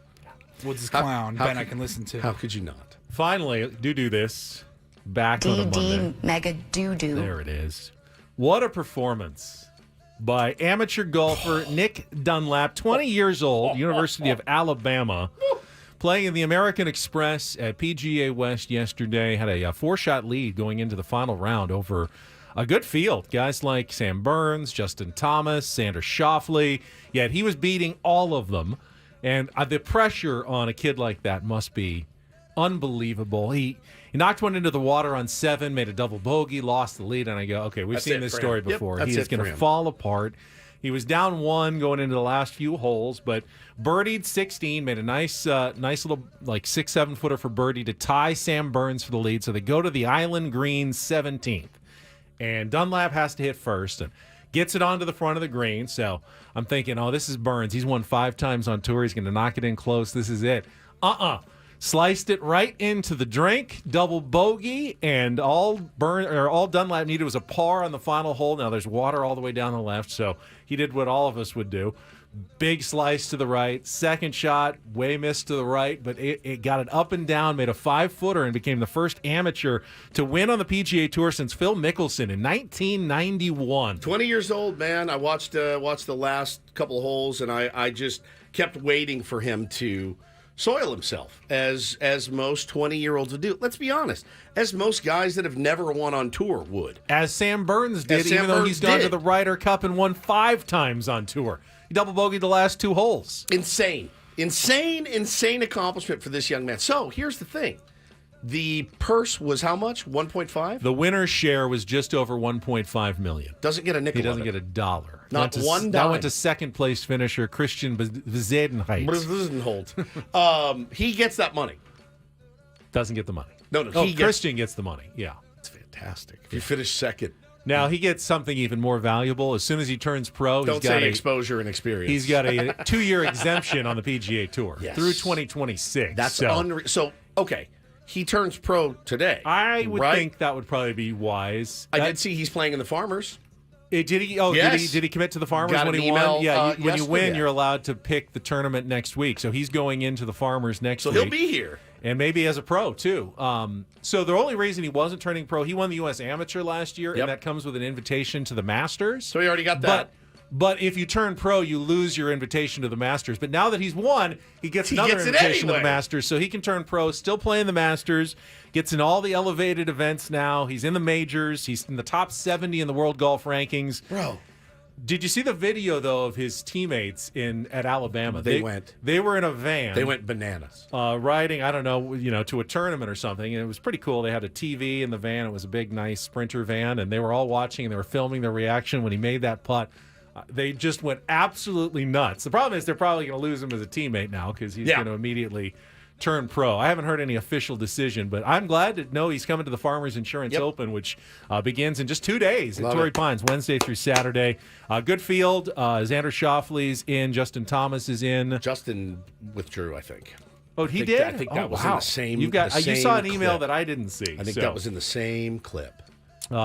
Speaker 2: Woods' clown.
Speaker 1: how
Speaker 2: Ben, I
Speaker 1: could-
Speaker 2: can listen to.
Speaker 1: How could you not?
Speaker 3: Finally, do this. Back on a Monday.
Speaker 10: mega doo-doo.
Speaker 3: There it is. What a performance by amateur golfer Nick Dunlap, 20 years old, University of Alabama, playing in the American Express at PGA West yesterday. Had a 4-shot lead going into the final round over a good field. Guys like Sam Burns, Justin Thomas, Xander Schauffele. Yet he was beating all of them. And the pressure on a kid like that must be unbelievable. He knocked one into the water on 7, made a double bogey, lost the lead, and I go, okay, we've
Speaker 1: That's
Speaker 3: seen
Speaker 1: it
Speaker 3: this
Speaker 1: for
Speaker 3: story
Speaker 1: him. Yep,
Speaker 3: before.
Speaker 1: that's
Speaker 3: He is
Speaker 1: it for
Speaker 3: going to
Speaker 1: him.
Speaker 3: fall apart. He was down 1 going into the last few holes, but birdied 16, made a nice little like 6-7 footer for birdie to tie Sam Burns for the lead. So they go to the Island Green 17th, and Dunlap has to hit first and gets it onto the front of the green. So I'm thinking, oh, this is Burns. He's won 5 times on tour. He's going to knock it in close. This is it. Sliced it right into the drink, double bogey, and all Dunlap needed was a par on the final hole. Now there's water all the way down the left, so he did what all of us would do. Big slice to the right, second shot, way missed to the right, but it got it up and down, made a 5-footer, and became the first amateur to win on the PGA Tour since Phil Mickelson in 1991.
Speaker 1: 20 years old, man. I watched the last couple of holes, and I just kept waiting for him to soil himself, as most 20-year-olds would do. Let's be honest, as most guys that have never won on tour would.
Speaker 3: As Sam Burns did, even though he's gone to the Ryder Cup and won 5 times on tour. He double bogeyed the last 2 holes.
Speaker 1: Insane accomplishment for this young man. So here's the thing. The purse was how much? 1.5?
Speaker 3: The winner's share was just over $1.5 million.
Speaker 1: Doesn't get a nickel.
Speaker 3: He doesn't
Speaker 1: of it.
Speaker 3: get a dollar.
Speaker 1: Not one
Speaker 3: That
Speaker 1: dime.
Speaker 3: went to second place finisher Christian Bezuidenhout.
Speaker 1: He gets that money.
Speaker 3: Doesn't get the money.
Speaker 1: No,
Speaker 3: Christian gets the money. Yeah.
Speaker 1: It's fantastic. If you finish second.
Speaker 3: Now he gets something even more valuable. As soon as he turns pro,
Speaker 1: Don't say exposure and experience.
Speaker 3: He's got a 2-year exemption on the PGA Tour through 2026.
Speaker 1: That's unreal. So, okay. He turns pro today.
Speaker 3: I would think that would probably be wise.
Speaker 1: I did see he's playing in the Farmers.
Speaker 3: Did he? Oh,
Speaker 1: yes.
Speaker 3: Did he commit to the Farmers
Speaker 1: Got
Speaker 3: when
Speaker 1: an
Speaker 3: he
Speaker 1: email,
Speaker 3: won? Yeah, when you win,
Speaker 1: yesterday.
Speaker 3: you're allowed to pick the tournament next week. So he's going into the Farmers next week.
Speaker 1: So he'll be here.
Speaker 3: And maybe as a pro, too. So the only reason he wasn't turning pro, he won the U.S. Amateur last year, and that comes with an invitation to the Masters.
Speaker 1: So he already got that.
Speaker 3: But if you turn pro, you lose your invitation to the Masters. But now that he's won, he gets another invitation to the Masters, so he can turn pro, still play in the Masters, gets in all the elevated events now. He's in the majors. He's in the top 70 in the world golf rankings.
Speaker 1: Bro.
Speaker 3: Did you see the video, though, of his teammates at Alabama?
Speaker 1: They
Speaker 3: were in a van.
Speaker 1: They went bananas.
Speaker 3: Riding, I don't know, to a tournament or something. And it was pretty cool. They had a TV in the van. It was a big, nice Sprinter van. And they were all watching, and they were filming their reaction when he made that putt. They just went absolutely nuts. The problem is they're probably going to lose him as a teammate now because he's going to immediately turn pro. I haven't heard any official decision, but I'm glad to know he's coming to the Farmers Insurance Open, which begins in just 2 days at Torrey Pines, Wednesday through Saturday. Good field. Xander Schauffele's in. Justin Thomas is in.
Speaker 1: Justin withdrew, I think.
Speaker 3: Oh, he did?
Speaker 1: I think that was in the same.
Speaker 3: You saw an email
Speaker 1: clip.
Speaker 3: that I didn't see.
Speaker 1: I think that was in the same clip.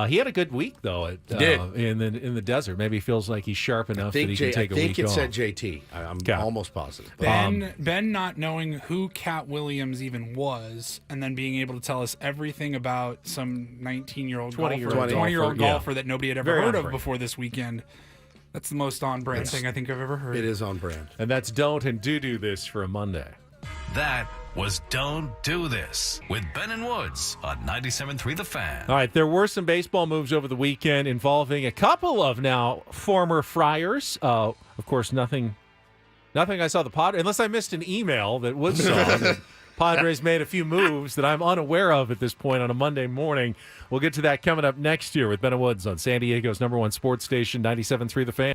Speaker 3: He had a good week though. In the desert. Maybe he feels like he's sharp enough that he can take a week off.
Speaker 1: I think it said JT. I'm almost positive.
Speaker 2: Ben not knowing who Cat Williams even was, and then being able to tell us everything about some 19-year-old 20-year-old golfer that nobody had ever heard of before this weekend. That's the most on-brand thing I think I've ever heard.
Speaker 1: It is on brand.
Speaker 3: And that's don't and do this for a Monday.
Speaker 4: That was Don't Do This with Ben and Woods on 97.3 The Fan.
Speaker 3: All right, there were some baseball moves over the weekend involving a couple of now former Friars. Of course, nothing I saw the Padres, unless I missed an email that Woods saw. that Padres made a few moves that I'm unaware of at this point on a Monday morning. We'll get to that coming up next year with Ben and Woods on San Diego's #1 sports station, 97.3 The Fan.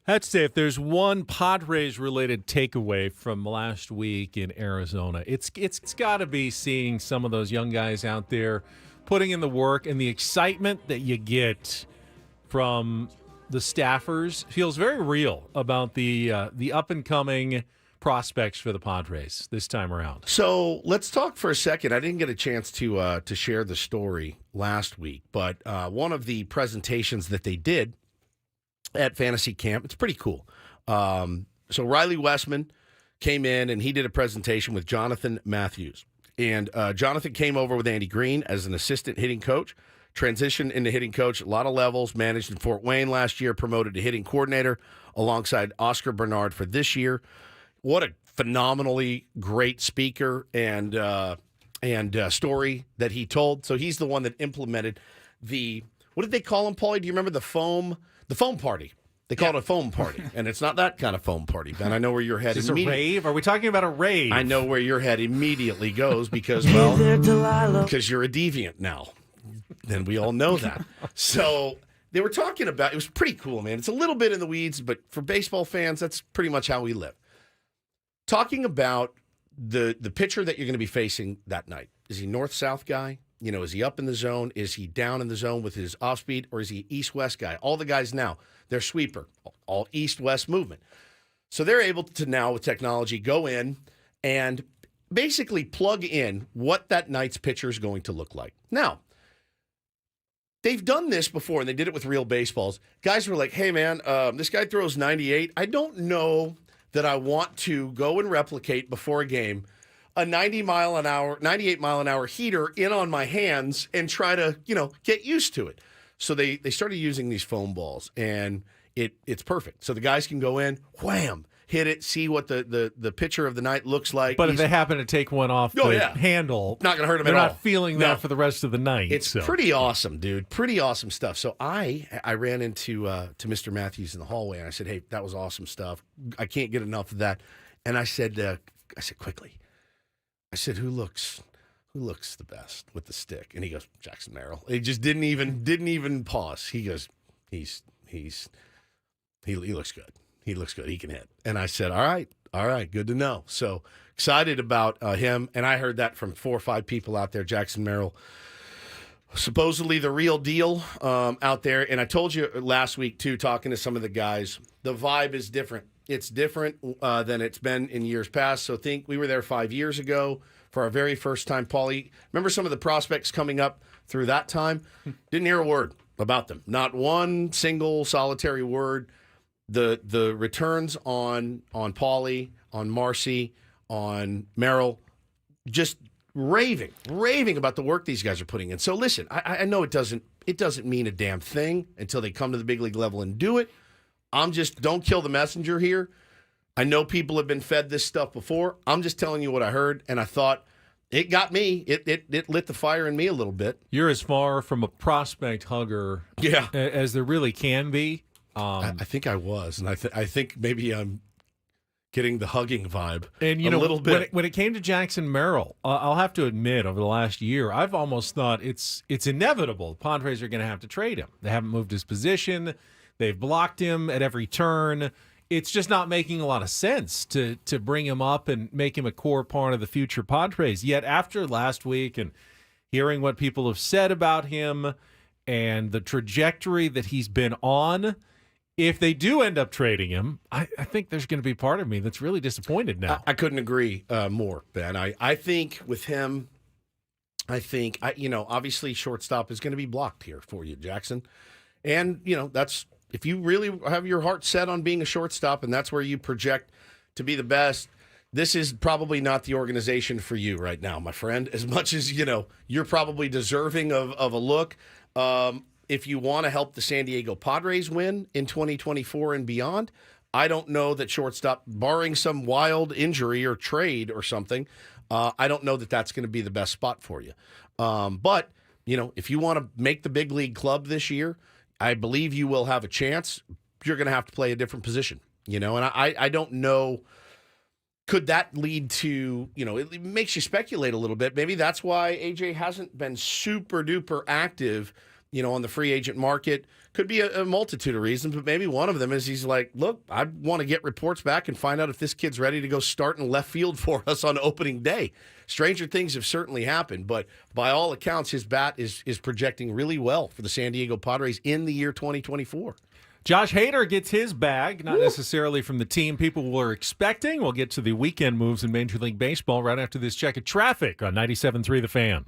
Speaker 3: I have to say, if there's one Padres-related takeaway from last week in Arizona, it's got to be seeing some of those young guys out there putting in the work, and the excitement that you get from the staffers feels very real about the up-and-coming prospects for the Padres this time around.
Speaker 1: So let's talk for a second. I didn't get a chance to share the story last week, but one of the presentations that they did at Fantasy Camp, it's pretty cool. So Riley Westman came in, and he did a presentation with Jonathan Matthews. And Jonathan came over with Andy Green as an assistant hitting coach, transitioned into hitting coach, a lot of levels, managed in Fort Wayne last year, promoted to hitting coordinator alongside Oscar Bernard for this year. What a phenomenally great speaker and story that he told. So he's the one that implemented what did they call him, Paulie? Do you remember the foam party? They call it a foam party, and it's not that kind of foam party, Ben. I know where your head
Speaker 3: is. Is this a rave? Are we talking about a rave?
Speaker 1: I know where your head immediately goes because you're a deviant now. And we all know that. So they were talking about, it was pretty cool, man. It's a little bit in the weeds, but for baseball fans, that's pretty much how we live. Talking about the pitcher that you're going to be facing that night. Is he north-south guy? You know, is he up in the zone? Is he down in the zone with his off-speed? Or is he east-west guy? All the guys now, they're sweeper, all east-west movement. So they're able to now, with technology, go in and basically plug in what that night's pitcher is going to look like. Now, they've done this before, and they did it with real baseballs. Guys were like, hey, man, this guy throws 98. I don't know that I want to go and replicate before a game a 98 mile an hour heater in on my hands and try to, get used to it. So they started using these foam balls, and it's perfect. So the guys can go in, wham, hit it, see what the pitcher of the night looks like.
Speaker 3: But if they happen to take one off the handle,
Speaker 1: not going to hurt them at
Speaker 3: all.
Speaker 1: all.
Speaker 3: They're not feeling that for the rest of the night.
Speaker 1: It's pretty awesome, dude. Pretty awesome stuff. So I ran into to Mr. Matthews in the hallway, and I said, hey, that was awesome stuff. I can't get enough of that. And I said quickly, who looks the best with the stick? And he goes, Jackson Merrill. He just didn't even pause. He goes, he looks good. He looks good. He can hit. And I said, all right, good to know. So excited about him. And I heard that from 4 or 5 people out there. Jackson Merrill, supposedly the real deal out there. And I told you last week, too, talking to some of the guys, the vibe is different. It's different than it's been in years past. So think we were there 5 years ago for our very first time. Paulie, remember some of the prospects coming up through that time? Didn't hear a word about them. Not one single solitary word. The returns on Paulie, on Marcy, on Merrill, just raving about the work these guys are putting in. So listen, I know it doesn't mean a damn thing until they come to the big league level and do it. Don't kill the messenger here. I know people have been fed this stuff before. I'm just telling you what I heard, and I thought it got me. It lit the fire in me a little bit.
Speaker 3: You're as far from a prospect hugger as there really can be.
Speaker 1: I think I was, and I think maybe I'm getting the hugging vibe.
Speaker 3: And
Speaker 1: a little bit.
Speaker 3: When it came to Jackson Merrill, I'll have to admit, over the last year, I've almost thought it's inevitable. The Padres are going to have to trade him. They haven't moved his position. They've blocked him at every turn. It's just not making a lot of sense to bring him up and make him a core part of the future Padres. Yet after last week and hearing what people have said about him and the trajectory that he's been on, if they do end up trading him, I think there's going to be part of me that's really disappointed now.
Speaker 1: I couldn't agree more, Ben. I think with him, obviously shortstop is going to be blocked here for you, Jackson. And, that's if you really have your heart set on being a shortstop and that's where you project to be the best, this is probably not the organization for you right now, my friend, as much as, you're probably deserving of a look. If you want to help the San Diego Padres win in 2024 and beyond, I don't know that shortstop, barring some wild injury or trade or something, I don't know that that's going to be the best spot for you. But, if you want to make the big league club this year, I believe you will have a chance. You're going to have to play a different position, and I don't know. Could that lead to, it makes you speculate a little bit. Maybe that's why AJ hasn't been super duper active on the free agent market. Could be a multitude of reasons, but maybe one of them is he's like, look, I want to get reports back and find out if this kid's ready to go start in left field for us on opening day. Stranger things have certainly happened, but by all accounts, his bat is projecting really well for the San Diego Padres in the year 2024.
Speaker 3: Josh Hader gets his bag, not necessarily from the team people were expecting. We'll get to the weekend moves in Major League Baseball right after this check of traffic on 97.3 The Fan.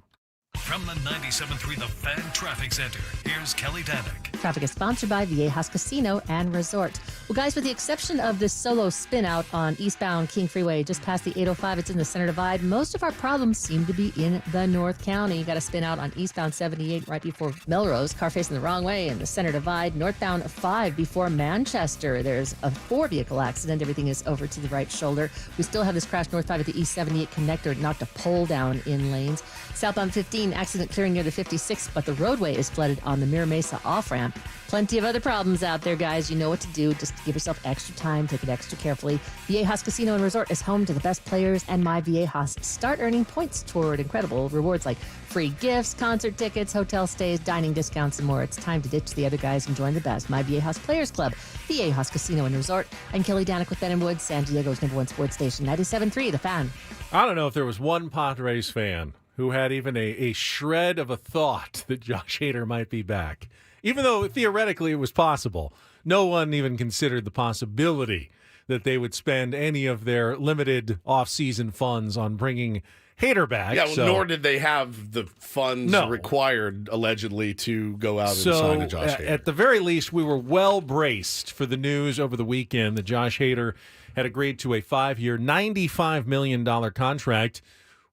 Speaker 4: From the 97.3 The Fan Traffic Center, here's Kelly Danick.
Speaker 5: Traffic is sponsored by Viejas Casino and Resort. Well, guys, with the exception of this solo spin out on eastbound King Freeway, just past the 805, it's in the center divide. Most of our problems seem to be in the North County. You got to spin out on eastbound 78 right before Melrose, car facing the wrong way in the center divide. Northbound 5 before Manchester. There's a 4-vehicle accident. Everything is over to the right shoulder. We still have this crash north 5 at the East 78 connector. It knocked a pole down in lanes. Southbound 15, accident clearing near the 56, but the roadway is flooded on the Mira Mesa off-ramp. Plenty of other problems out there, guys. You know what to do. Just give yourself extra time. Take it extra carefully. Viejas Casino and Resort is home to the best players, and My Viejas. Start earning points toward incredible rewards like free gifts, concert tickets, hotel stays, dining discounts, and more. It's time to ditch the other guys and join the best. My Viejas Players Club, Viejas Casino and Resort. I'm Kelly Danick with Ben and Woods, San Diego's #1 sports station, 97.3 The Fan.
Speaker 3: I don't know if there was one Padres fan who had even a shred of a thought that Josh Hader might be back. Even though theoretically it was possible, no one even considered the possibility that they would spend any of their limited off-season funds on bringing Hader back.
Speaker 1: Yeah, well, nor did they have the funds required, allegedly, to go out and sign a Josh Hader.
Speaker 3: At the very least, we were well braced for the news over the weekend that Josh Hader had agreed to a 5-year, $95 million contract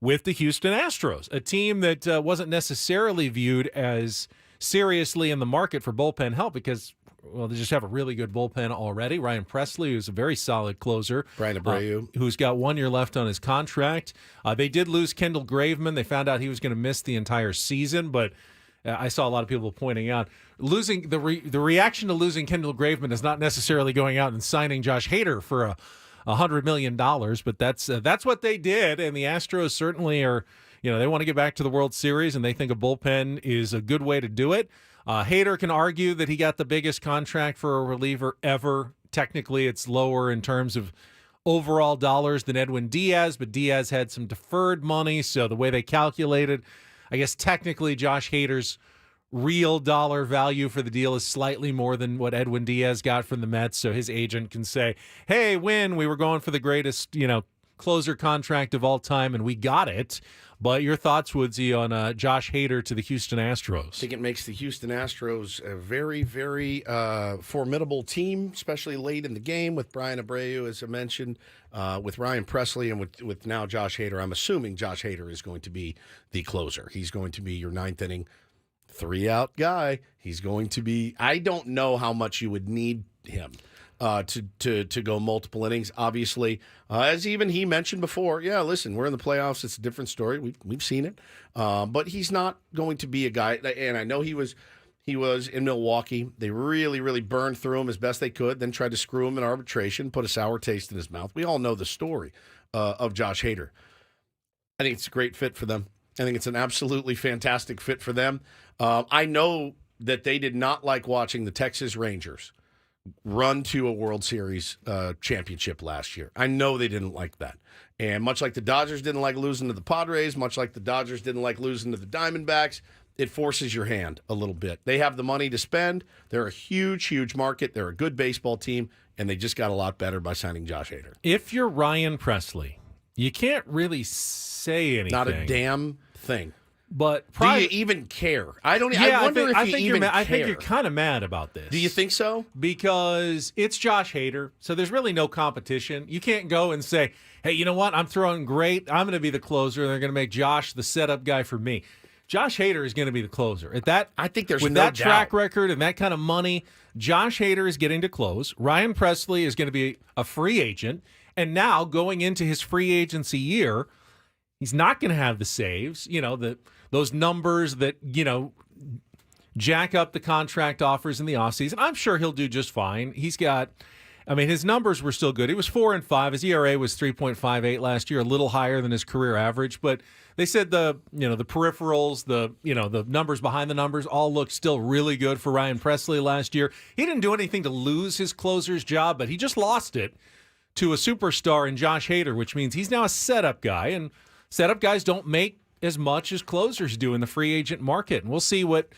Speaker 3: with the Houston Astros, a team that wasn't necessarily viewed as seriously in the market for bullpen help because, well, they just have a really good bullpen already. Ryan Presley, who's a very solid closer.
Speaker 1: Brian Abreu.
Speaker 3: Who's got 1 year left on his contract. They did lose Kendall Graveman. They found out he was going to miss the entire season, but I saw a lot of people pointing out losing the reaction to losing Kendall Graveman is not necessarily going out and signing Josh Hader for $100 million, but that's what they did, and the Astros certainly are, they want to get back to the World Series, and they think a bullpen is a good way to do it. Hader can argue that he got the biggest contract for a reliever ever. Technically, it's lower in terms of overall dollars than Edwin Diaz, but Diaz had some deferred money, so the way they calculated, I guess technically Josh Hader's real dollar value for the deal is slightly more than what Edwin Diaz got from the Mets, so his agent can say, hey, we were going for the greatest, closer contract of all time, and we got it. But your thoughts, Woodsy, on Josh Hader to the Houston Astros?
Speaker 1: I think it makes the Houston Astros a very, very formidable team, especially late in the game with Brian Abreu, as I mentioned, with Ryan Presley, and with now Josh Hader. I'm assuming Josh Hader is going to be the closer. He's going to be your ninth inning 3-out guy. He's going to be. I don't know how much you would need him to go multiple innings. Obviously, as even he mentioned before. Yeah, listen, we're in the playoffs. It's a different story. We've seen it, but he's not going to be a guy. And I know he was in Milwaukee. They really, really burned through him as best they could. Then tried to screw him in arbitration, put a sour taste in his mouth. We all know the story of Josh Hader. I think it's a great fit for them. I think it's an absolutely fantastic fit for them. I know that they did not like watching the Texas Rangers run to a World Series championship last year. I know they didn't like that. And much like the Dodgers didn't like losing to the Padres, much like the Dodgers didn't like losing to the Diamondbacks, it forces your hand a little bit. They have the money to spend. They're a huge, huge market. They're a good baseball team, and they just got a lot better by signing Josh Hader.
Speaker 3: If you're Ryan Presley, you can't really say anything.
Speaker 1: Not a damn thing.
Speaker 3: But
Speaker 1: do you even care? I don't.
Speaker 3: Yeah,
Speaker 1: I wonder if you even care.
Speaker 3: I think you're kind of mad about this.
Speaker 1: Do you think so?
Speaker 3: Because it's Josh Hader, so there's really no competition. You can't go and say, "Hey, you know what? I'm throwing great. I'm going to be the closer. They're going to make Josh the setup guy for me." Josh Hader is going to be the closer. At that,
Speaker 1: I think there's
Speaker 3: with
Speaker 1: no
Speaker 3: that
Speaker 1: doubt.
Speaker 3: track record and that kind of money, Josh Hader is getting to close. Ryan Presley is going to be a free agent, and now going into his free agency year, he's not going to have the saves. Those numbers that, jack up the contract offers in the offseason. I'm sure he'll do just fine. He's got I mean, his numbers were still good. He was 4-5. His ERA was 3.58 last year, a little higher than his career average. But they said the peripherals, the numbers behind the numbers all looked still really good for Ryan Pressly last year. He didn't do anything to lose his closer's job, but he just lost it to a superstar in Josh Hader, which means he's now a setup guy, and setup guys don't make as much as closers do in the free agent market. And we'll see what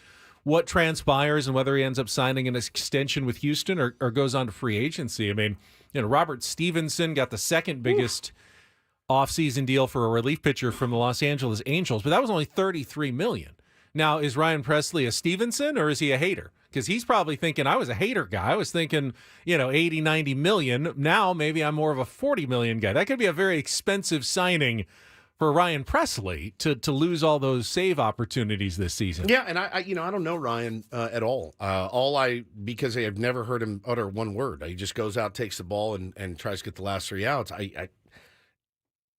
Speaker 3: transpires and whether he ends up signing an extension with Houston or goes on to free agency. I mean, Robert Stevenson got the second biggest offseason deal for a relief pitcher from the Los Angeles Angels, but that was only $33 million. Now, is Ryan Pressly a Stevenson or is he a hater? Because he's probably thinking, I was a hater guy. I was thinking, 80, 90 million. Now maybe I'm more of a 40 million guy. That could be a very expensive signing for Ryan Pressly to lose all those save opportunities this season.
Speaker 1: Yeah, and I don't know Ryan at all. Because I have never heard him utter one word. He just goes out, takes the ball, and tries to get the last 3 outs.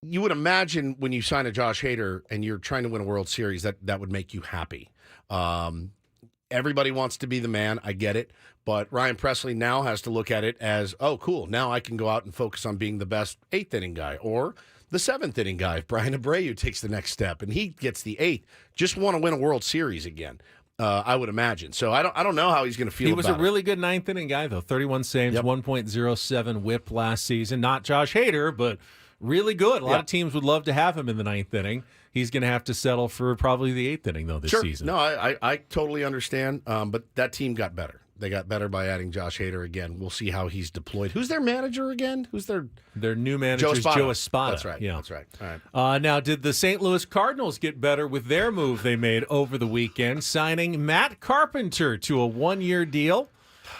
Speaker 1: You would imagine when you sign a Josh Hader and you're trying to win a World Series, that would make you happy. Everybody wants to be the man. I get it. But Ryan Pressly now has to look at it as, oh, cool, now I can go out and focus on being the best 8th inning guy or the 7th inning guy if Brian Abreu takes the next step and he gets the 8th. Just want to win a World Series again, I would imagine. So I don't know how he's going to feel.
Speaker 3: He was a
Speaker 1: about
Speaker 3: really good 9th inning guy, though. 31 saves, 1.07 WHIP last season. Not Josh Hader, but really good. A lot of teams would love to have him in the 9th inning. He's going to have to settle for probably the 8th inning, though, this season.
Speaker 1: No, I totally understand. But that team got better. They got better by adding Josh Hader again. We'll see how he's deployed. Who's their manager again? Who's their
Speaker 3: new manager? Joe Espada.
Speaker 1: That's right.
Speaker 3: Yeah.
Speaker 1: That's right. All right.
Speaker 3: Now, did the St. Louis Cardinals get better with their move they made over the weekend, signing Matt Carpenter to a 1-year deal?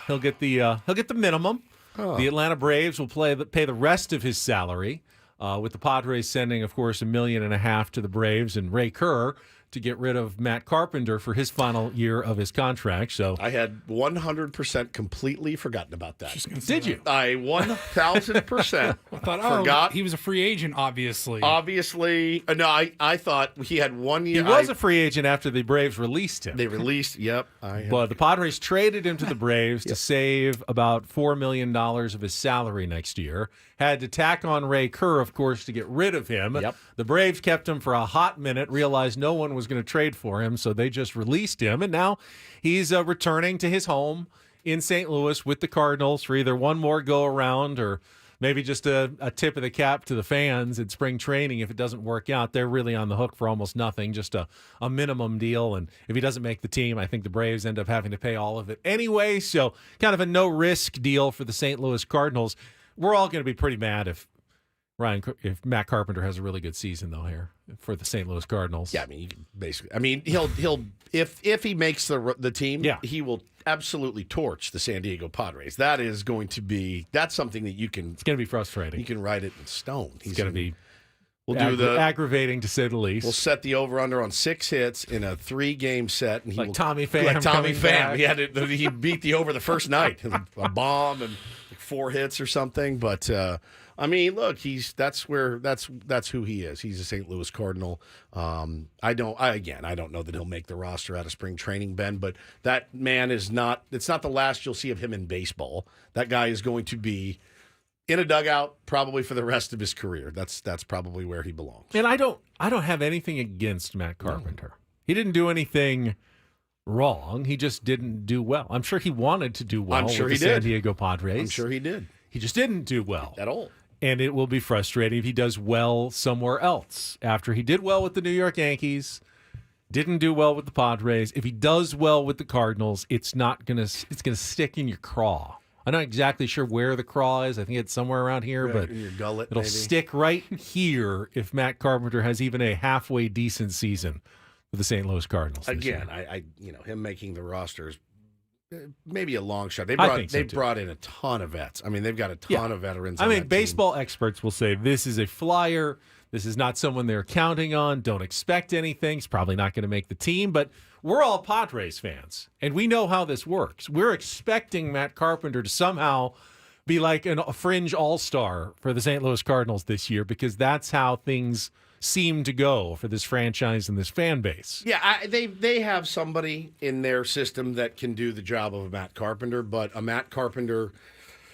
Speaker 3: He'll get the minimum. Oh. The Atlanta Braves will pay the rest of his salary. With the Padres sending, of course, $1.5 million to the Braves and Ray Kerr to get rid of Matt Carpenter for his final year of his contract. So
Speaker 1: I had 100% completely forgotten about that.
Speaker 3: Did you?
Speaker 1: I 1,000% forgot.
Speaker 2: He was a free agent, obviously.
Speaker 1: No, I thought he had 1 year.
Speaker 3: He was a free agent after the Braves released him.
Speaker 1: They released, yep.
Speaker 3: But the Padres traded him to the Braves to save about $4 million of his salary next year. Had to tack on Ray Kerr, of course, to get rid of him.
Speaker 1: Yep.
Speaker 3: The Braves kept him for a hot minute, realized no one was going to trade for him, so they just released him. And now he's returning to his home in St. Louis with the Cardinals for either one more go-around or maybe just a tip of the cap to the fans in spring training. If it doesn't work out, they're really on the hook for almost nothing, just a minimum deal. And if he doesn't make the team, I think the Braves end up having to pay all of it anyway. So kind of a no-risk deal for the St. Louis Cardinals. We're all going to be pretty mad if Matt Carpenter has a really good season, though, here for the St. Louis Cardinals.
Speaker 1: Yeah, I mean, you can basically. I mean, he'll if he makes the team, he will absolutely torch the San Diego Padres. That's something that you can.
Speaker 3: It's going to be frustrating.
Speaker 1: You can write it in stone.
Speaker 3: It's going to be.
Speaker 1: We'll do the
Speaker 3: aggravating to say the least.
Speaker 1: We'll set the over/under on 6 hits in a 3-game set, and
Speaker 3: Tommy Pham.
Speaker 1: Like Tommy Pham, he beat the over the first night, a bomb and 4 hits or something. But I mean, look, that's who he is. He's a St. Louis Cardinal. I don't know that he'll make the roster out of spring training, Ben, but that man it's not the last you'll see of him in baseball. That guy is going to be in a dugout probably for the rest of his career. That's probably where he belongs.
Speaker 3: And I don't have anything against Matt Carpenter. No. He didn't do anything wrong. He just didn't do well. I'm sure he wanted to do well with the San Diego Padres.
Speaker 1: I'm sure he did.
Speaker 3: He just didn't do well
Speaker 1: at all.
Speaker 3: And it will be frustrating if he does well somewhere else. After he did well with the New York Yankees, didn't do well with the Padres. If he does well with the Cardinals, it's gonna stick in your craw. I'm not exactly sure where the craw is. I think it's somewhere around here, but
Speaker 1: in your gullet,
Speaker 3: it'll stick right here if Matt Carpenter has even a halfway decent season with the St. Louis Cardinals.
Speaker 1: Again, him making the rosters maybe a long shot. They brought in a ton of vets. I mean, they've got a ton of veterans.
Speaker 3: I mean, baseball experts will say this is a flyer. This is not someone they're counting on. Don't expect anything. He's probably not going to make the team, but we're all Padres fans, and we know how this works. We're expecting Matt Carpenter to somehow be like a fringe all-star for the St. Louis Cardinals this year because that's how things seem to go for this franchise and this fan base.
Speaker 1: Yeah, they have somebody in their system that can do the job of a Matt Carpenter, but a Matt Carpenter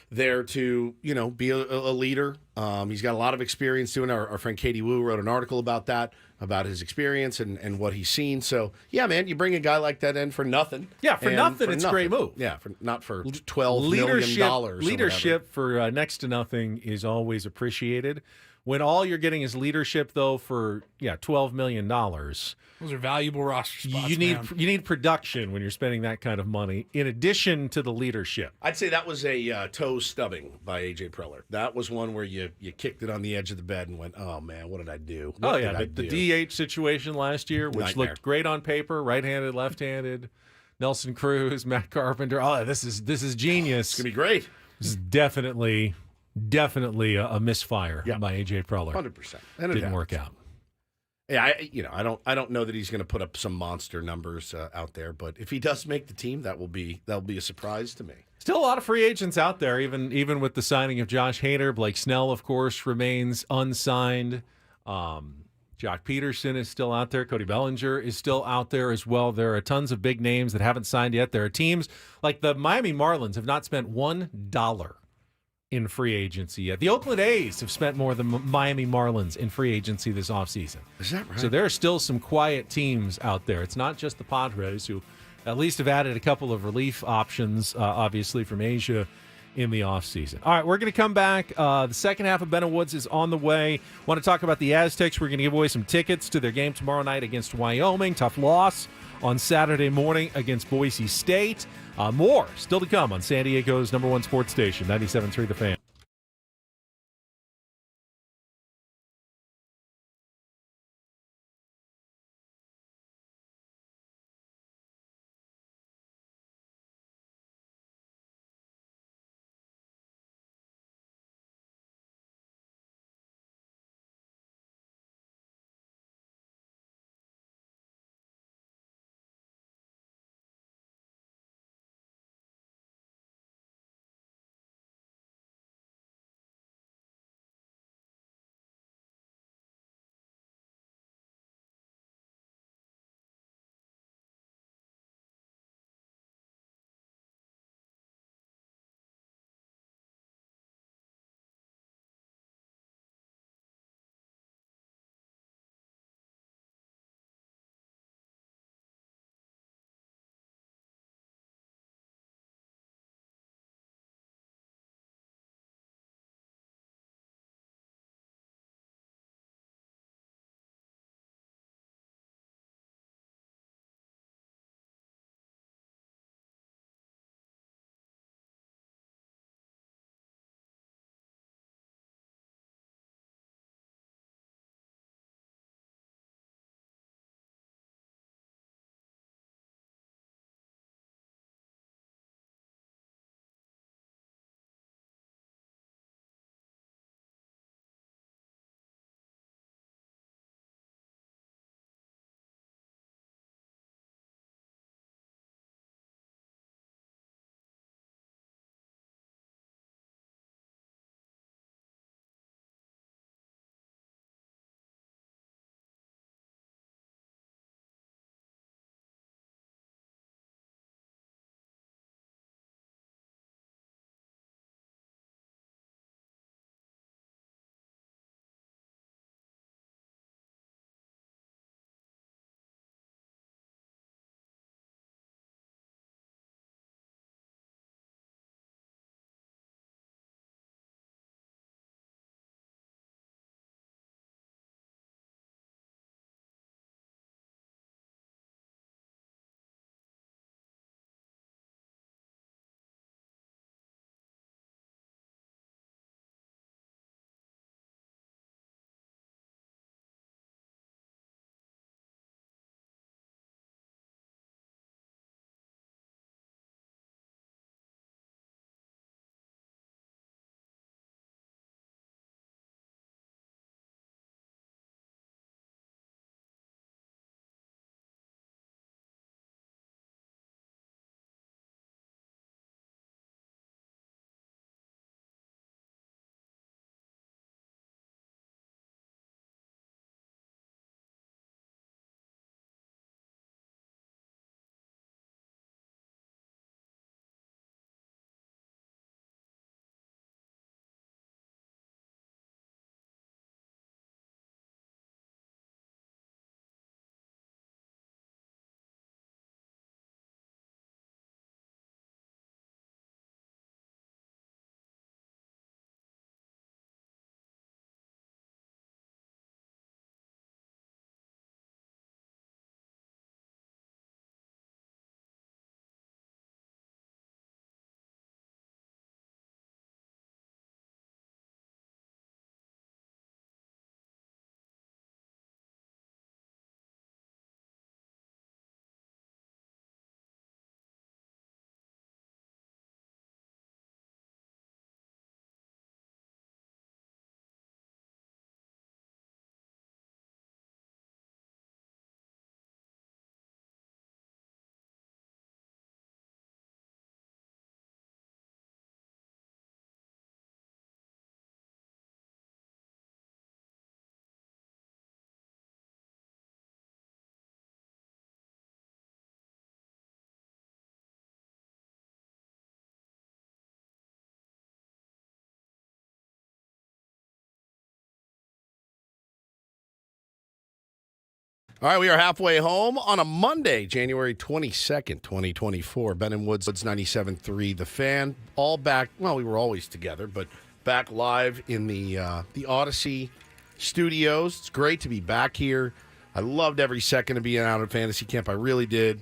Speaker 1: there to, be a leader. He's got a lot of experience doing it. Our friend Katie Wu wrote an article about that, about his experience and what he's seen. So, yeah, man, you bring a guy like that in for nothing.
Speaker 3: Yeah, for nothing, it's a great move.
Speaker 1: Yeah, not for $12 million.
Speaker 3: Leadership for next to nothing is always appreciated. When all you're getting is leadership, though, for $12 million,
Speaker 2: those are valuable roster spots.
Speaker 3: You need production when you're spending that kind of money. In addition to the leadership,
Speaker 1: I'd say that was a toe stubbing by AJ Preller. That was one where you kicked it on the edge of the bed and went, "Oh man, what did I do?"
Speaker 3: The DH situation last year, which looked great on paper, right-handed, left-handed, Nelson Cruz, Matt Carpenter. Oh, this is genius.
Speaker 1: It's gonna be great.
Speaker 3: This is definitely a misfire by AJ Preller.
Speaker 1: 100%.
Speaker 3: Didn't work out.
Speaker 1: Yeah, I don't know that he's going to put up some monster numbers out there, but if he does make the team, that'll be a surprise to me.
Speaker 3: Still a lot of free agents out there, even with the signing of Josh Hader. Blake Snell, of course, remains unsigned. Jock Peterson is still out there. Cody Bellinger is still out there as well. There are tons of big names that haven't signed yet. There are teams like the Miami Marlins have not spent $1 in free agency yet. The Oakland A's have spent more than Miami Marlins in free agency this offseason.
Speaker 1: Is that right?
Speaker 3: So there are still some quiet teams out there. It's not just the Padres, who at least have added a couple of relief options, obviously, from Asia in the offseason. All right, we're going to come back. The second half of Ben and Woods is on the way. Want to talk about the Aztecs. We're going to give away some tickets to their game tomorrow night against Wyoming. Tough loss on Saturday morning against Boise State. More still to come on San Diego's #1 sports station, 97.3 The Fan.
Speaker 1: All right, we are halfway home on a Monday, January 22nd, 2024. Ben and Woods 97.3, The Fan. All back, well, we were always together, but back live in the Odyssey studios. It's great to be back here. I loved every second of being out at fantasy camp. I really did.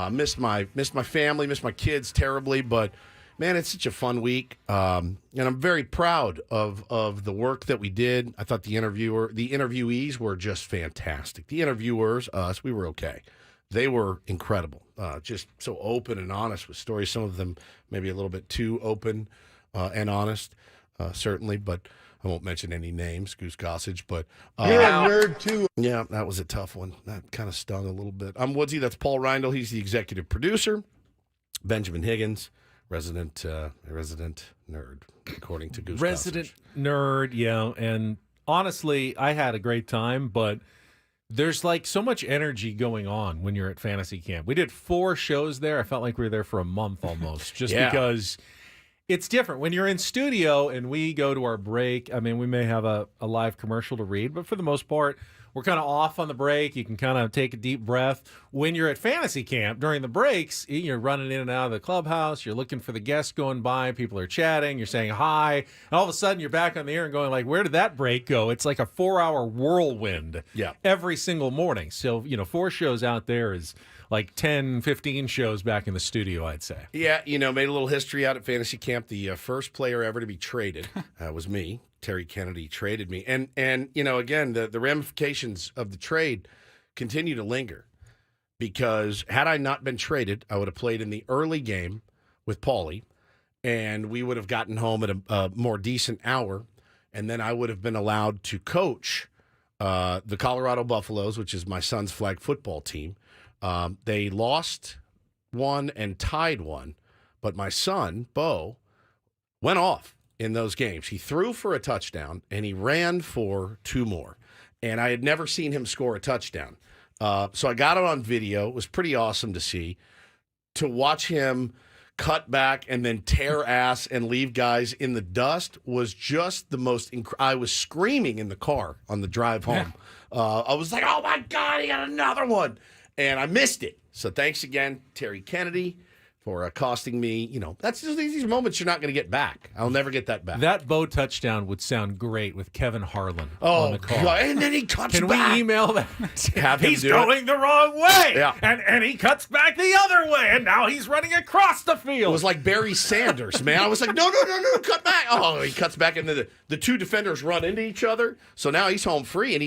Speaker 1: Missed my family, missed my kids terribly, but man, it's such a fun week. And I'm very proud of the work that we did. I thought the interviewees were just fantastic. The interviewers, us, we were okay. They were incredible. Just so open and honest with stories. Some of them maybe a little bit too open and honest, certainly, but I won't mention any names, Goose Gossage, but
Speaker 10: you're a nerd too.
Speaker 1: Yeah, that was a tough one. That kind of stung a little bit. I'm Woodsy. That's Paul Reindl. He's the executive producer. Benjamin Higgins, resident nerd, according to Goose
Speaker 3: Resident
Speaker 1: Gossage.
Speaker 3: nerd, yeah. And honestly, I had a great time, but there's like so much energy going on when you're at fantasy camp. We did 4 shows there. I felt like we were there for a month almost, just because it's different. When you're in studio and we go to our break, I mean, we may have a live commercial to read, but for the most part, we're kind of off on the break. You can kind of take a deep breath. When you're at fantasy camp, during the breaks, you're running in and out of the clubhouse. You're looking for the guests going by. People are chatting. You're saying hi. And all of a sudden, you're back on the air and going like, where did that break go? It's like a 4-hour whirlwind every single morning. So, 4 shows out there is like 10, 15 shows back in the studio, I'd say.
Speaker 1: Yeah, made a little history out at fantasy camp. The first player ever to be traded was me. Terry Kennedy traded me. And again, the ramifications of the trade continue to linger because had I not been traded, I would have played in the early game with Paulie, and we would have gotten home at a more decent hour, and then I would have been allowed to coach the Colorado Buffaloes, which is my son's flag football team. They lost one and tied one, but my son, Bo, went off in those games. He threw for a touchdown, and he ran for 2 more. And I had never seen him score a touchdown. So I got it on video. It was pretty awesome to see. To watch him cut back and then tear ass and leave guys in the dust was just the most I was screaming in the car on the drive home. I was like, oh, my God, he got another one. And I missed it. So thanks again, Terry Kennedy, for accosting me. That's just these moments you're not going to get back. I'll never get that back.
Speaker 3: That Bo touchdown would sound great with Kevin Harlan on the call.
Speaker 1: God. And then he cuts
Speaker 3: Can
Speaker 1: back.
Speaker 3: we email that?
Speaker 1: Have him
Speaker 3: he's
Speaker 1: do
Speaker 3: going the wrong way.
Speaker 1: Yeah.
Speaker 3: And he cuts back the other way, and now he's running across the field.
Speaker 1: It was like Barry Sanders, man. I was like, no, cut back. Oh, he cuts back, and the 2 defenders run into each other. So now he's home free, and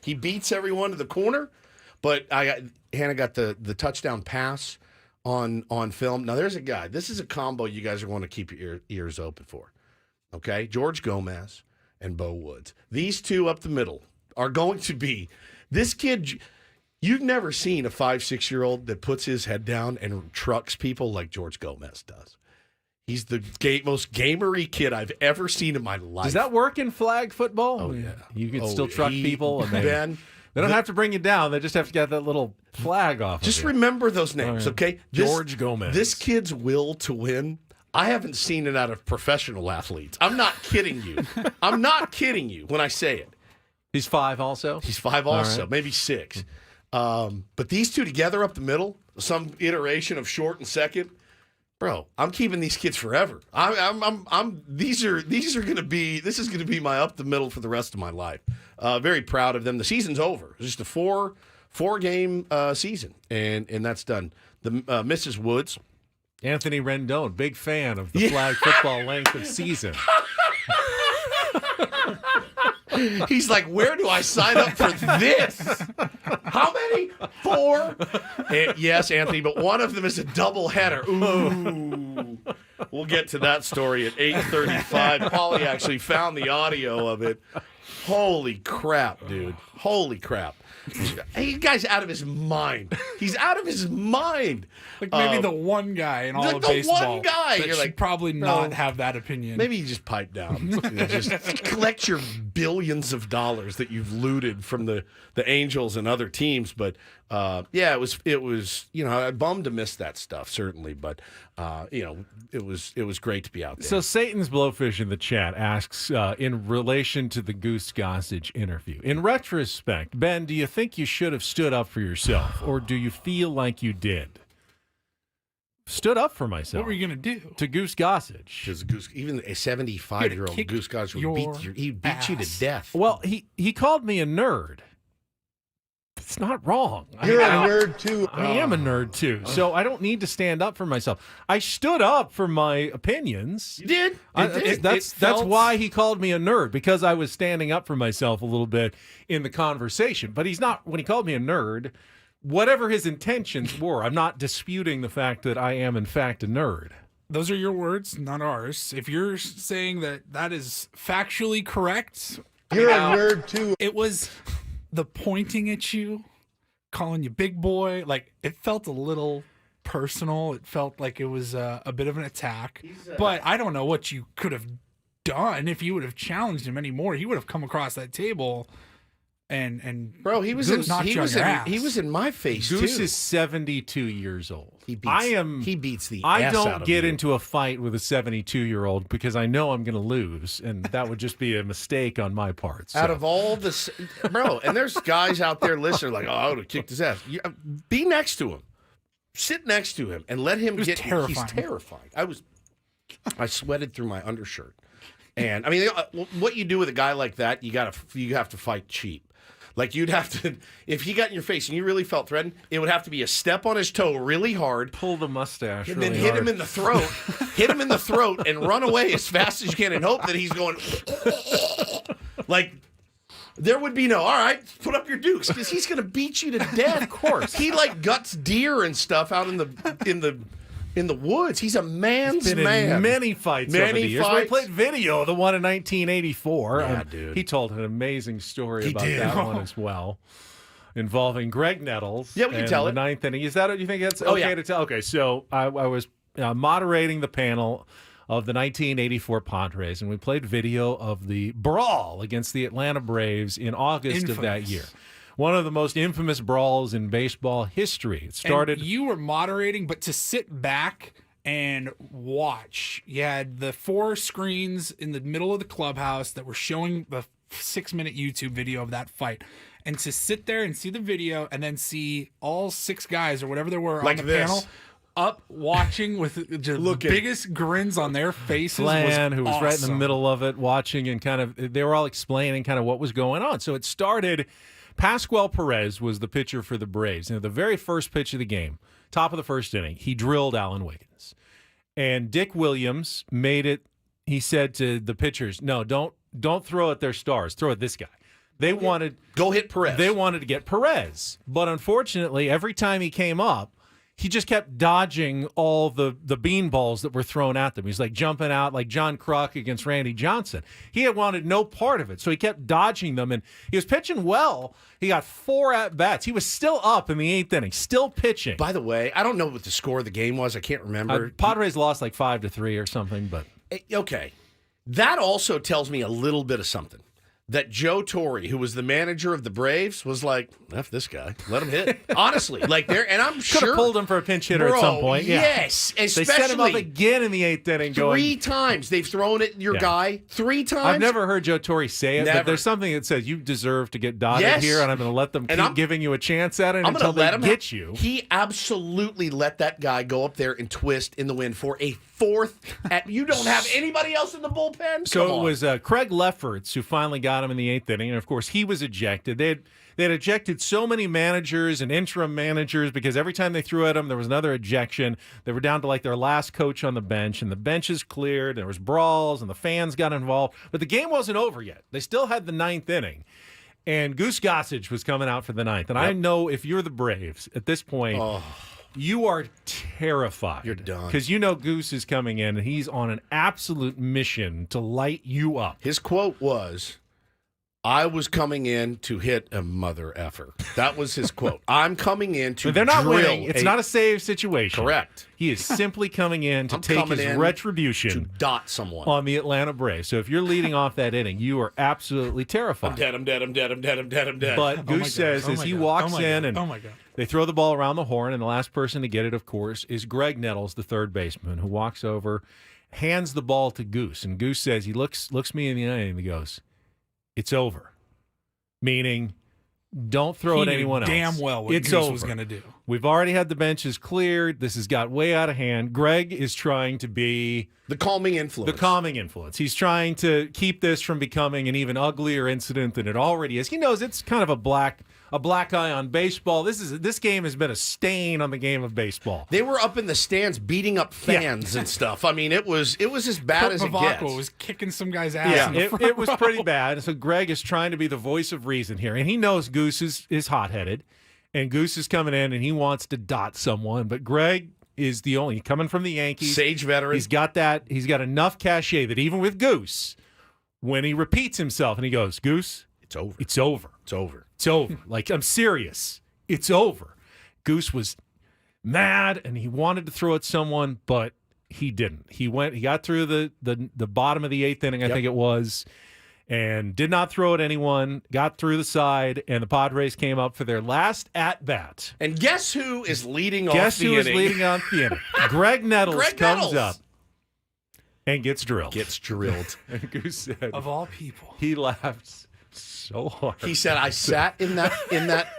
Speaker 1: he beats everyone to the corner. But Hannah got the touchdown pass on film. Now, there's a guy. This is a combo you guys are going to keep your ears open for. Okay? George Gomez and Bo Woods. These 2 up the middle are going to be – this kid – you've never seen a 5-6-year-old that puts his head down and trucks people like George Gomez does. He's the most gamery kid I've ever seen in my life.
Speaker 3: Does that work in flag football?
Speaker 1: Oh, yeah.
Speaker 3: You can still truck people? And
Speaker 1: Ben –
Speaker 3: they don't have to bring you down. They just have to get that little flag off.
Speaker 1: Just
Speaker 3: of you.
Speaker 1: Remember those names, okay?
Speaker 3: George Gomez.
Speaker 1: This kid's will to win, I haven't seen it out of professional athletes. I'm not kidding you. I'm not kidding you when I say it.
Speaker 3: He's 5 also?
Speaker 1: He's 5 also,
Speaker 3: right.
Speaker 1: Maybe 6. But these 2 together up the middle, some iteration of short and second, bro, I'm keeping these kids forever. This is gonna be my up the middle for the rest of my life. Very proud of them. The season's over. It's just a 4-game season, and that's done. The Mrs. Woods,
Speaker 3: Anthony Rendon, big fan of the flag football length of season.
Speaker 1: He's like, where do I sign up for this? How many? 4? And yes, Anthony, but one of them is a doubleheader. Ooh. We'll get to that story at 8:35. Paulie actually found the audio of it. Holy crap, dude. Holy crap. Hey, guy's out of his mind. He's out of his mind.
Speaker 2: Like maybe the one guy in all of baseball.
Speaker 1: The one guy.
Speaker 2: That
Speaker 1: You're
Speaker 2: should
Speaker 1: like,
Speaker 2: probably not have that opinion.
Speaker 1: Maybe you just pipe down. Just collect your billions of dollars that you've looted from the Angels and other teams. But yeah, it was. I bummed to miss that stuff certainly, but it was great to be out there.
Speaker 3: So Satan's Blowfish in the chat asks in relation to the Goose Gossage interview. In retrospect, Ben, do you think you should have stood up for yourself, or do you feel like you did? Stood up for myself.
Speaker 2: What were you going to do?
Speaker 3: To Goose Gossage.
Speaker 1: Because even a 75-year-old Goose Gossage would beat you to death.
Speaker 3: Well, he called me a nerd. It's not wrong.
Speaker 10: You're a nerd too.
Speaker 3: I am a nerd too, so I don't need to stand up for myself. I stood up for my opinions.
Speaker 1: You did.
Speaker 3: That's why he called me a nerd, because I was standing up for myself a little bit in the conversation. But he's not. When he called me a nerd, whatever his intentions were, I'm not disputing the fact that I am in fact a nerd.
Speaker 2: Those are your words, not ours. If you're saying that is factually correct,
Speaker 10: You're a nerd too.
Speaker 2: it was the pointing at you, calling you big boy. Like, it felt a little personal. It felt like it was a bit of an attack. But I don't know what you could have done if you would have challenged him anymore. He would have come across that table and
Speaker 1: bro, he was
Speaker 2: Goose knocked you on your ass.
Speaker 1: he was in my face
Speaker 3: Goose
Speaker 1: too.
Speaker 3: is 72 years old.
Speaker 1: He beats the
Speaker 3: I
Speaker 1: ass
Speaker 3: don't
Speaker 1: out of
Speaker 3: get
Speaker 1: you.
Speaker 3: into a fight with a 72-year-old because I know I'm going to lose, and that would just be a mistake on my part. So.
Speaker 1: Out of all the bro, and there's guys out there listening like, oh, I would have kicked his ass. Be next to him, sit next to him, and let him get.
Speaker 2: Terrifying.
Speaker 1: He's terrifying. I sweated through my undershirt, and I mean, what you do with a guy like that, you have to fight cheap. Like, you'd have to, if he got in your face and you really felt threatened, it would have to be a step on his toe really hard.
Speaker 3: Pull the mustache
Speaker 1: and
Speaker 3: really
Speaker 1: then hit
Speaker 3: hard.
Speaker 1: him in the throat. Hit him in the throat and run away as fast as you can and hope that he's going, like, there would be no, all right, put up your dukes, because he's going to beat you to death. Of course. He, like, guts deer and stuff out in the woods. He's a man's
Speaker 3: Been
Speaker 1: man.
Speaker 3: in many fights over the years. We played video, the one in 1984.
Speaker 1: Yeah, dude.
Speaker 3: He told an amazing story
Speaker 1: He
Speaker 3: about
Speaker 1: did.
Speaker 3: that one as well, involving Greg Nettles.
Speaker 1: Yeah, we can tell
Speaker 3: the
Speaker 1: it.
Speaker 3: ninth inning. Is that what you think it's
Speaker 1: Oh,
Speaker 3: okay
Speaker 1: yeah.
Speaker 3: to tell? Okay, so I was moderating the panel of the 1984 Padres, and we played video of the brawl against the Atlanta Braves in August of that year. One of the most infamous brawls in baseball history. It started.
Speaker 2: And you were moderating, but to sit back and watch, you had the 4 screens in the middle of the clubhouse that were showing the 6-minute YouTube video of that fight. And to sit there and see the video and then see all 6 guys or whatever there were
Speaker 1: Like
Speaker 2: on the
Speaker 1: this.
Speaker 2: panel up watching with the biggest grins on their faces.
Speaker 3: Flan, who was right in the
Speaker 2: awesome.
Speaker 3: middle of it, watching, and kind of they were all explaining kind of what was going on. So it started. Pascual Perez was the pitcher for the Braves. The very first pitch of the game, top of the first inning, he drilled Alan Wiggins. And Dick Williams made it. He said to the pitchers, "No, don't throw at their stars. Throw at this guy." They wanted
Speaker 1: go hit Perez.
Speaker 3: They wanted to get Perez, but unfortunately, every time he came up, he just kept dodging all the beanballs that were thrown at them. He's like jumping out like John Kruk against Randy Johnson. He had wanted no part of it, so he kept dodging them, and he was pitching well. He got 4 at-bats. He was still up in the 8th inning, still pitching.
Speaker 1: By the way, I don't know what the score of the game was. I can't remember.
Speaker 3: Padres lost like 5-3 or something, but
Speaker 1: okay. That also tells me a little bit of something. That Joe Torre, who was the manager of the Braves, was like, F this guy. Let him hit. Honestly. Like there, and I'm
Speaker 3: could
Speaker 1: sure
Speaker 3: have pulled him for a pinch hitter
Speaker 1: Bro,
Speaker 3: at some point. Yeah.
Speaker 1: Yes.
Speaker 3: They
Speaker 1: Especially
Speaker 3: set him up again in the 8th inning.
Speaker 1: 3 times. They've thrown at your guy 3 times.
Speaker 3: I've never heard Joe Torre say it,
Speaker 1: Never.
Speaker 3: but there's something that says you deserve to get dotted
Speaker 1: Yes.
Speaker 3: here, and I'm going to let them
Speaker 1: And
Speaker 3: keep
Speaker 1: I'm-
Speaker 3: giving you a chance at it
Speaker 1: I'm
Speaker 3: until
Speaker 1: going to let
Speaker 3: they
Speaker 1: him
Speaker 3: get you.
Speaker 1: He absolutely let that guy go up there and twist in the wind for a 4th. You don't have anybody else in the bullpen?
Speaker 3: So
Speaker 1: Come
Speaker 3: it
Speaker 1: on.
Speaker 3: was Craig Lefferts who finally got him in the 8th inning, and of course he was ejected. They had ejected so many managers and interim managers because every time they threw at him, there was another ejection. They were down to like their last coach on the bench, and the benches cleared. There was brawls, and the fans got involved. But the game wasn't over yet. They still had the 9th inning, and Goose Gossage was coming out for the 9th. And I know if you're the Braves at this point, you are terrified.
Speaker 1: You're done.
Speaker 3: Because you know Goose is coming in, and he's on an absolute mission to light you up.
Speaker 1: His quote was, I was coming in to hit a mother effer. That was his quote. I'm coming in to
Speaker 3: But they're not
Speaker 1: drill
Speaker 3: winning. It's not a save situation.
Speaker 1: Correct.
Speaker 3: He is simply coming in to
Speaker 1: I'm
Speaker 3: take
Speaker 1: coming
Speaker 3: his
Speaker 1: in
Speaker 3: retribution
Speaker 1: to dot someone.
Speaker 3: on the Atlanta Braves. So if you're leading off that inning, you are absolutely terrified.
Speaker 1: I'm dead, I'm dead, I'm dead, I'm dead, I'm dead, I'm dead.
Speaker 3: But Goose says as he walks in and
Speaker 2: my God.
Speaker 3: they throw the ball around the horn, and the last person to get it, of course, is Greg Nettles, the third baseman, who walks over, hands the ball to Goose. And Goose says, he looks me in the eye and he goes, "It's over." Meaning, don't throw
Speaker 2: He
Speaker 3: at
Speaker 2: knew
Speaker 3: anyone else.
Speaker 2: damn well what
Speaker 3: It's
Speaker 2: Goose
Speaker 3: over.
Speaker 2: was going to do.
Speaker 3: We've already had the benches cleared. This has got way out of hand. Greg is trying to be
Speaker 1: The calming influence.
Speaker 3: the calming influence. He's trying to keep this from becoming an even uglier incident than it already is. He knows it's kind of a black eye on baseball. This game has been a stain on the game of baseball.
Speaker 1: They were up in the stands beating up fans and stuff. I mean, it was as bad
Speaker 2: Kurt
Speaker 1: as it
Speaker 2: Bavacqua
Speaker 1: gets.
Speaker 2: was kicking some guy's ass. in the front
Speaker 3: It was
Speaker 2: row.
Speaker 3: pretty bad. So Greg is trying to be the voice of reason here, and he knows Goose is hot-headed, and Goose is coming in and he wants to dot someone, but Greg is the only coming from the Yankees.
Speaker 1: Sage veteran.
Speaker 3: He's got enough cachet that even with Goose, when he repeats himself and he goes, Goose,
Speaker 1: It's over.
Speaker 3: it's over.
Speaker 1: It's over.
Speaker 3: It's over. Like, I'm serious. It's over. Goose was mad and he wanted to throw at someone, but he didn't. He got through the bottom of the eighth inning, I think it was, and did not throw at anyone, got through the side, and the Padres came up for their last at-bat.
Speaker 1: And guess who is leading off
Speaker 3: Guess
Speaker 1: the
Speaker 3: who is
Speaker 1: inning?
Speaker 3: leading off the inning? Greg Nettles
Speaker 1: Greg
Speaker 3: comes
Speaker 1: Nettles.
Speaker 3: up and gets drilled.
Speaker 1: Gets drilled.
Speaker 3: And Goose said,
Speaker 2: Of all people.
Speaker 3: he laughed so hard.
Speaker 1: He said, I sat in that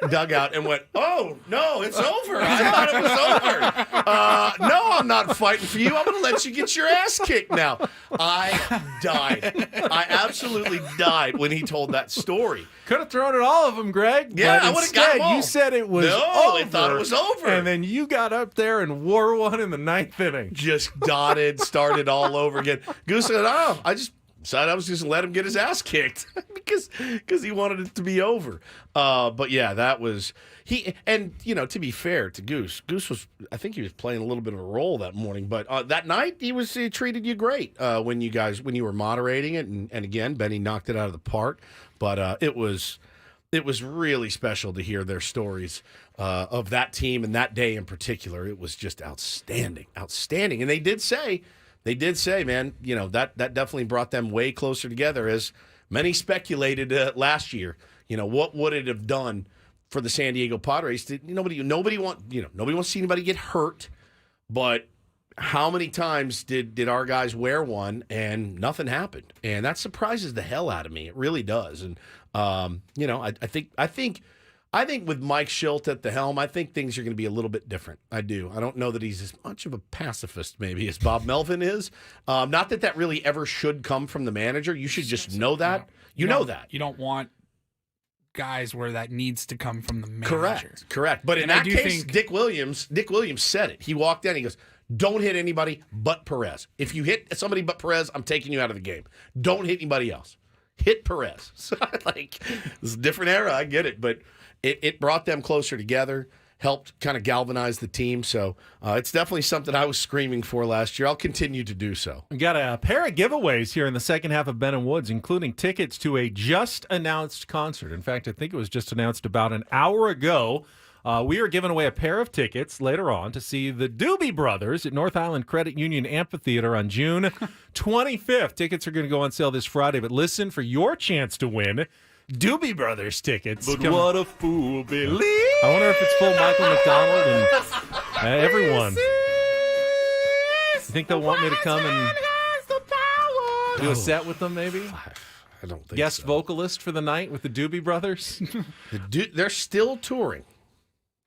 Speaker 1: dugout and went, oh, no, it's over. I thought it was over. No, I'm not fighting for you. I'm going to let you get your ass kicked now. I died. I absolutely died when he told that story.
Speaker 3: Could have thrown at all of them, Greg.
Speaker 1: Yeah,
Speaker 3: but
Speaker 1: I would've got
Speaker 3: instead,
Speaker 1: them all.
Speaker 3: you said it was
Speaker 1: No,
Speaker 3: over.
Speaker 1: I thought it was over.
Speaker 3: And then you got up there and wore one in the ninth inning.
Speaker 1: Just dotted, started all over again. Goose said, oh, I just decided I was just going to let him get his ass kicked because he wanted it to be over. But yeah, that was he. And to be fair to Goose was, I think he was playing a little bit of a role that morning. But that night he treated you great when you were moderating it. And again, Benny knocked it out of the park. But it was really special to hear their stories of that team and that day in particular. It was just outstanding. And they did say, man, that definitely brought them way closer together, as many speculated last year. What would it have done for the San Diego Padres? Nobody wants to see anybody get hurt, but how many times did our guys wear one and nothing happened? And that surprises the hell out of me. It really does. And I think with Mike Schilt at the helm, I think things are going to be a little bit different. I do. I don't know that he's as much of a pacifist maybe as Bob Melvin is. Not that really ever should come from the manager. You should just know that. You know that.
Speaker 2: You don't want guys where that needs to come from the manager.
Speaker 1: Correct. But in
Speaker 2: And I
Speaker 1: that
Speaker 2: do
Speaker 1: case,
Speaker 2: think-
Speaker 1: Dick Williams said it. He walked in, he goes, don't hit anybody but Perez. If you hit somebody but Perez, I'm taking you out of the game. Don't hit anybody else. Hit Perez. So, it's a different era, I get it. But it brought them closer together, helped kind of galvanize the team. So it's definitely something I was screaming for last year. I'll continue to do so.
Speaker 3: We got a pair of giveaways here in the second half of Ben and Woods, including tickets to a just-announced concert. In fact, I think it was just announced about an hour ago. We are giving away a pair of tickets later on to see the Doobie Brothers at North Island Credit Union Amphitheater on June 25th. Tickets are going to go on sale this Friday, but listen for your chance to win Doobie Brothers tickets.
Speaker 11: But what a fool believes.
Speaker 3: I wonder if it's full Michael McDonald and everyone. You think they'll want me to come and do a set with them, maybe?
Speaker 1: I don't think
Speaker 3: Guest
Speaker 1: so.
Speaker 3: vocalist for the night with the Doobie Brothers?
Speaker 1: They're still touring.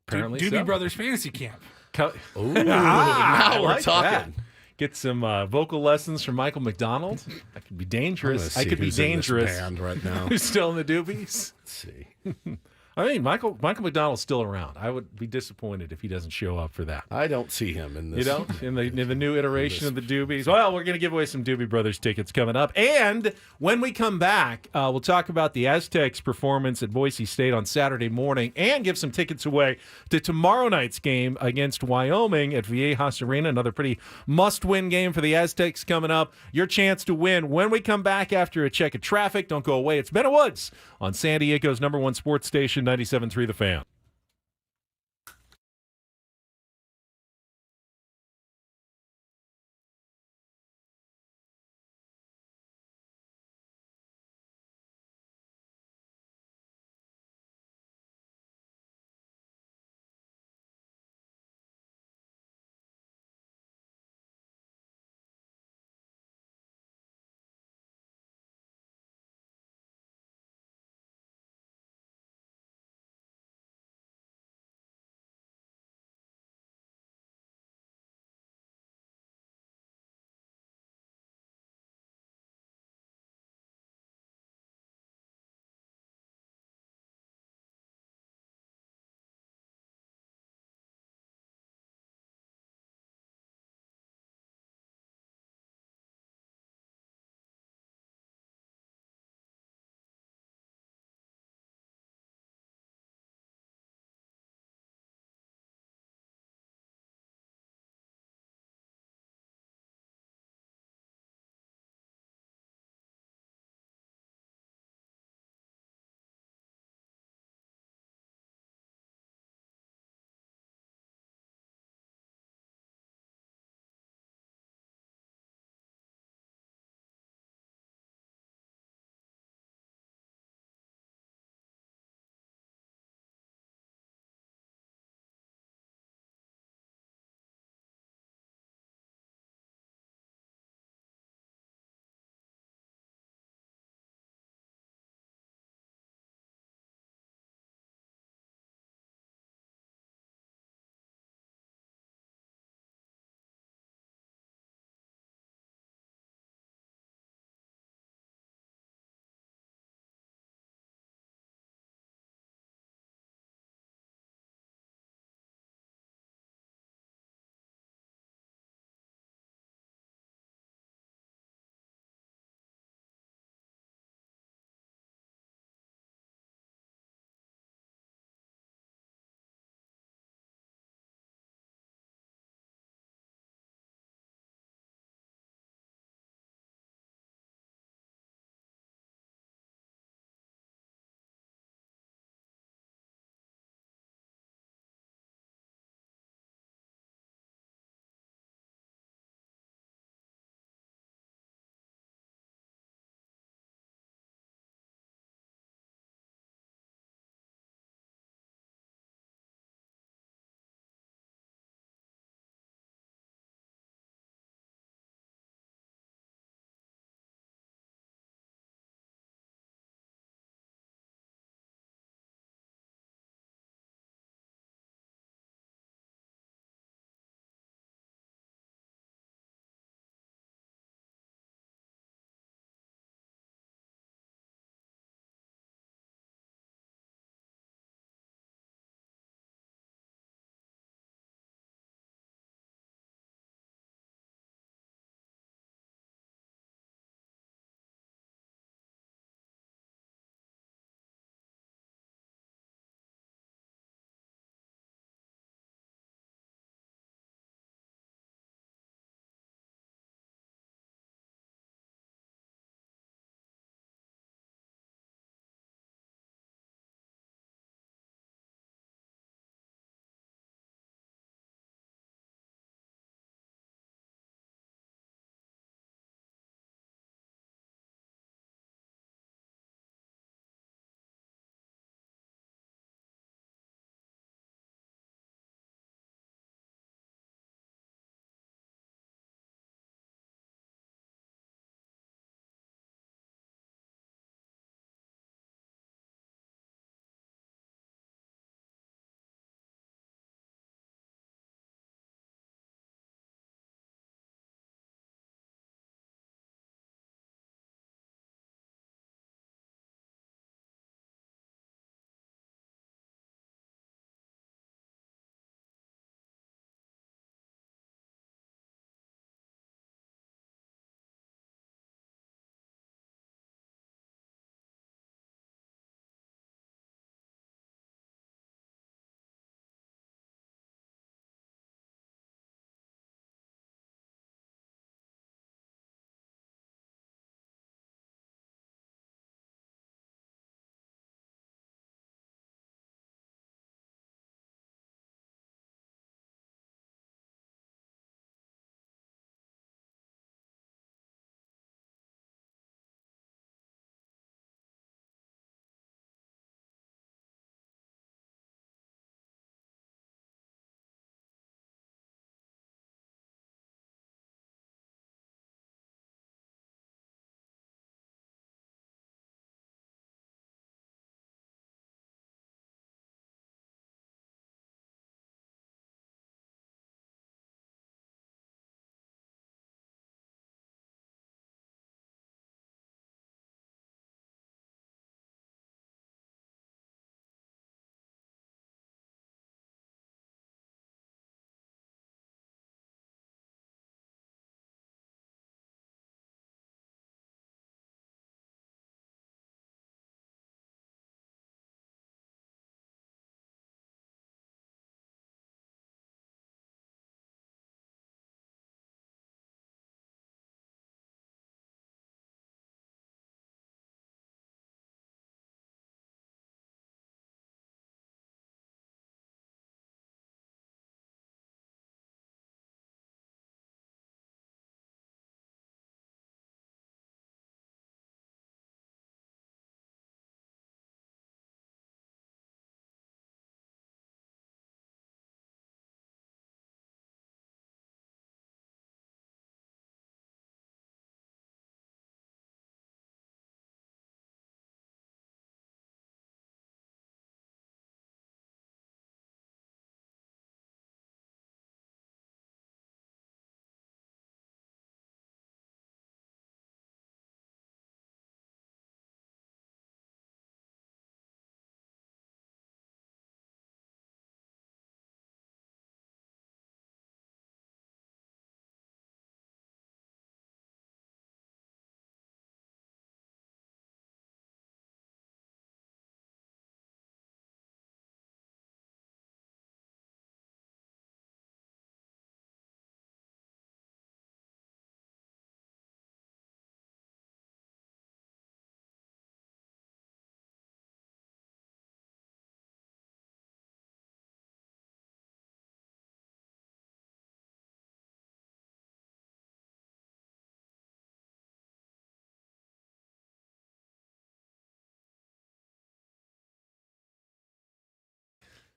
Speaker 3: Apparently
Speaker 2: Doobie
Speaker 3: so.
Speaker 2: Brothers Fantasy Camp.
Speaker 1: Ooh,
Speaker 3: Ah,
Speaker 1: now
Speaker 3: I
Speaker 1: we're
Speaker 3: like
Speaker 1: talking.
Speaker 3: that. Get some vocal lessons from Michael McDonald. That could be dangerous. I could be dangerous.
Speaker 1: Band right now.
Speaker 3: Who's still in the Doobies?
Speaker 1: Let's see.
Speaker 3: I mean, Michael McDonald's still around. I would be disappointed if he doesn't show up for that.
Speaker 1: I don't see him in this.
Speaker 3: You don't? In the new iteration of the Doobies? Well, we're going to give away some Doobie Brothers tickets coming up. And when we come back, we'll talk about the Aztecs' performance at Boise State on Saturday morning and give some tickets away to tomorrow night's game against Wyoming at Viejas Arena. Another pretty must-win game for the Aztecs coming up. Your chance to win when we come back after a check of traffic. Don't go away. It's Ben and Woods on San Diego's #1 sports station, 97.3 The Fan.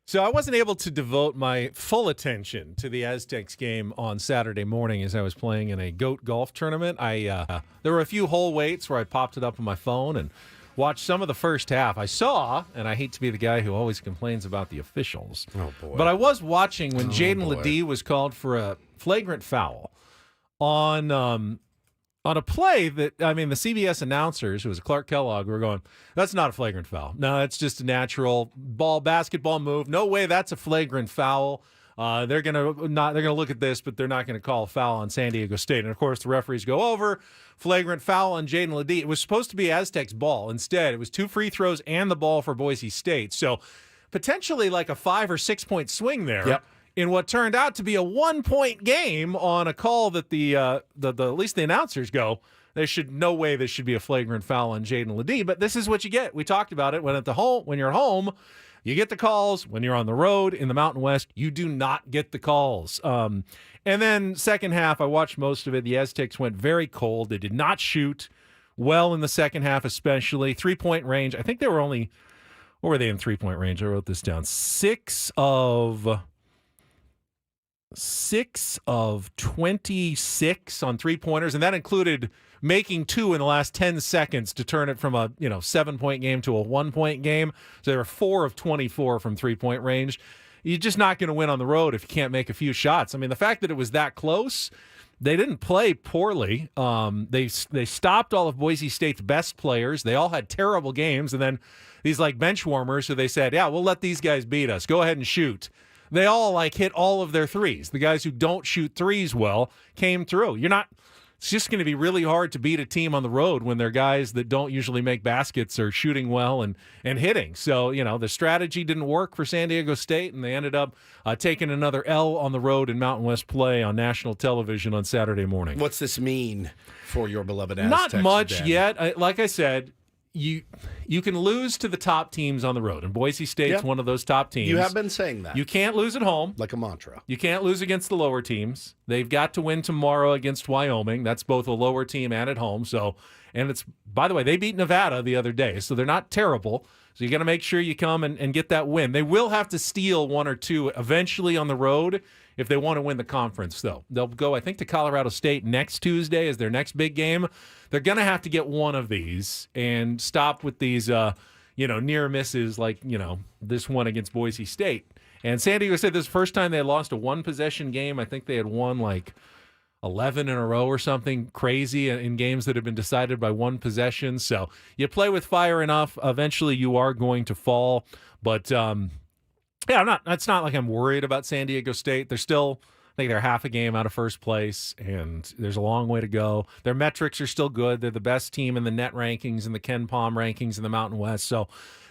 Speaker 3: So I wasn't able to devote my full attention to the Aztecs game on Saturday morning as I was playing in a GOAT golf tournament. There were a few hole waits where I popped it up on my phone and watched some of the first half. I saw, and I hate to be the guy who always complains about the officials, but I was watching when Jaden Ledee was called for a flagrant foul on a play that, I mean, the CBS announcers, who was Clark Kellogg, were going, that's not a flagrant foul. No, it's just a natural basketball move. No way that's a flagrant foul. They're gonna look at this, but they're not gonna call a foul on San Diego State. And of course, the referees go over flagrant foul on Jaden Ledee. It was supposed to be Aztecs ball. Instead, it was 2 free throws and the ball for Boise State. So potentially like a 5 or 6 point swing there.
Speaker 1: Yep.
Speaker 3: In what turned out to be a 1-point game on a call that the at least the announcers go, there should no way this should be a flagrant foul on Jaden Ledee. But this is what you get. We talked about it when you're at home, you get the calls. When you're on the road in the Mountain West, you do not get the calls. And then second half, I watched most of it. The Aztecs went very cold. They did not shoot well in the second half, especially 3-point range. I think they were only, what were they in 3-point range? I wrote this down. 6 of 26 on 3-pointers, and that included making 2 in the last 10 seconds to turn it from a 7-point game to a 1-point game. So they were 4 of 24 from 3-point range. You're just not going to win on the road if you can't make a few shots. I mean, the fact that it was that close, they didn't play poorly. They stopped all of Boise State's best players. They all had terrible games, and then these like bench warmers who they said, yeah, we'll let these guys beat us. Go ahead and shoot. They all hit all of their threes. The guys who don't shoot threes well came through. It's just going to be really hard to beat a team on the road when they're guys that don't usually make baskets or shooting well and hitting. So, the strategy didn't work for San Diego State, and they ended up taking another L on the road in Mountain West play on national television on Saturday morning.
Speaker 1: What's this mean for your beloved Aztecs?
Speaker 3: Not much
Speaker 1: Dan?
Speaker 3: yet. Like I said, you can lose to the top teams on the road, and Boise State's one of those top teams.
Speaker 1: You have been saying that.
Speaker 3: You can't lose at home.
Speaker 1: Like a mantra.
Speaker 3: You can't lose against the lower teams. They've got to win tomorrow against Wyoming. That's both a lower team and at home. And it's, by the way, they beat Nevada the other day, so they're not terrible. So you got to make sure you come and get that win. They will have to steal 1 or 2 eventually on the road if they want to win the conference, though. They'll go, I think, to Colorado State next Tuesday as their next big game. They're going to have to get one of these and stop with these, near misses like, this one against Boise State. And San Diego said this is the first time they had lost a 1-possession game. I think they had won like 11 in a row or something crazy in games that have been decided by 1 possession. So you play with fire enough, eventually you are going to fall. But, it's not like I'm worried about San Diego State. They're still, I think they're half a game out of first place, and there's a long way to go. Their metrics are still good. They're the best team in the net rankings and the Ken Palm rankings in the Mountain West. So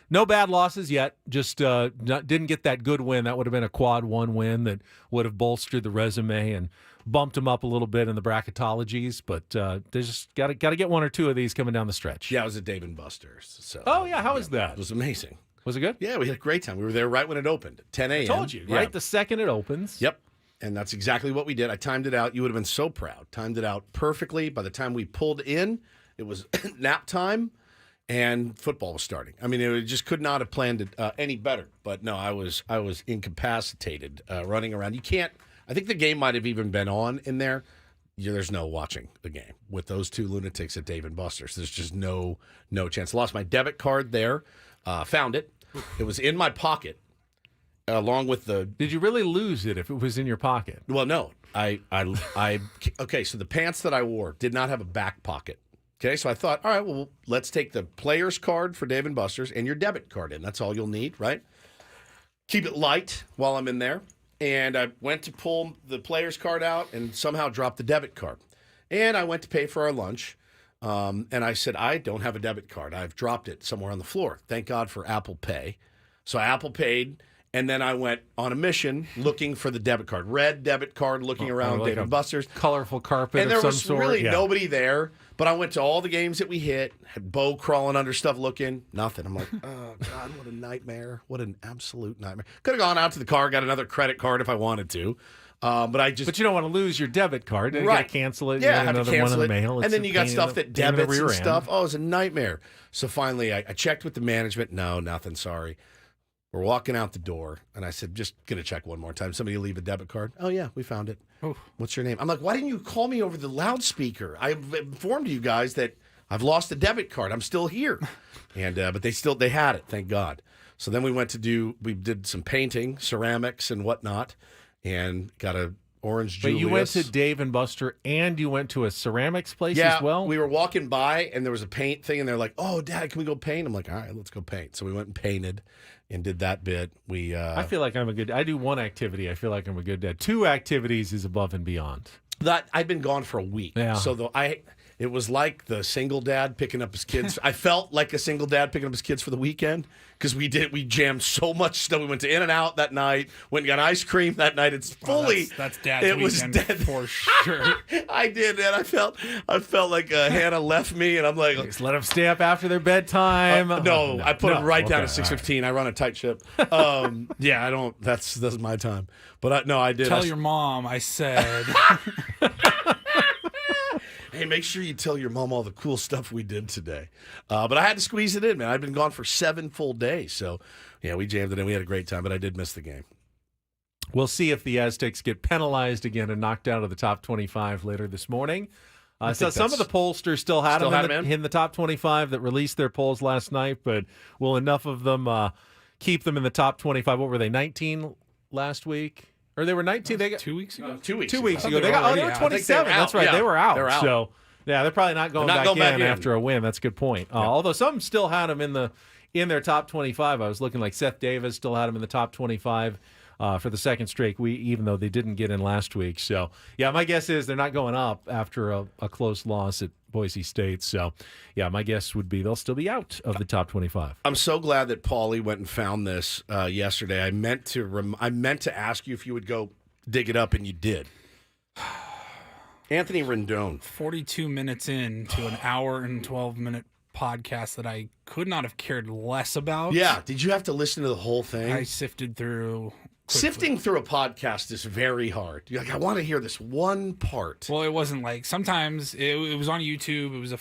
Speaker 3: no bad losses yet. Just didn't get that good win. That would have been a quad 1 win that would have bolstered the resume and bumped them up a little bit in the bracketologies. But they just got to get 1 or 2 of these coming down the stretch.
Speaker 1: Yeah, I was at Dave & Buster's. So,
Speaker 3: how was that?
Speaker 1: It was amazing.
Speaker 3: Was it good?
Speaker 1: Yeah, we had a great time. We were there right when it opened, 10 a.m.
Speaker 3: I told you, right? The second it opens.
Speaker 1: Yep. And that's exactly what we did. I timed it out. You would have been so proud. Timed it out perfectly. By the time we pulled in, it was nap time and football was starting. I mean, it just could not have planned it any better. But no, I was incapacitated running around. You can't. I think the game might have even been on in there. There's no watching the game with those 2 lunatics at Dave & Buster's. There's just no chance. Lost my debit card there. Found it. It was in my pocket, along with the.
Speaker 3: Did you really lose it if it was in your pocket?
Speaker 1: Well, no. Okay. So the pants that I wore did not have a back pocket. Okay, so I thought, all right, well, let's take the player's card for Dave & Buster's and your debit card in. That's all you'll need, right? Keep it light while I'm in there. And I went to pull the player's card out and somehow dropped the debit card. And I went to pay for our lunch. And I said, I don't have a debit card. I've dropped it somewhere on the floor. Thank God for Apple Pay. So I Apple Paid, and then I went on a mission looking for the debit card. Red debit card, looking around
Speaker 3: like
Speaker 1: Dave & Buster's.
Speaker 3: Colorful carpet
Speaker 1: and there
Speaker 3: of some
Speaker 1: was
Speaker 3: sort.
Speaker 1: really nobody there. But I went to all the games that we hit, had Bo crawling under stuff looking, nothing. I'm like, oh, God, what a nightmare. What an absolute nightmare. Could have gone out to the car, got another credit card if I wanted to. But you don't
Speaker 3: want to lose your debit card. You got to cancel it.
Speaker 1: Yeah,
Speaker 3: you
Speaker 1: have to cancel it.
Speaker 3: Mail.
Speaker 1: And then you got stuff that debits and stuff. Oh, it was a nightmare. So finally, I checked with the management. No, nothing. Sorry. We're walking out the door, and I said, just going to check one more time. Somebody leave a debit card? Oh, yeah, we found it.
Speaker 2: Oof.
Speaker 1: What's your name? I'm like, why didn't you call me over the loudspeaker? I've informed you guys that I've lost a debit card. I'm still here. And but they had it, thank God. So then we did some painting, ceramics and whatnot, and got a orange Julius.
Speaker 3: But you went to Dave and Buster, and you went to a ceramics place
Speaker 1: as
Speaker 3: well?
Speaker 1: We were walking by, and there was a paint thing, and they're like, oh, Dad, can we go paint? I'm like, all right, let's go paint. So we went and painted and did that bit. I
Speaker 3: feel like I do one activity. I feel like I'm a good dad. 2 activities is above and beyond.
Speaker 1: That I've been gone for a week.
Speaker 3: Yeah.
Speaker 1: So it was like the single dad picking up his kids. I felt like a single dad picking up his kids for the weekend because we jammed so much stuff. We went to In-N-Out that night, went and got ice cream that night. It's fully
Speaker 2: that's dad's
Speaker 1: it
Speaker 2: weekend
Speaker 1: was dead
Speaker 2: for sure.
Speaker 1: I did, and I felt like Hannah left me, and I'm like,
Speaker 3: just let them stay up after their bedtime.
Speaker 1: No, I put them right down at 6:15.
Speaker 3: Right.
Speaker 1: I run a tight ship. Yeah, I don't. That's my time. But I did.
Speaker 2: Tell your mom I said.
Speaker 1: Hey, make sure you tell your mom all the cool stuff we did today. But I had to squeeze it in, man. I've been gone for 7 full days. So, yeah, we jammed it in. We had a great time, but I did miss the game.
Speaker 3: We'll see if the Aztecs get penalized again and knocked out of the top 25 later this morning. So some of the pollsters still had them in the top 25 that released their polls last night, but will enough of them keep them in the top 25? What were they, 19 last week? Or they were 19. They got
Speaker 2: 2 weeks ago.
Speaker 1: 2 weeks.
Speaker 3: 2 weeks
Speaker 1: ago.
Speaker 3: ago. They were 27. That's right.
Speaker 1: Yeah.
Speaker 3: They were out.
Speaker 1: They're out.
Speaker 3: So yeah, they're probably not going back in after a win. That's a good point.
Speaker 1: Yeah.
Speaker 3: Although some still had them in their top 25. I was looking like Seth Davis still had them in the top 25 for the second straight week, even though they didn't get in last week. So yeah, my guess is they're not going up after a close loss at Boise State. So yeah, my guess would be they'll still be out of the top 25.
Speaker 1: I'm so glad that Paulie went and found this yesterday. I meant to ask you if you would go dig it up, and you did. Anthony Rendon.
Speaker 2: 42 minutes into an hour and 12-minute podcast that I could not have cared less about.
Speaker 1: Yeah. Did you have to listen to the whole thing?
Speaker 2: I sifted through. Quickly.
Speaker 1: Sifting through a podcast is very hard. You're like, I want to hear this one part.
Speaker 2: Well, it wasn't like sometimes it was on YouTube. It was a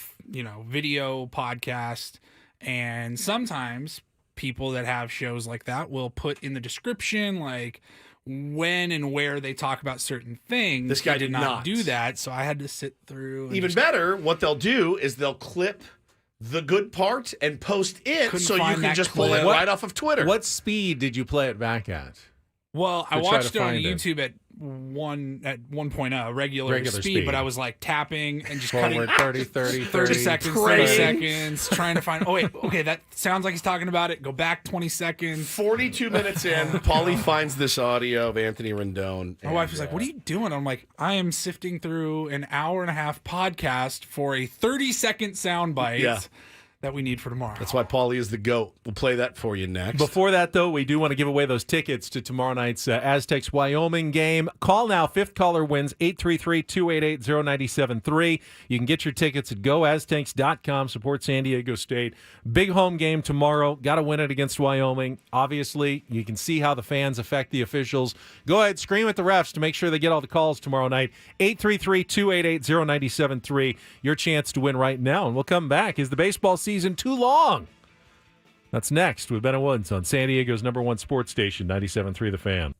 Speaker 2: video podcast, and sometimes people that have shows like that will put in the description like when and where they talk about certain things.
Speaker 1: This guy
Speaker 2: did not do that, so I had to sit through.
Speaker 1: Even better, what they'll do is they'll clip the good part and post it so you can just pull it right off of Twitter.
Speaker 3: What speed did you play it back at?
Speaker 2: Well, I watched it on YouTube at 1.0 regular speed, but I was like tapping and just
Speaker 3: forward
Speaker 2: cutting
Speaker 3: 30
Speaker 2: seconds, 30 seconds, trying to find. Oh wait, okay, that sounds like he's talking about it. Go back 20 seconds.
Speaker 1: 42 minutes in, Paulie finds this audio of Anthony Rendon.
Speaker 2: My wife was like, "What are you doing?" I'm like, "I am sifting through an hour and a half podcast for a 30-second soundbite." That we need for tomorrow.
Speaker 1: That's why Paulie is the GOAT. We'll play that for you next.
Speaker 3: Before that, though, we do want to give away those tickets to tomorrow night's Aztecs-Wyoming game. Call now. 5th caller wins 833-288-0973. You can get your tickets at goaztecs.com. Support San Diego State. Big home game tomorrow. Got to win it against Wyoming. Obviously, you can see how the fans affect the officials. Go ahead, scream at the refs to make sure they get all the calls tomorrow night. 833-288-0973. Your chance to win right now. And we'll come back. Is the baseball season too long? That's next with Ben and Woods on San Diego's #1 sports station, 97.3 The Fan.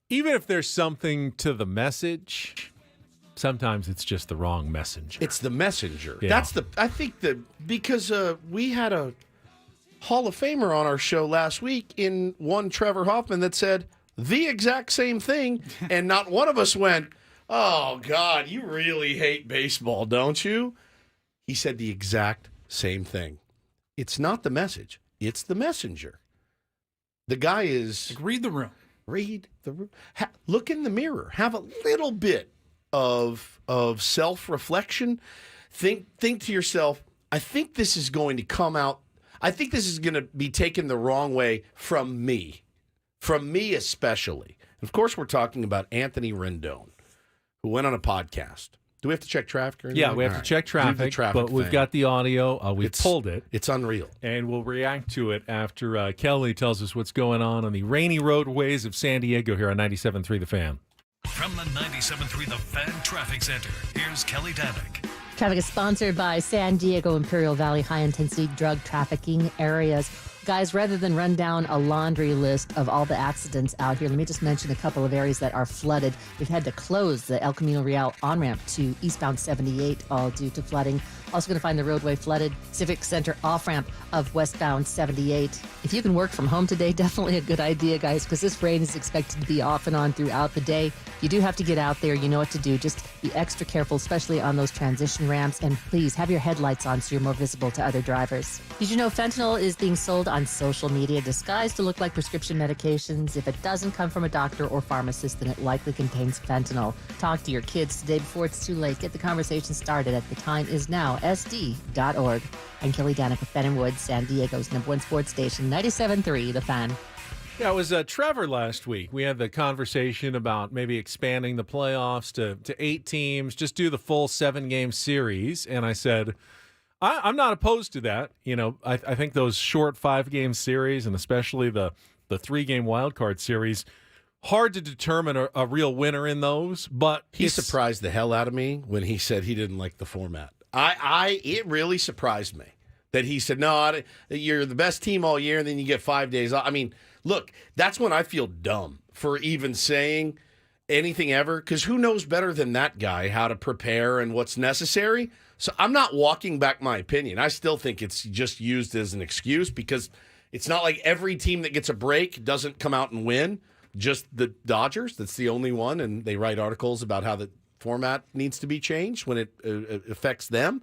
Speaker 3: even if there's something to the message, sometimes it's just the wrong messenger.
Speaker 1: It's the messenger.
Speaker 3: Yeah.
Speaker 1: Because we had a Hall of Famer on our show last week in one Trevor Hoffman that said the exact same thing, and not one of us went, "Oh, God, you really hate baseball, don't you?" He said the exact same thing. It's not the message. It's the messenger. The guy is...
Speaker 2: Like, read the room.
Speaker 1: Read the room. Look in the mirror. Have a little bit of self-reflection. Think to yourself, I think this is going to come out. I think this is going to be taken the wrong way from me especially. And of course, we're talking about Anthony Rendon, who went on a podcast. Do we have to check traffic? Or anything?
Speaker 3: Yeah, we have to check traffic, but we've got the audio. We've pulled it.
Speaker 1: It's unreal.
Speaker 3: And we'll react to it after Kelly tells us what's going on the rainy roadways of San Diego here on 97.3 The Fan.
Speaker 4: From the 97.3 The Fan Traffic Center, here's Kelly Danick.
Speaker 5: Traffic is sponsored by San Diego Imperial Valley high-intensity drug trafficking areas. Guys, rather than run down a laundry list of all the accidents out here, let me just mention a couple of areas that are flooded. We've had to close the El Camino Real on-ramp to eastbound 78, all due to flooding. Also going to find the roadway flooded. Civic Center off-ramp of westbound 78. If you can work from home today, definitely a good idea, guys, because this rain is expected to be off and on throughout the day. You do have to get out there. You know what to do. Just be extra careful, especially on those transition ramps. And please have your headlights on so you're more visible to other drivers. Did you know fentanyl is being sold on social media disguised to look like prescription medications? If it doesn't come from a doctor or pharmacist, then it likely contains fentanyl. Talk to your kids today before it's too late. Get the conversation started at thetimeiSnow.sd.org. I'm Kelly Danick with Ben and Woods, San Diego's #1 sports station, 97.3 The Fan.
Speaker 3: Yeah, it was Trevor last week. We had the conversation about maybe expanding the playoffs to 8 teams, just do the full 7-game series. And I said, I'm not opposed to that. You know, I think those short 5-game series, and especially the 3-game wild card series, hard to determine a real winner in those. But
Speaker 1: he surprised the hell out of me when he said he didn't like the format. It really surprised me that he said, no, you're the best team all year, and then you get 5 days off. I mean, look, that's when I feel dumb for even saying anything ever, because who knows better than that guy how to prepare and what's necessary? So I'm not walking back my opinion. I still think it's just used as an excuse, because it's not like every team that gets a break doesn't come out and win. Just the Dodgers, that's the only one, and they write articles about how the format needs to be changed when it affects them.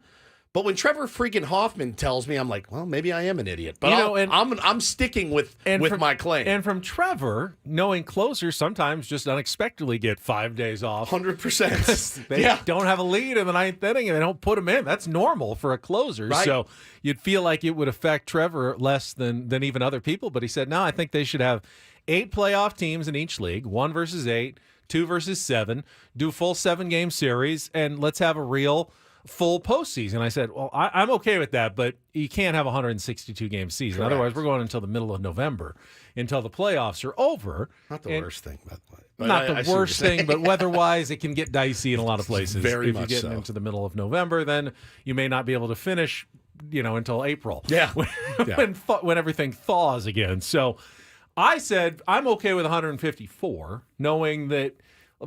Speaker 1: But when Trevor freaking Hoffman tells me, I'm like, well, maybe I am an idiot. But I'm sticking with my claim.
Speaker 3: And from Trevor, knowing closers sometimes just unexpectedly get 5 days off.
Speaker 1: 100%.
Speaker 3: They don't have a lead in the 9th inning and they don't put him in. That's normal for a closer.
Speaker 1: Right.
Speaker 3: So you'd feel like it would affect Trevor less than even other people. But he said, no, I think they should have 8 playoff teams in each league, 1 versus 8, 2 versus 7, do full 7-game series, and let's have a real full postseason. I said, well, I'm okay with that, but you can't have a 162-game season.
Speaker 1: Correct.
Speaker 3: Otherwise, we're going until the middle of November, until the playoffs are over.
Speaker 1: Not the worst thing, by the way. But
Speaker 3: Not
Speaker 1: I
Speaker 3: the
Speaker 1: see what
Speaker 3: worst
Speaker 1: you're saying.
Speaker 3: thing, but weather-wise, it can get dicey in a lot of places.
Speaker 1: Very
Speaker 3: if
Speaker 1: much
Speaker 3: you're getting
Speaker 1: so.
Speaker 3: into the middle of November, then you may not be able to finish, until April.
Speaker 1: Yeah.
Speaker 3: when everything thaws again. So I said, I'm okay with 154, knowing that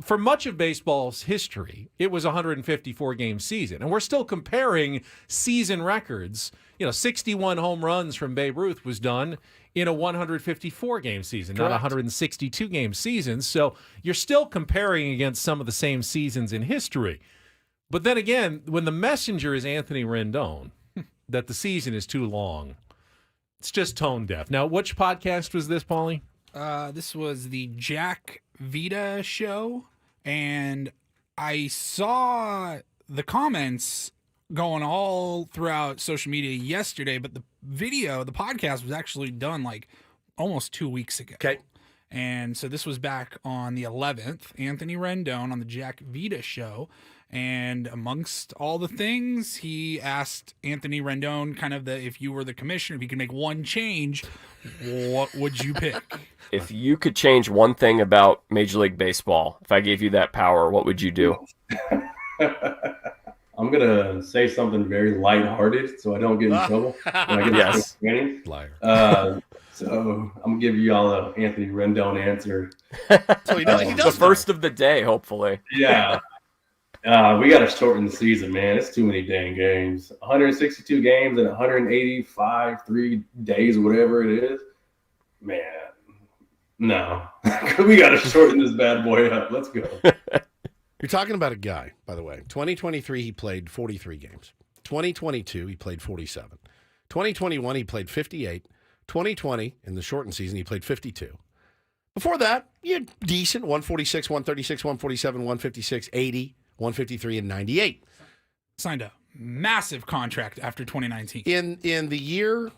Speaker 3: for much of baseball's history, it was a 154-game season. And we're still comparing season records. 61 home runs from Babe Ruth was done in a 154-game season,
Speaker 1: Correct.
Speaker 3: not a 162-game season. So you're still comparing against some of the same seasons in history. But then again, when the messenger is Anthony Rendon, that the season is too long, it's just tone deaf. Now, which podcast was this, Paulie?
Speaker 2: This was the Jack Vita show, and I saw the comments going all throughout social media yesterday, but the podcast was actually done like almost 2 weeks ago.
Speaker 1: Okay.
Speaker 2: And so this was back on the 11th, Anthony Rendon on the Jack Vita show. And amongst all the things, he asked Anthony Rendon if you were the commissioner, if you could make one change, what would you pick?
Speaker 12: If you could change one thing about Major League Baseball, if I gave you that power, what would you do?
Speaker 13: I'm going to say something very lighthearted so I don't get in trouble. When I get
Speaker 12: Yes.
Speaker 1: Liar.
Speaker 13: So I'm gonna give you all an Anthony Rendon answer.
Speaker 1: So he does
Speaker 12: the first of the day, hopefully.
Speaker 13: Yeah. We got to shorten the season, man. It's too many dang games. 162 games and 185, 3 days, whatever it is. Man, no. We got to shorten this bad boy up. Let's go.
Speaker 1: You're talking about a guy, by the way. 2023, he played 43 games. 2022, he played 47. 2021, he played 58. 2020, in the shortened season, he played 52. Before that, he had decent 146, 136, 147, 156, 80, 153, and 98.
Speaker 2: Signed a massive contract after 2019.
Speaker 1: In the year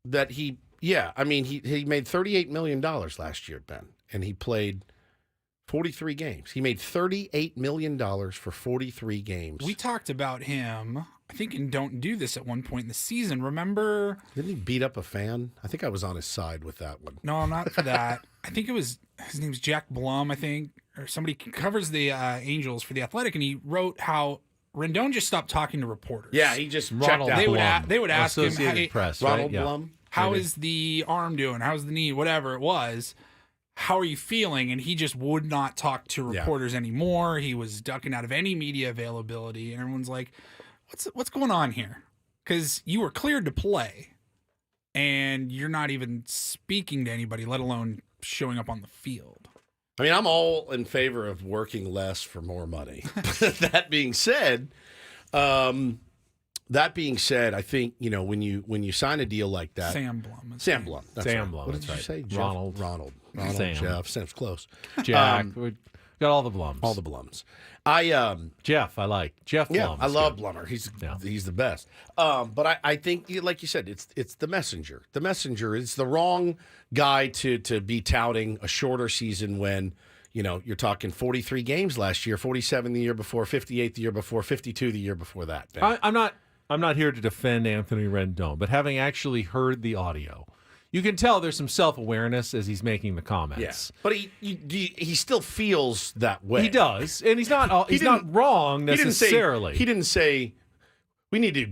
Speaker 1: that he made $38 million last year, Ben, and he played 43 games. He made $38 million for 43 games.
Speaker 2: We talked about him, I think, in Don't Do This at one point in the season. Remember?
Speaker 1: Didn't he beat up a fan? I think I was on his side with that one.
Speaker 2: No, not for that. I think it was, his name's Jack Blum, I think, or somebody covers the Angels for The Athletic, and he wrote how Rendon just stopped talking to reporters.
Speaker 1: Yeah, he just checked out.
Speaker 2: They would ask him, hey,
Speaker 3: Press,
Speaker 1: Ronald
Speaker 3: right?
Speaker 1: Blum.
Speaker 2: how is the arm doing? How's the knee? Whatever it was. How are you feeling? And he just would not talk to reporters anymore. He was ducking out of any media availability. And everyone's like, what's going on here? Because you were cleared to play, and you're not even speaking to anybody, let alone showing up on the field.
Speaker 1: I mean, I'm all in favor of working less for more money. That being said, I think, when you sign a deal like that,
Speaker 2: Sam Blum.
Speaker 1: Sam Blum. That's
Speaker 3: Sam
Speaker 1: right.
Speaker 3: Blum.
Speaker 1: What did
Speaker 3: That's
Speaker 1: you
Speaker 3: right.
Speaker 1: say? Ronald.
Speaker 3: Sam.
Speaker 1: Jeff. Sam's close.
Speaker 3: Jack. We got all the Blums.
Speaker 1: All the Blums.
Speaker 3: Jeff, I like. Jeff Blum.
Speaker 1: Yeah, I love Blummer. He's the best. But I think, like you said, it's the messenger. The messenger is the wrong guy to be touting a shorter season when, you're talking 43 games last year, 47 the year before, 58 the year before, 52 the year before that.
Speaker 3: I'm not here to defend Anthony Rendon, but having actually heard the audio, you can tell there's some self-awareness as he's making the comments.
Speaker 1: Yes, but he still feels that way.
Speaker 3: He does, and he's not wrong necessarily.
Speaker 1: He didn't say we need to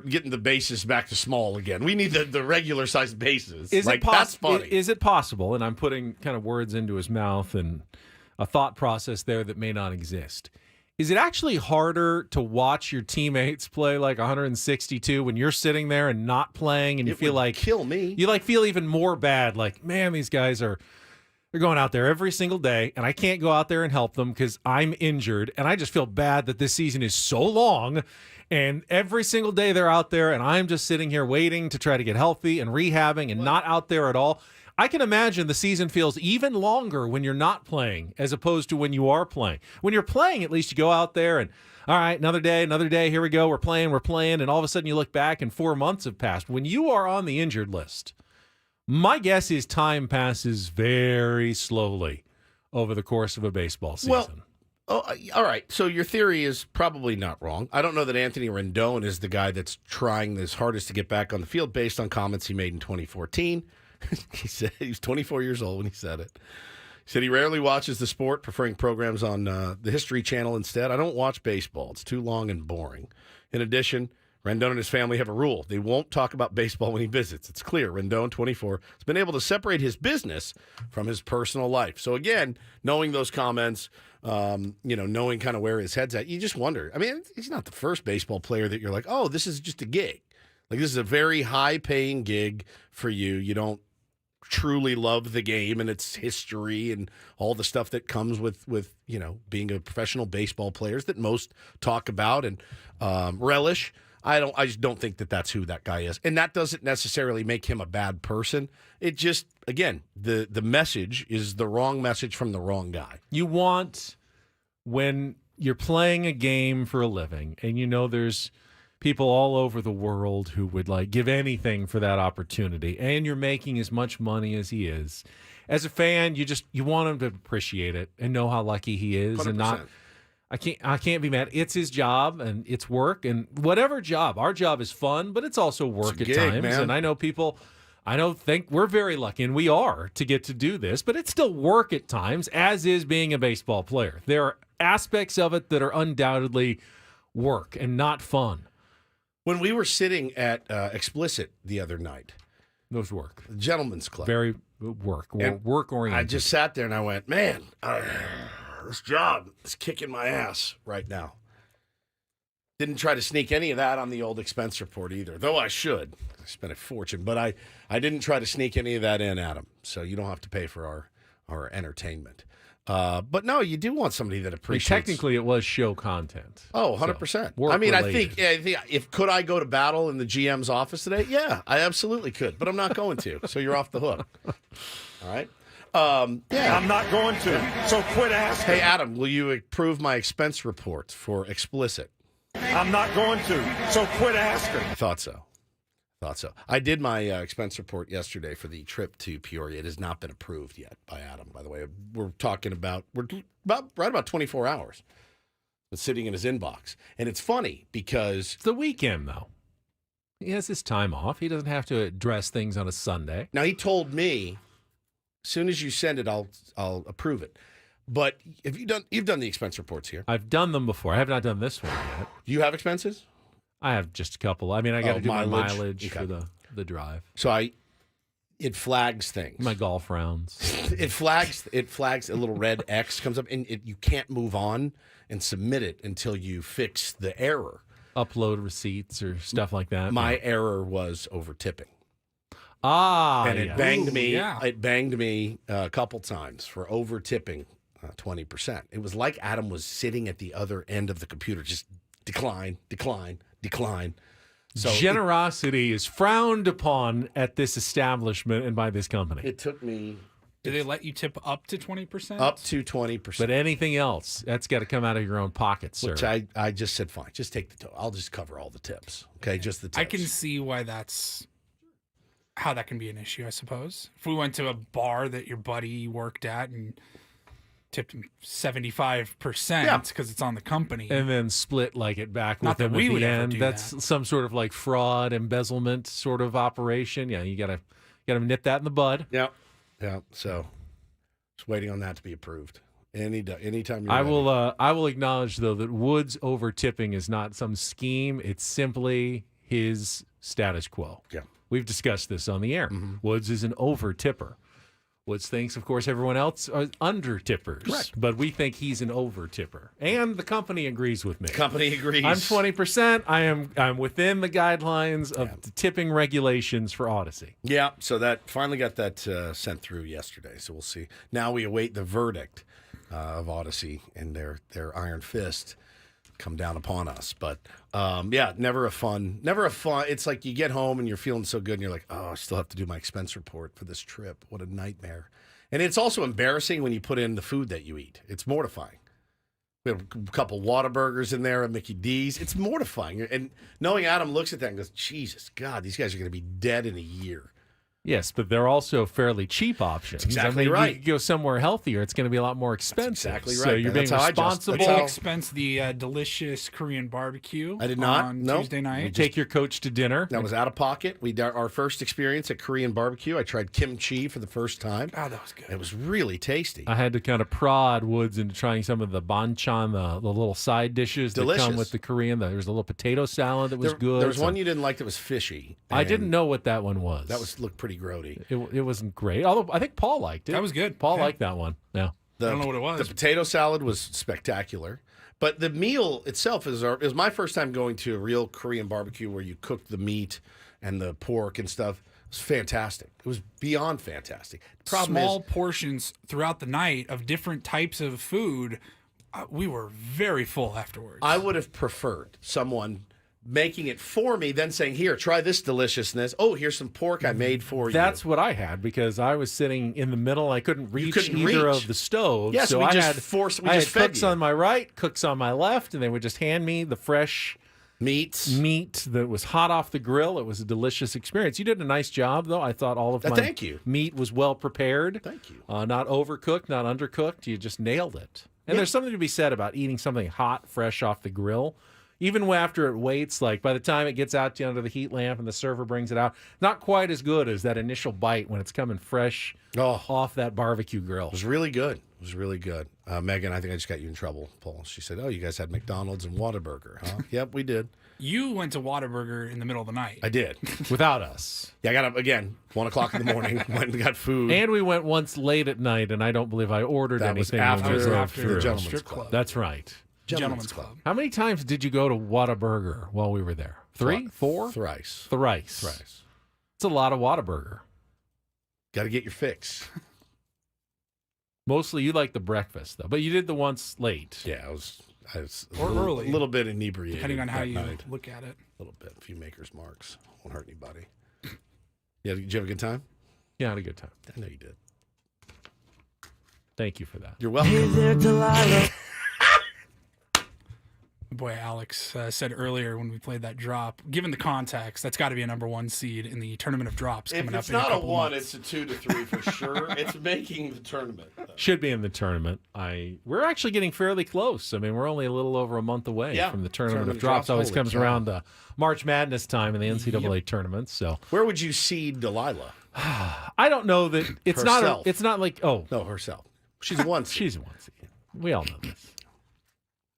Speaker 1: getting the bases back to small again. We need the regular sized bases. That's funny.
Speaker 3: Is it possible? And I'm putting kind of words into his mouth and a thought process there that may not exist. Is it actually harder to watch your teammates play like 162 when you're sitting there and not playing, and you feel like
Speaker 1: kill me?
Speaker 3: You feel even more bad. Like, man, these guys they're going out there every single day, and I can't go out there and help them because I'm injured, and I just feel bad that this season is so long, and every single day they're out there, and I'm just sitting here waiting to try to get healthy and rehabbing and not out there at all. I can imagine the season feels even longer when you're not playing as opposed to when you are playing. When you're playing, at least you go out there and, all right, another day, here we go, we're playing, and all of a sudden you look back and 4 months have passed. When you are on the injured list, my guess is time passes very slowly over the course of a baseball season.
Speaker 1: Well, all right, so your theory is probably not wrong. I don't know that Anthony Rendon is the guy that's trying his hardest to get back on the field based on comments he made in 2014. He said he was 24 years old when he said it. He said he rarely watches the sport, preferring programs on the History Channel instead. I don't watch baseball. It's too long and boring. In addition, Rendon and his family have a rule. They won't talk about baseball when he visits. It's clear. Rendon, 24, has been able to separate his business from his personal life. So again, knowing those comments, knowing kind of where his head's at, you just wonder. I mean, he's not the first baseball player that you're like, oh, this is just a gig. Like, this is a very high-paying gig for you. You don't truly love the game and its history and all the stuff that comes with being a professional baseball player that most talk about and relish. I just don't think that that's who that guy is, and that doesn't necessarily make him a bad person. It just, again, the message is the wrong message from the wrong guy.
Speaker 3: You want, when you're playing a game for a living, and there's people all over the world who would give anything for that opportunity, and you're making as much money as he is. As a fan, you want him to appreciate it and know how lucky he is,
Speaker 1: 100%.
Speaker 3: and not. I can't be mad. It's his job and it's work, and whatever job. Our job is fun, but it's also work at times.
Speaker 1: Man.
Speaker 3: And I know people. I don't think we're very lucky, and we are, to get to do this, but it's still work at times, as is being a baseball player. There are aspects of it that are undoubtedly work and not fun.
Speaker 1: When we were sitting at Explicit the other night,
Speaker 3: Those work.
Speaker 1: The gentleman's club.
Speaker 3: Very work oriented.
Speaker 1: I just sat there and I went, man, this job is kicking my ass right now. Didn't try to sneak any of that on the old expense report either, though I should. I spent a fortune, but I didn't try to sneak any of that in, Adam. So you don't have to pay for our entertainment. But no, you do want somebody that appreciates.
Speaker 3: Technically, it was show content.
Speaker 1: Oh, 100%.
Speaker 3: So,
Speaker 1: I mean, I think if could I go to battle in the GM's office today? Yeah, I absolutely could, but I'm not going to. So you're off the hook. All right. Yeah.
Speaker 11: I'm not going to, so quit asking.
Speaker 1: Hey, Adam, will you approve my expense report for explicit?
Speaker 11: I'm not going to, so quit asking.
Speaker 1: I thought so. I did my expense report yesterday for the trip to Peoria. It has not been approved yet by Adam, by the way. We're right about 24 hours. It's sitting in his inbox. And it's funny because...
Speaker 3: It's the weekend, though. He has his time off. He doesn't have to address things on a Sunday.
Speaker 1: Now, he told me, as soon as you send it, I'll approve it. But you've done the expense reports here.
Speaker 3: I've done them before. I have not done this one yet.
Speaker 1: Do you have expenses?
Speaker 3: I have just a couple. I mean, I got to do my mileage
Speaker 1: okay.
Speaker 3: for the drive.
Speaker 1: So it flags things.
Speaker 3: My golf rounds.
Speaker 1: It flags a little red X comes up, and you can't move on and submit it until you fix the error.
Speaker 3: Upload receipts or stuff like that.
Speaker 1: My error was over tipping.
Speaker 3: And
Speaker 1: it banged me. Yeah. It banged me a couple times for over tipping 20%. It was like Adam was sitting at the other end of the computer, just decline. So
Speaker 3: generosity is frowned upon at this establishment and by this company.
Speaker 1: It took me.
Speaker 2: Do they let you tip up to 20%?
Speaker 1: Up to 20%.
Speaker 3: But anything else, that's got to come out of your own pocket, sir.
Speaker 1: Which I just said, fine, just take the I'll just cover all the tips. Okay, just the tips.
Speaker 2: I can see how that can be an issue, I suppose. If we went to a bar that your buddy worked at and tipped him 75% because it's on the company.
Speaker 3: And then split it back
Speaker 2: Not
Speaker 3: with them
Speaker 2: that we
Speaker 3: at
Speaker 2: would
Speaker 3: the
Speaker 2: ever
Speaker 3: end.
Speaker 2: do
Speaker 3: That's
Speaker 2: that.
Speaker 3: some sort of fraud, embezzlement sort of operation. Yeah, you gotta nip that in the bud.
Speaker 1: Yeah. So just waiting on that to be approved. Anytime you're
Speaker 3: I
Speaker 1: ready.
Speaker 3: I will acknowledge though that Woods over tipping is not some scheme. It's simply his status quo.
Speaker 1: Yeah.
Speaker 3: We've discussed this on the air.
Speaker 1: Mm-hmm.
Speaker 3: Woods is an over tipper. Woods thinks, of course, everyone else are under tippers.
Speaker 1: Correct.
Speaker 3: But we think he's an over tipper. And the company agrees with me.
Speaker 1: The company agrees.
Speaker 3: I'm 20%. I'm within the guidelines of the tipping regulations for Odyssey.
Speaker 1: Yeah, so that finally got that sent through yesterday. So we'll see. Now we await the verdict of Odyssey and their iron fist come down upon us. But never a fun. It's like you get home and you're feeling so good and you're like, oh, I still have to do my expense report for this trip. What a nightmare. And it's also embarrassing when you put in the food that you eat. It's mortifying. We have a couple Whataburgers in there, a Mickey D's. It's mortifying. And knowing Adam looks at that and goes, Jesus, God, these guys are going to be dead in a year.
Speaker 3: Yes, but they're also fairly cheap options.
Speaker 1: That's exactly right.
Speaker 3: You go somewhere healthier, it's going to be a lot more expensive.
Speaker 1: That's exactly right.
Speaker 3: So you're being responsible.
Speaker 2: Did you expense the delicious Korean barbecue?
Speaker 1: I did not.
Speaker 2: On
Speaker 1: No.
Speaker 2: Tuesday night.
Speaker 3: You take your coach to dinner.
Speaker 1: That was out of pocket. Our first experience at Korean barbecue. I tried kimchi for the first time.
Speaker 2: Oh, that was good.
Speaker 1: It was really tasty.
Speaker 3: I had to kind of prod Woods into trying some of the banchan, the little side dishes
Speaker 1: Delicious.
Speaker 3: that come with the Korean. There was a little potato salad that was good.
Speaker 1: There was one you didn't like that was fishy.
Speaker 3: I didn't know what that one was.
Speaker 1: That looked pretty grody.
Speaker 3: It wasn't great. Although I think Paul liked it.
Speaker 2: That was good.
Speaker 3: Paul
Speaker 2: Yeah.
Speaker 3: liked that one. Yeah.
Speaker 2: I don't know what it was.
Speaker 1: The potato salad was spectacular. But the meal itself is my first time going to a real Korean barbecue where you cook the meat and the pork and stuff. It was fantastic. It was beyond fantastic.
Speaker 2: Small portions throughout the night of different types of food. We were very full afterwards.
Speaker 1: I would have preferred someone making it for me, then saying, here, try this deliciousness. Oh, here's some pork I made for you.
Speaker 3: That's what I had because I was sitting in the middle. I couldn't reach either of the stoves.
Speaker 1: Yes,
Speaker 3: so
Speaker 1: we
Speaker 3: I
Speaker 1: just
Speaker 3: had
Speaker 1: fed
Speaker 3: cooks
Speaker 1: you.
Speaker 3: on my right, cooks on my left, and they would just hand me the fresh meat that was hot off the grill. It was a delicious experience. You did a nice job, though. I thought all of my
Speaker 1: Thank you.
Speaker 3: meat was well prepared.
Speaker 1: Thank you.
Speaker 3: Not overcooked, not undercooked. You just nailed it. And there's something to be said about eating something hot, fresh off the grill. Even after it waits, like by the time it gets out to you under the heat lamp and the server brings it out, not quite as good as that initial bite when it's coming fresh off that barbecue grill.
Speaker 1: It was really good. It was really good. Megan, I think I just got you in trouble, Paul. She said, oh, you guys had McDonald's and Whataburger, huh? Yep, we did.
Speaker 2: You went to Whataburger in the middle of the night.
Speaker 1: I did.
Speaker 3: Without us.
Speaker 1: Yeah, I got up again, 1 o'clock in the morning, went and got food.
Speaker 3: And we went once late at night, and I don't believe I ordered
Speaker 1: That was
Speaker 3: anything. when we
Speaker 1: after
Speaker 3: drove
Speaker 1: the
Speaker 3: through.
Speaker 1: Gentleman's
Speaker 2: Strip
Speaker 1: Club.
Speaker 2: Club.
Speaker 3: That's right.
Speaker 2: Gentleman's Club.
Speaker 3: How many times did you go to Whataburger while we were there? 3? 4?
Speaker 1: Thrice.
Speaker 3: Thrice. It's a lot of Whataburger.
Speaker 1: Got to get your fix.
Speaker 3: Mostly you like the breakfast, though. But you did the once late.
Speaker 1: Yeah, I was
Speaker 2: Or early.
Speaker 1: A little bit inebriated.
Speaker 2: Depending on how
Speaker 1: that
Speaker 2: you
Speaker 1: night.
Speaker 2: look at it.
Speaker 1: A little bit. A few maker's marks. Won't hurt anybody. Yeah, did you have a good time?
Speaker 3: Yeah, I had a good time.
Speaker 1: I know you did.
Speaker 3: Thank you for that.
Speaker 1: You're welcome.
Speaker 2: Boy, Alex said earlier when we played that drop, given the context, that's got to be a number 1 seed in the tournament of drops
Speaker 1: If
Speaker 2: coming up
Speaker 1: it's
Speaker 2: in a
Speaker 1: not a
Speaker 2: couple
Speaker 1: 1,
Speaker 2: months.
Speaker 1: it's a 2 to 3 for sure. It's making the tournament.
Speaker 3: Should be in the tournament. We're actually getting fairly close. I mean, we're only a little over a month away from the tournament of drops. Always comes around the March Madness time in the NCAA tournament. So
Speaker 1: where would you seed Delilah?
Speaker 3: I don't know that it's
Speaker 1: Herself.
Speaker 3: not. It's not like no,
Speaker 1: herself. She's a 1 seed.
Speaker 3: She's a 1 seed. We all know this.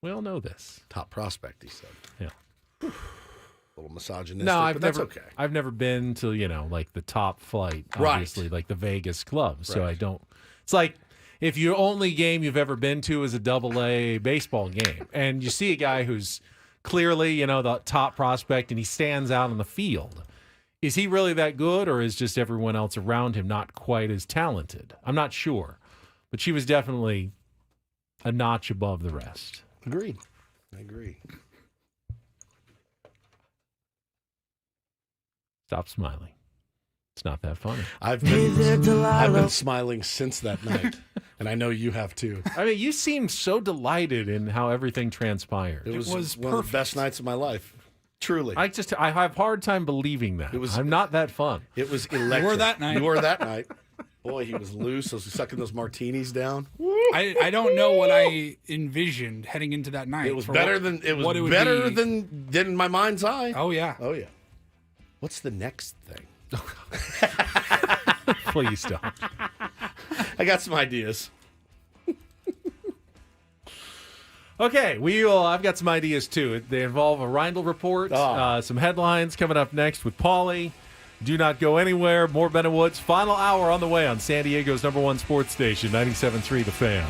Speaker 3: We all know this.
Speaker 1: Top prospect, he said.
Speaker 3: Yeah.
Speaker 1: A little misogynistic,
Speaker 3: No,
Speaker 1: but that's okay.
Speaker 3: I've never been to, like the top flight, obviously, like the Vegas club. So I don't. It's like if your only game you've ever been to is a AA baseball game, and you see a guy who's clearly, the top prospect, and he stands out on the field. Is he really that good, or is just everyone else around him not quite as talented? I'm not sure. But she was definitely a notch above the rest.
Speaker 1: Agreed. I agree.
Speaker 3: Stop smiling. It's not that funny.
Speaker 1: I've been smiling since that night, and I know you have too.
Speaker 3: I mean, you seem so delighted in how everything transpired.
Speaker 1: It was one of the best nights of my life. Truly.
Speaker 3: I have a hard time believing that. I'm not that fun.
Speaker 1: It was electric.
Speaker 2: You were that night.
Speaker 1: You were that night. Boy, he was loose. I was sucking those martinis down.
Speaker 2: I don't know what I envisioned heading into that night.
Speaker 1: It was better than in my mind's eye.
Speaker 2: Oh yeah.
Speaker 1: Oh yeah. What's the next thing?
Speaker 3: Please don't.
Speaker 1: I got some ideas.
Speaker 3: Okay, I've got some ideas too. They involve a Reindl Report, some headlines coming up next with Paulie. Do not go anywhere. More Ben and Woods. Final hour on the way on San Diego's #1 sports station, 97.3 The Fan.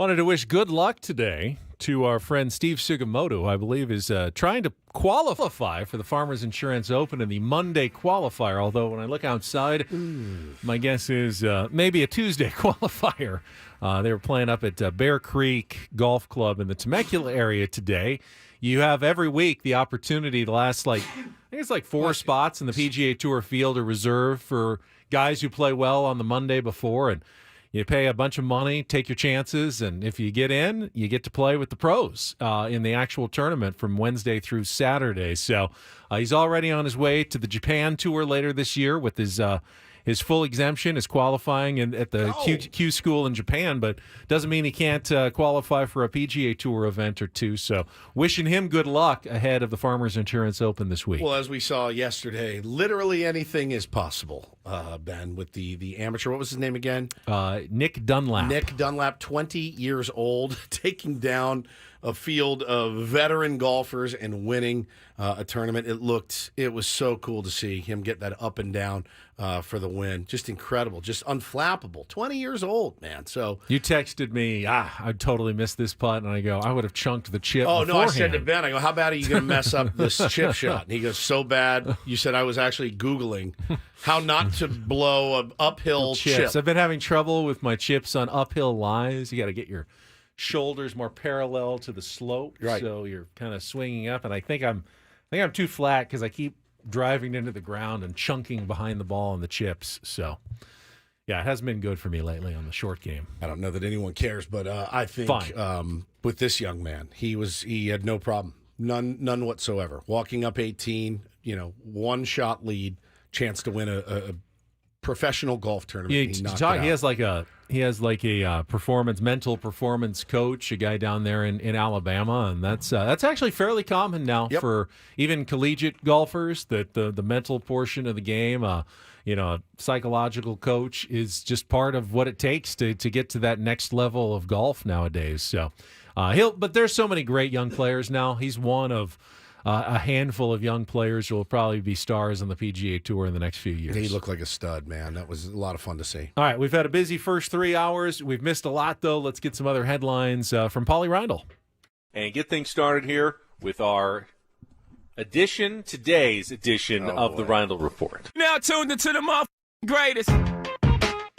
Speaker 3: Wanted to wish good luck today to our friend Steve Sugimoto, who I believe is trying to qualify for the Farmers Insurance Open in the Monday qualifier, although when I look outside, my guess is maybe a Tuesday qualifier. They were playing up at Bear Creek Golf Club in the Temecula area today. You have every week the opportunity to last I think it's 4 spots in the PGA Tour field are reserved for guys who play well on the Monday before, and you pay a bunch of money, take your chances, and if you get in, you get to play with the pros in the actual tournament from Wednesday through Saturday. So he's already on his way to the Japan Tour later this year with his full exemption, his qualifying at the Q school in Japan, but doesn't mean he can't qualify for a PGA Tour event or two. So wishing him good luck ahead of the Farmers Insurance Open this week.
Speaker 1: Well, as we saw yesterday, literally anything is possible, Ben, with the amateur. What was his name again?
Speaker 3: Nick Dunlap.
Speaker 1: Nick Dunlap, 20 years old, taking down a field of veteran golfers and winning a tournament. It was so cool to see him get that up and down for the win. Just incredible, just unflappable. 20 years old, man. So
Speaker 3: you texted me, I totally missed this putt, and I go, I would have chunked the chip.
Speaker 1: Oh
Speaker 3: beforehand.
Speaker 1: no, I said to Ben, I go, how bad are you going to mess up this chip shot? And he goes, so bad. You said I was actually Googling how not to blow an uphill chip.
Speaker 3: I've been having trouble with my chips on uphill lies. You got to get your shoulders more parallel to the slope,
Speaker 1: right?
Speaker 3: So you're kind of swinging up, and I think I'm too flat because I keep driving into the ground and chunking behind the ball on the chips. So, yeah, it hasn't been good for me lately on the short game.
Speaker 1: I don't know that anyone cares, but I think with this young man, he had no problem, none whatsoever. Walking up 18, one shot lead, chance to win a professional golf tournament.
Speaker 3: He has like a mental performance coach, a guy down there in Alabama, and that's actually fairly common now for even collegiate golfers. That the mental portion of the game, a psychological coach is just part of what it takes to get to that next level of golf nowadays. So but there's so many great young players now. He's one of a handful of young players who will probably be stars on the PGA Tour in the next few years.
Speaker 1: He looked like a stud, man. That was a lot of fun to see.
Speaker 3: All right, we've had a busy first 3 hours. We've missed a lot, though. Let's get some other headlines from Paulie Reindl.
Speaker 14: And get things started here with our today's edition of the Reindl Report.
Speaker 9: Now tuned into the greatest.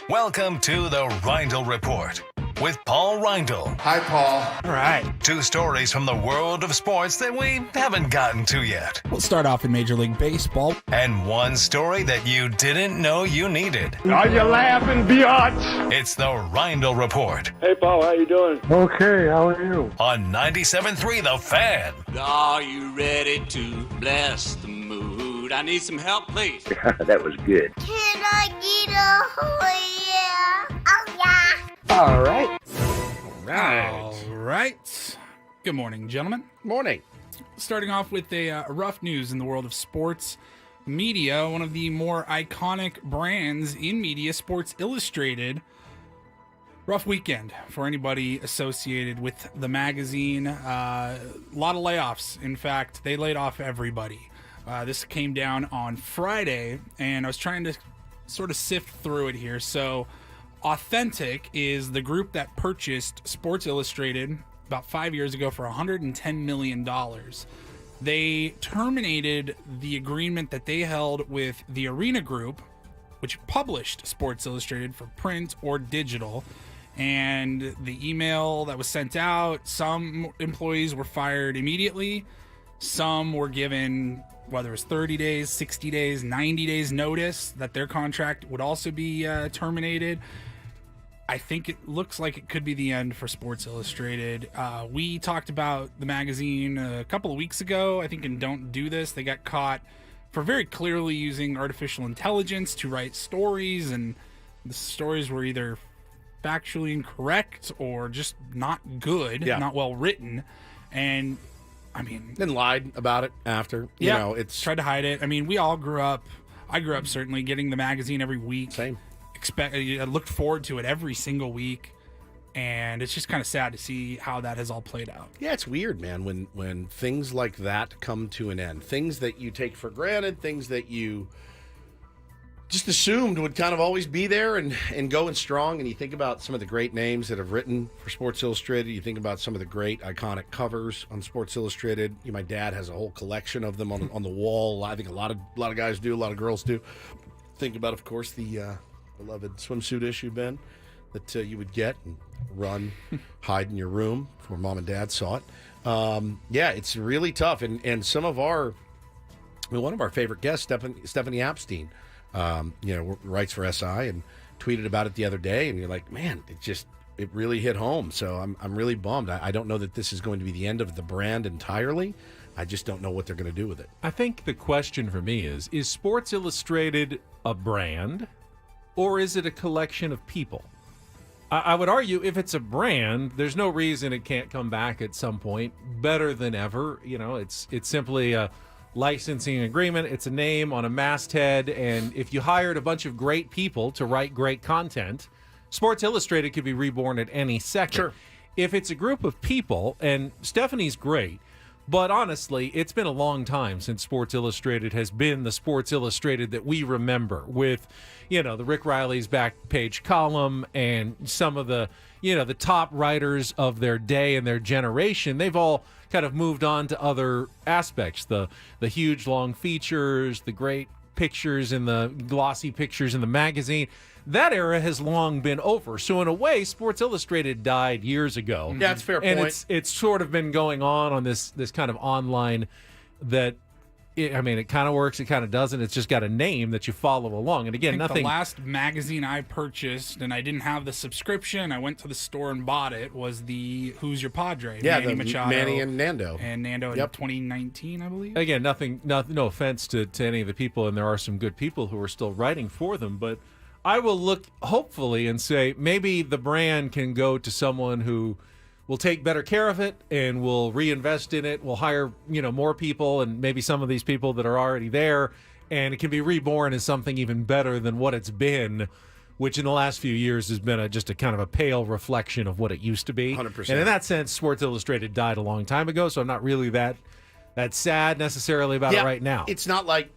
Speaker 4: Welcome to the Reindl Report with Paul Reindl.
Speaker 10: Hi, Paul.
Speaker 2: All right.
Speaker 4: 2 stories from the world of sports that we haven't gotten to yet.
Speaker 2: We'll start off in Major League Baseball.
Speaker 4: And 1 story that you didn't know you needed.
Speaker 11: Are you laughing, biatch?
Speaker 4: It's the Reindl Report.
Speaker 15: Hey, Paul, how you doing?
Speaker 11: Okay, how are you?
Speaker 4: On 97.3 The Fan.
Speaker 16: Are you ready to bless the mood? I need some help, please.
Speaker 15: That was good.
Speaker 17: Can I get a oh yeah? Oh yeah.
Speaker 15: All right.
Speaker 2: All right. Good morning, gentlemen.
Speaker 1: Morning.
Speaker 2: Starting off with a rough news in the world of sports media. One of the more iconic brands in media, Sports Illustrated. Rough weekend for anybody associated with the magazine. A lot of layoffs. In fact, they laid off everybody. This came down on Friday, and I was trying to sort of sift through it here. So Authentic is the group that purchased Sports Illustrated about 5 years ago for $110 million. They terminated the agreement that they held with the Arena Group, which published Sports Illustrated for print or digital. And the email that was sent out, some employees were fired immediately. Some were given, whether it was 30 days, 60 days, 90 days notice that their contract would also be terminated. I think it looks like it could be the end for Sports Illustrated. We talked about the magazine a couple of weeks ago, I think in Don't Do This. They got caught for very clearly using artificial intelligence to write stories, and the stories were either factually incorrect or just not good, not well written. And I mean,
Speaker 1: then lied about it after. It's
Speaker 2: tried to hide it. I mean, we all grew up. I grew up certainly getting the magazine every week.
Speaker 1: Same.
Speaker 2: I looked forward to it every single week, and it's just kind of sad to see how that has all played out.
Speaker 1: Yeah, it's weird, man, when things like that come to an end. Things that you take for granted, things that you just assumed would kind of always be there and going strong. And you think about some of the great names that have written for Sports Illustrated. You think about some of the great iconic covers on Sports Illustrated. My dad has a whole collection of them on the wall. I think a lot of guys do, a lot of girls do. Think about, of course, the beloved swimsuit issue, Ben, that you would get and run, hide in your room before mom and dad saw it. Yeah, it's really tough. And some of one of our favorite guests, Stephanie Apstein, writes for SI and tweeted about it the other day. And you're like, man, it really hit home. So I'm really bummed. I don't know that this is going to be the end of the brand entirely. I just don't know what they're going to do with it.
Speaker 3: I think the question for me is Sports Illustrated a brand or is it a collection of people? I would argue if it's a brand, there's no reason it can't come back at some point better than ever. It's simply a licensing agreement. It's a name on a masthead, and if you hired a bunch of great people to write great content, Sports Illustrated could be reborn at any second.
Speaker 1: Sure.
Speaker 3: If it's a group of people, and Stephanie's great, but honestly, it's been a long time since Sports Illustrated has been the Sports Illustrated that we remember with, the Rick Riley's back page column and some of the, the top writers of their day and their generation. They've all kind of moved on to other aspects, the huge long features, the great pictures and the glossy pictures in the magazine. That era has long been over. So in a way, Sports Illustrated died years ago.
Speaker 1: Yeah, that's a fair point.
Speaker 3: And it's sort of been going on this kind of online that it kind of works, it kind of doesn't. It's just got a name that you follow along. And again, nothing.
Speaker 2: The last magazine I purchased, and I didn't have the subscription, I went to the store and bought it, was the Who's Your Padre?
Speaker 1: Yeah,
Speaker 2: Manny Machado.
Speaker 1: Manny and Nando.
Speaker 2: And Nando in 2019, I believe.
Speaker 3: Again, no offense to any of the people, and there are some good people who are still writing for them, but I will look hopefully and say maybe the brand can go to someone who will take better care of it and will reinvest in it. We'll hire, more people and maybe some of these people that are already there, and it can be reborn as something even better than what it's been, which in the last few years has been just a kind of a pale reflection of what it used to be.
Speaker 1: 100%.
Speaker 3: And in that sense, Sports Illustrated died a long time ago, so I'm not really that sad necessarily about it right now.
Speaker 1: It's not like,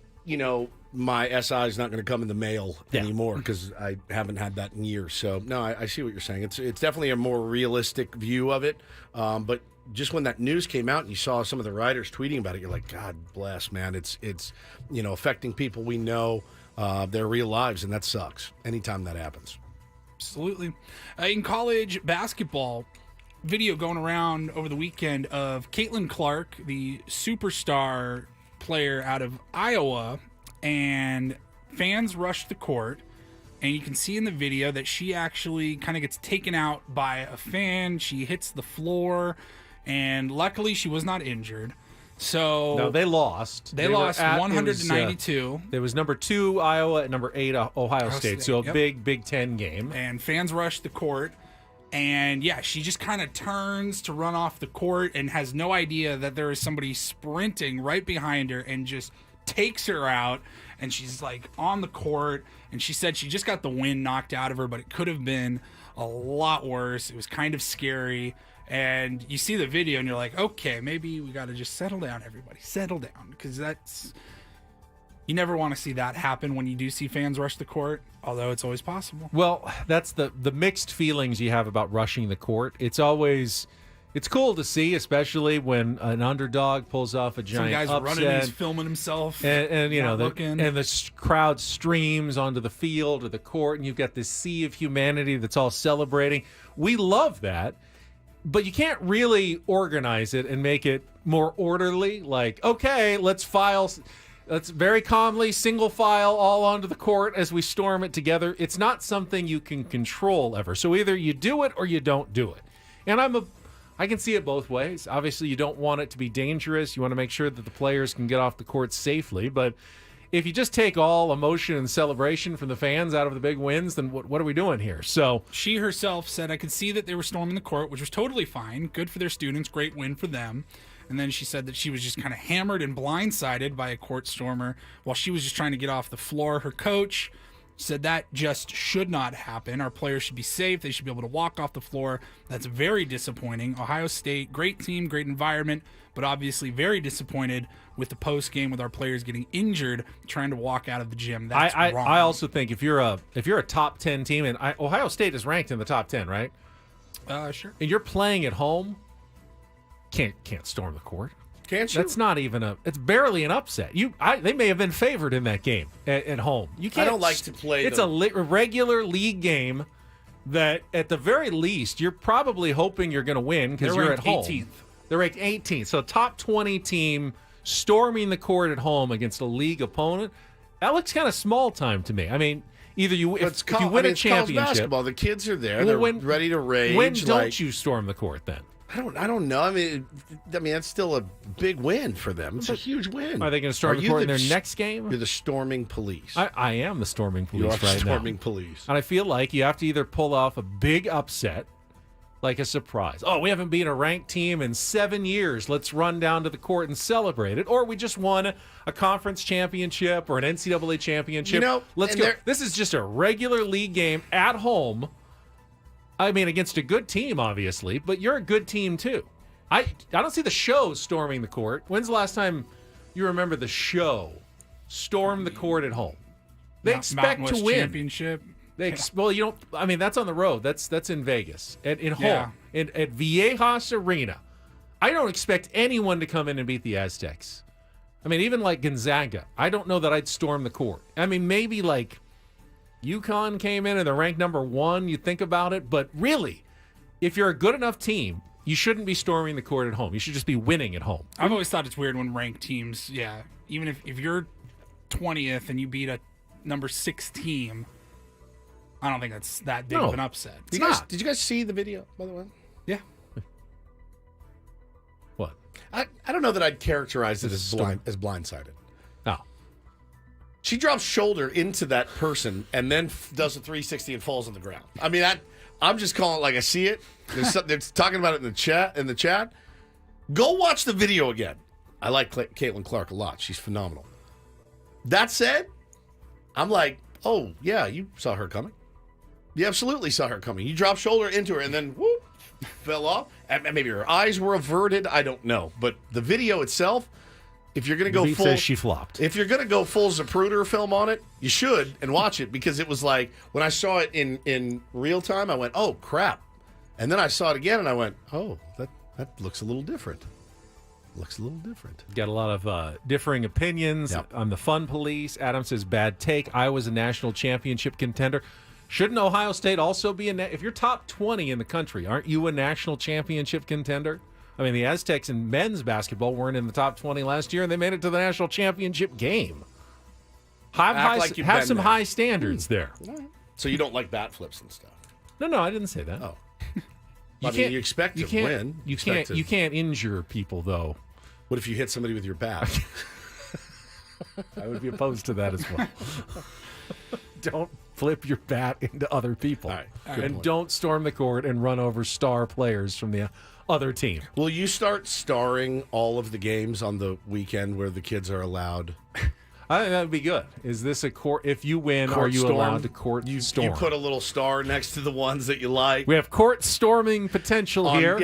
Speaker 1: my SI is not going to come in the mail anymore because I haven't had that in years. So, no, I see what you're saying. It's definitely a more realistic view of it. But just when that news came out and you saw some of the writers tweeting about it, you're like, God bless, man. It's affecting people we know, their real lives, and that sucks anytime that happens.
Speaker 2: Absolutely. In college basketball, video going around over the weekend of Caitlin Clark, the superstar player out of Iowa, and fans rushed the court, and you can see in the video that she actually kind of gets taken out by a fan. She hits the floor, and luckily she was not injured. So
Speaker 3: no, they lost.
Speaker 2: They lost 100-92.
Speaker 3: It was number 2 Iowa and number 8 Ohio State. So a big Big Ten game.
Speaker 2: And fans rushed the court. And yeah, she just kind of turns to run off the court and has no idea that there is somebody sprinting right behind her and just takes her out. And she's like on the court. And she said she just got the wind knocked out of her, but it could have been a lot worse. It was kind of scary. And you see the video and you're like, okay, maybe we got to just settle down, everybody. Settle down. Because you never want to see that happen when you do see fans rush the court, although it's always possible.
Speaker 3: Well, that's the mixed feelings you have about rushing the court. It's cool to see, especially when an underdog pulls off a giant upset.
Speaker 2: Some guy's running, he's filming himself,
Speaker 3: and the crowd streams onto the field or the court, and you've got this sea of humanity that's all celebrating. We love that. But you can't really organize it and make it more orderly. Like, okay, let's very calmly single file all onto the court as we storm it together. It's not something you can control ever. So either you do it or you don't do it. And I can see it both ways. Obviously, you don't want it to be dangerous. You want to make sure that the players can get off the court safely. But if you just take all emotion and celebration from the fans out of the big wins, then what are we doing here? So
Speaker 2: she herself said, I could see that they were storming the court, which was totally fine. Good for their students. Great win for them. And then she said that she was just kind of hammered and blindsided by a court stormer while she was just trying to get off the floor. Her coach said that just should not happen. Our players should be safe. They should be able to walk off the floor. That's very disappointing. Ohio State, great team, great environment, but obviously very disappointed with the post game with our players getting injured trying to walk out of the gym. That's wrong.
Speaker 3: I also think if you're a top 10 team, and Ohio State is ranked in the top 10, right?
Speaker 2: Sure.
Speaker 3: And you're playing at home, can't storm the court.
Speaker 1: Can't you?
Speaker 3: That's not even it's barely an upset. They may have been favored in that game at home. You can't.
Speaker 1: I don't like to play.
Speaker 3: It's a regular league game that, at the very least, you're probably hoping you're going to win because you're at home.
Speaker 2: 18th.
Speaker 3: They're ranked 18th. So top 20 team storming the court at home against a league opponent. That looks kind of small time to me. I mean, either if you win a
Speaker 1: it's
Speaker 3: championship,
Speaker 1: college basketball. The kids are there.
Speaker 3: Well,
Speaker 1: They're ready to rage.
Speaker 3: When don't you storm the court then?
Speaker 1: I don't know. I mean, that's still a big win for them. It's a huge win.
Speaker 3: Are they going to storm the court in their next game?
Speaker 1: You're the storming police.
Speaker 3: I am the storming police right now.
Speaker 1: You are the storming police.
Speaker 3: And I feel like you have to either pull off a big upset, like a surprise. Oh, we haven't beaten a ranked team in 7 years. Let's run down to the court and celebrate it. Or we just won a conference championship or an NCAA championship. Let's go. This is just a regular league game at home. I mean, against a good team, obviously, but you're a good team, too. I don't see the show storming the court. When's the last time you remember the show storm the court at home? They expect to win.
Speaker 2: Championship.
Speaker 3: Well, you don't. I mean, that's on the road. That's in Vegas. In home. At Viejas Arena. I don't expect anyone to come in and beat the Aztecs. I mean, even like Gonzaga. I don't know that I'd storm the court. I mean, maybe like UConn came in and they're ranked number 1, you think about it, but really, if you're a good enough team, you shouldn't be storming the court at home. You should just be winning at home.
Speaker 2: I've always thought it's weird when ranked teams, even if you're 20th and you beat a number 6 team, I don't think that's that big of an upset.
Speaker 1: Did you guys see the video, by the way?
Speaker 2: Yeah.
Speaker 3: What?
Speaker 1: I don't know that I'd characterize it as blindsided.
Speaker 3: No.
Speaker 1: She drops shoulder into that person and then does a 360 and falls on the ground. I mean, I'm just calling it like I see it. They're talking about it in the chat. Go watch the video again. I like Caitlin Clark a lot. She's phenomenal. That said, I'm like, oh, yeah, you saw her coming. You absolutely saw her coming. You dropped shoulder into her and then whoop, fell off. And maybe her eyes were averted. I don't know. But the video itself, if you're going to go full,
Speaker 3: says she flopped.
Speaker 1: If you're going to go full Zapruder film on it, you should and watch it because it was like when I saw it in real time, I went, "Oh crap!" And then I saw it again and I went, "Oh, that looks a little different." Looks a little different.
Speaker 3: Got a lot of differing opinions.
Speaker 1: Yep.
Speaker 3: I'm the fun police. Adam says bad take. Iowa's a national championship contender. Shouldn't Ohio State also be if you're top 20 in the country, aren't you a national championship contender? I mean, the Aztecs in men's basketball weren't in the top 20 last year, and they made it to the national championship game. Have some high standards there.
Speaker 1: So you don't like bat flips and stuff?
Speaker 3: No, I didn't say that.
Speaker 1: Oh, you expect to win.
Speaker 3: You can't injure people though.
Speaker 1: What if you hit somebody with your bat?
Speaker 3: I would be opposed to that as well. Don't flip your bat into other people.
Speaker 1: All right,
Speaker 3: and don't storm the court and run over star players from the other team.
Speaker 1: Will you start starring all of the games on the weekend where the kids are allowed?
Speaker 3: I think that would be good. Is this a court? If you win, are you allowed to court storm?
Speaker 1: You put a little star next to the ones that you like.
Speaker 3: We have court storming potential here.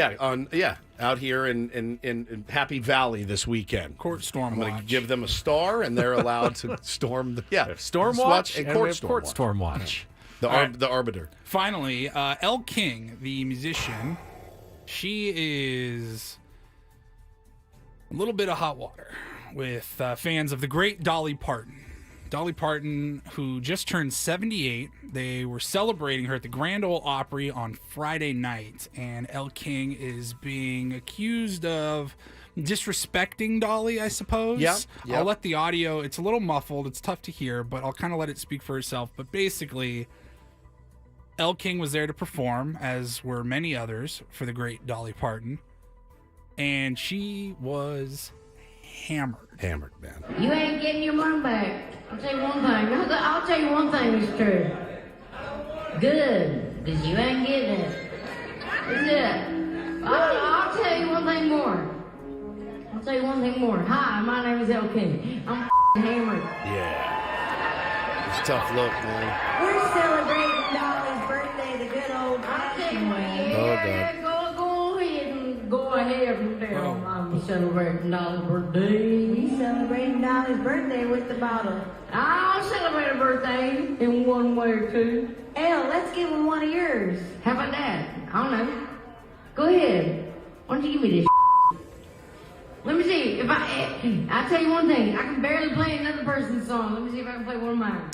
Speaker 1: Out here in Happy Valley this weekend.
Speaker 2: Court storm
Speaker 1: I'm
Speaker 2: watch.
Speaker 1: going to give them a star, and they're allowed to storm the
Speaker 3: storm watch
Speaker 1: and
Speaker 3: court storm watch.
Speaker 1: The arbiter.
Speaker 2: Finally, Elle King, the musician, she is a little bit of hot water with fans of the great Dolly Parton. Dolly Parton, who just turned 78. They were celebrating her at the Grand Ole Opry on Friday night, and Elle King is being accused of disrespecting Dolly, I suppose.
Speaker 1: Yep.
Speaker 2: I'll let the audio, it's a little muffled, it's tough to hear, but I'll kind of let it speak for itself. But basically, Elle King was there to perform, as were many others, for the great Dolly Parton, and she was hammered, man.
Speaker 18: You ain't getting your money back. I'll tell you one thing. I'll tell you one thing is true. Good, because you ain't getting it. Isn't it? I'll tell you one thing more. Hi, my name is Elle King. I'm hammered.
Speaker 1: Yeah. It's a tough look, man.
Speaker 18: We're celebrating Dolly's birthday the good old fashioned way.
Speaker 1: Oh,
Speaker 18: Yeah, go ahead and tell I'm celebrating Dolly's birthday. We celebrating Dolly's birthday with the bottle. I'll celebrate a birthday in one way or two. Hell, let's give him one of yours. How about that? I don't know. Go ahead. Why don't you give me this? Let me see if I'll tell you one thing. I can barely play another person's song. Let me see if I can play one of mine.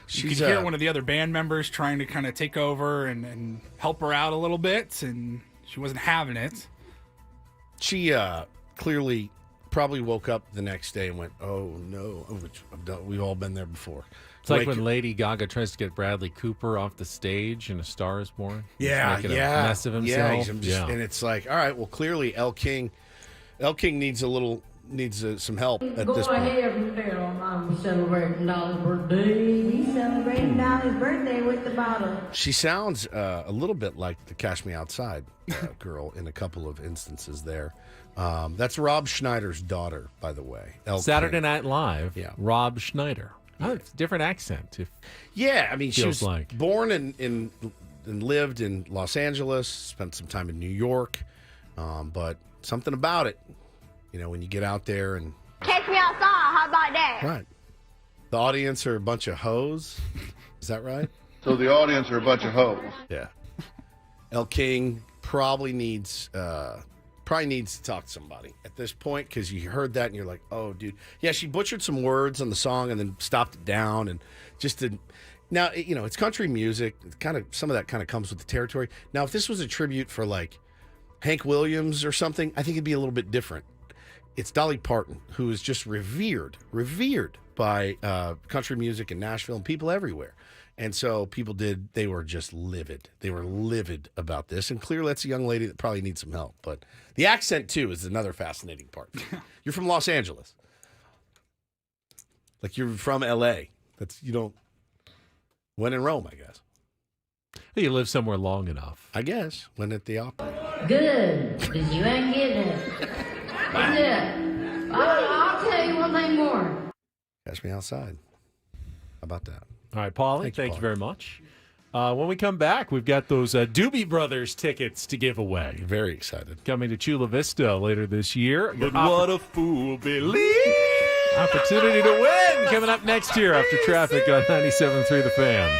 Speaker 2: You could hear one of the other band members trying to kind of take over and help her out a little bit, and she wasn't having it.
Speaker 1: She clearly probably woke up the next day and went, "Oh no!" Which we've all been there before.
Speaker 3: It's like when Lady Gaga tries to get Bradley Cooper off the stage in A Star Is Born.
Speaker 1: Yeah,
Speaker 3: He's making a mess of himself.
Speaker 1: And it's like, all right, well, clearly El King needs some help at this point.
Speaker 18: Go ahead and tell him I'm celebrating Dolly's birthday. We celebrating Dolly's birthday with the bottle.
Speaker 1: She sounds a little bit like the Cash Me Outside girl in a couple of instances there. That's Rob Schneider's daughter, by the way.
Speaker 3: Saturday Night Live,
Speaker 1: yeah.
Speaker 3: Rob Schneider. Oh, it's a different accent.
Speaker 1: Yeah, I mean, she was
Speaker 3: like.
Speaker 1: born and lived in Los Angeles, spent some time in New York, but something about it, when you get out there and...
Speaker 17: Catch me outside, how about that?
Speaker 1: Right. The audience are a bunch of hoes. Is that right?
Speaker 10: So the audience are a bunch of hoes.
Speaker 1: Yeah. El King probably needs to talk to somebody at this point, because you heard that and you're like, oh, dude. Yeah, she butchered some words on the song and then stopped it down and just did. Now, it's country music. Some of that kind of comes with the territory. Now, if this was a tribute for like Hank Williams or something, I think it'd be a little bit different. It's Dolly Parton, who is just revered by country music in Nashville and people everywhere. And so they were just livid. They were livid about this. And clearly that's a young lady that probably needs some help. But the accent, too, is another fascinating part. You're from Los Angeles. Like you're from L.A. When in Rome, I guess.
Speaker 3: You live somewhere long enough.
Speaker 1: I guess. When at the opera.
Speaker 18: Good, because you ain't getting it. That's it. I'll tell you one thing more.
Speaker 1: Catch me outside. How about that?
Speaker 3: All right, Paulie, thank you very much. When we come back, we've got those Doobie Brothers tickets to give away.
Speaker 1: Very excited.
Speaker 3: Coming to Chula Vista later this year.
Speaker 14: But what a fool believes.
Speaker 3: Opportunity to win coming up next year after traffic on 97.3 The Fan.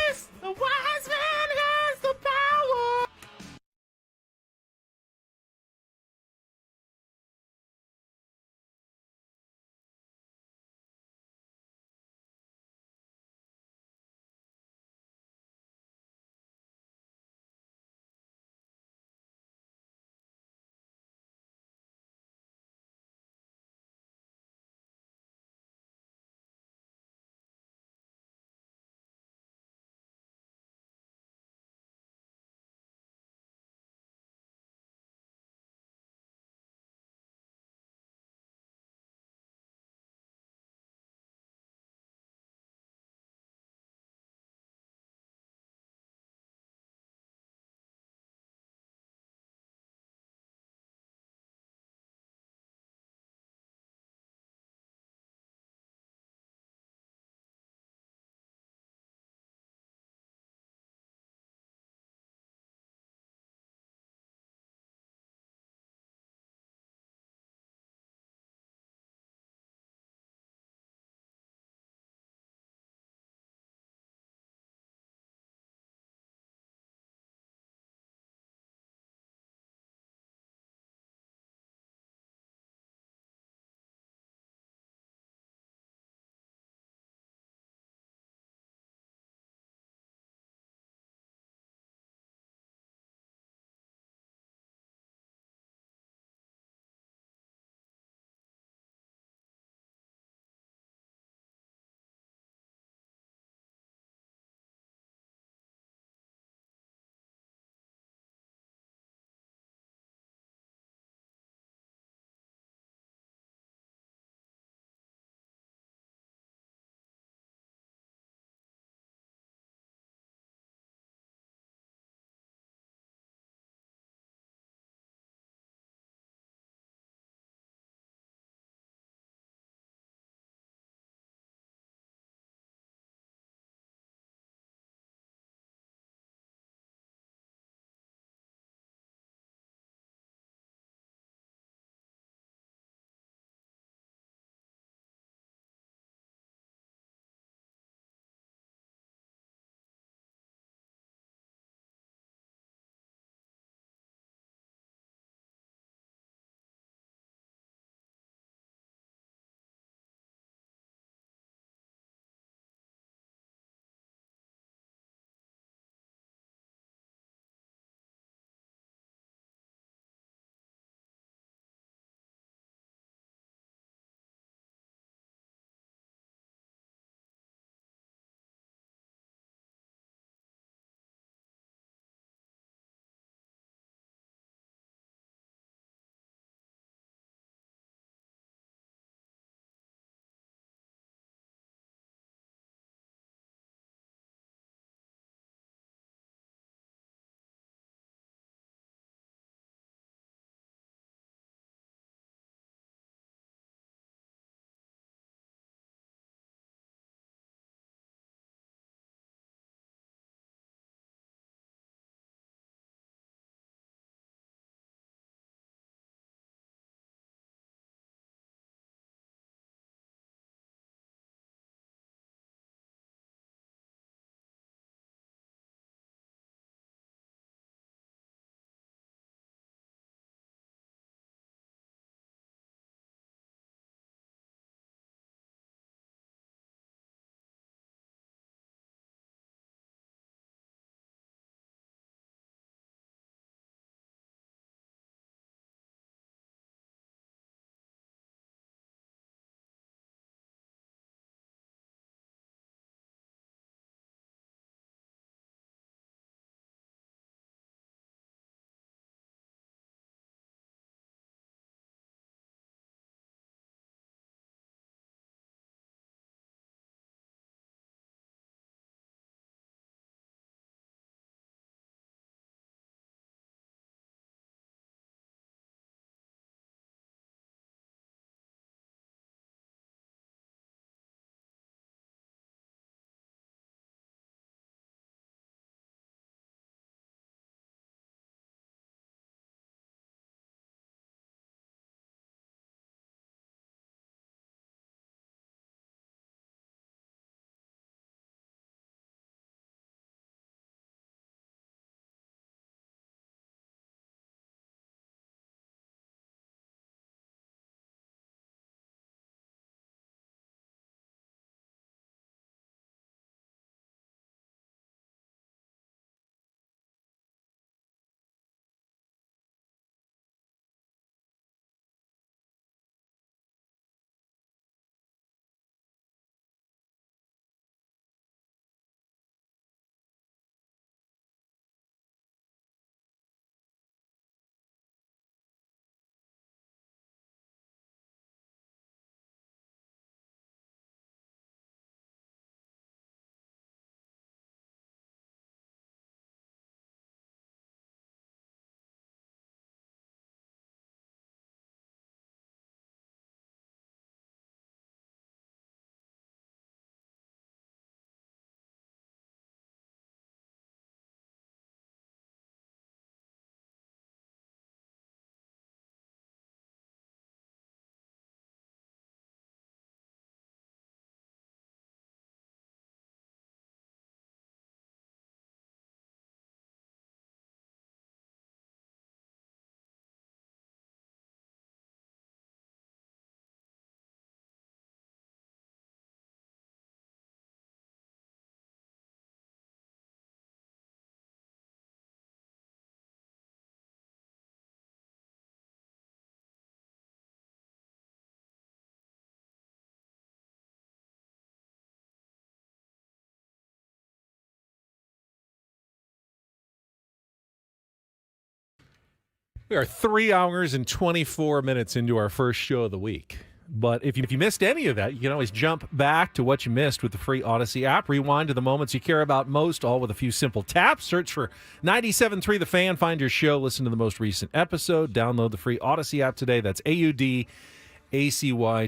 Speaker 3: We are 3 hours and 24 minutes into our first show of the week. But if you missed any of that, you can always jump back to what you missed with the free Odyssey app. Rewind to the moments you care about most, all with a few simple taps. Search for 97.3 The Fan. Find your show. Listen to the most recent episode. Download the free Odyssey app today. That's AUDACY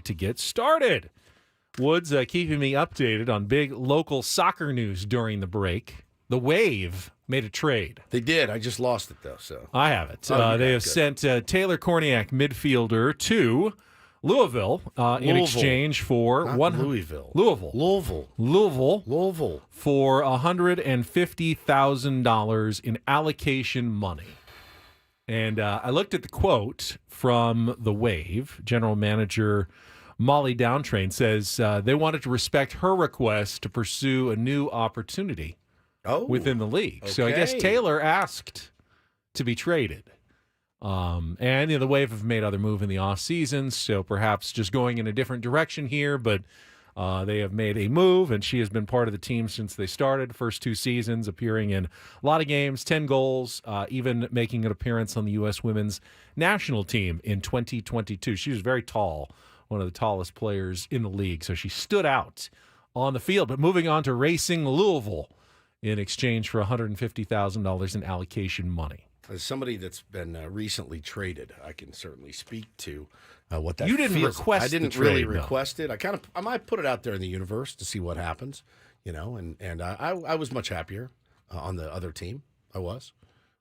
Speaker 3: to get started. Woods keeping me updated on big local soccer news during the break. The Wave made a trade.
Speaker 1: They did. I just lost it, though. So
Speaker 3: I have it. They have sent Taylor Korniak, midfielder, to Louisville in exchange for Louisville for $150,000 in allocation money. And I looked at the quote from the Wave. General Manager Molly Downtrain says they wanted to respect her request to pursue a new opportunity within the league. Okay. So I guess Taylor asked to be traded. And the Wave have made other moves in the offseason, so perhaps just going in a different direction here, but they have made a move, and she has been part of the team since they started. First 2 seasons, appearing in a lot of games, 10 goals, even making an appearance on the U.S. women's national team in 2022. She was very tall, one of the tallest players in the league, so she stood out on the field. But moving on to Racing Louisville in exchange for $150,000 in allocation money.
Speaker 1: As somebody that's been recently traded, I can certainly speak to what that
Speaker 3: You didn't
Speaker 1: feels.
Speaker 3: request
Speaker 1: I didn't
Speaker 3: the trade,
Speaker 1: really
Speaker 3: no.
Speaker 1: request it. I might put it out there in the universe to see what happens, and I was much happier on the other team. I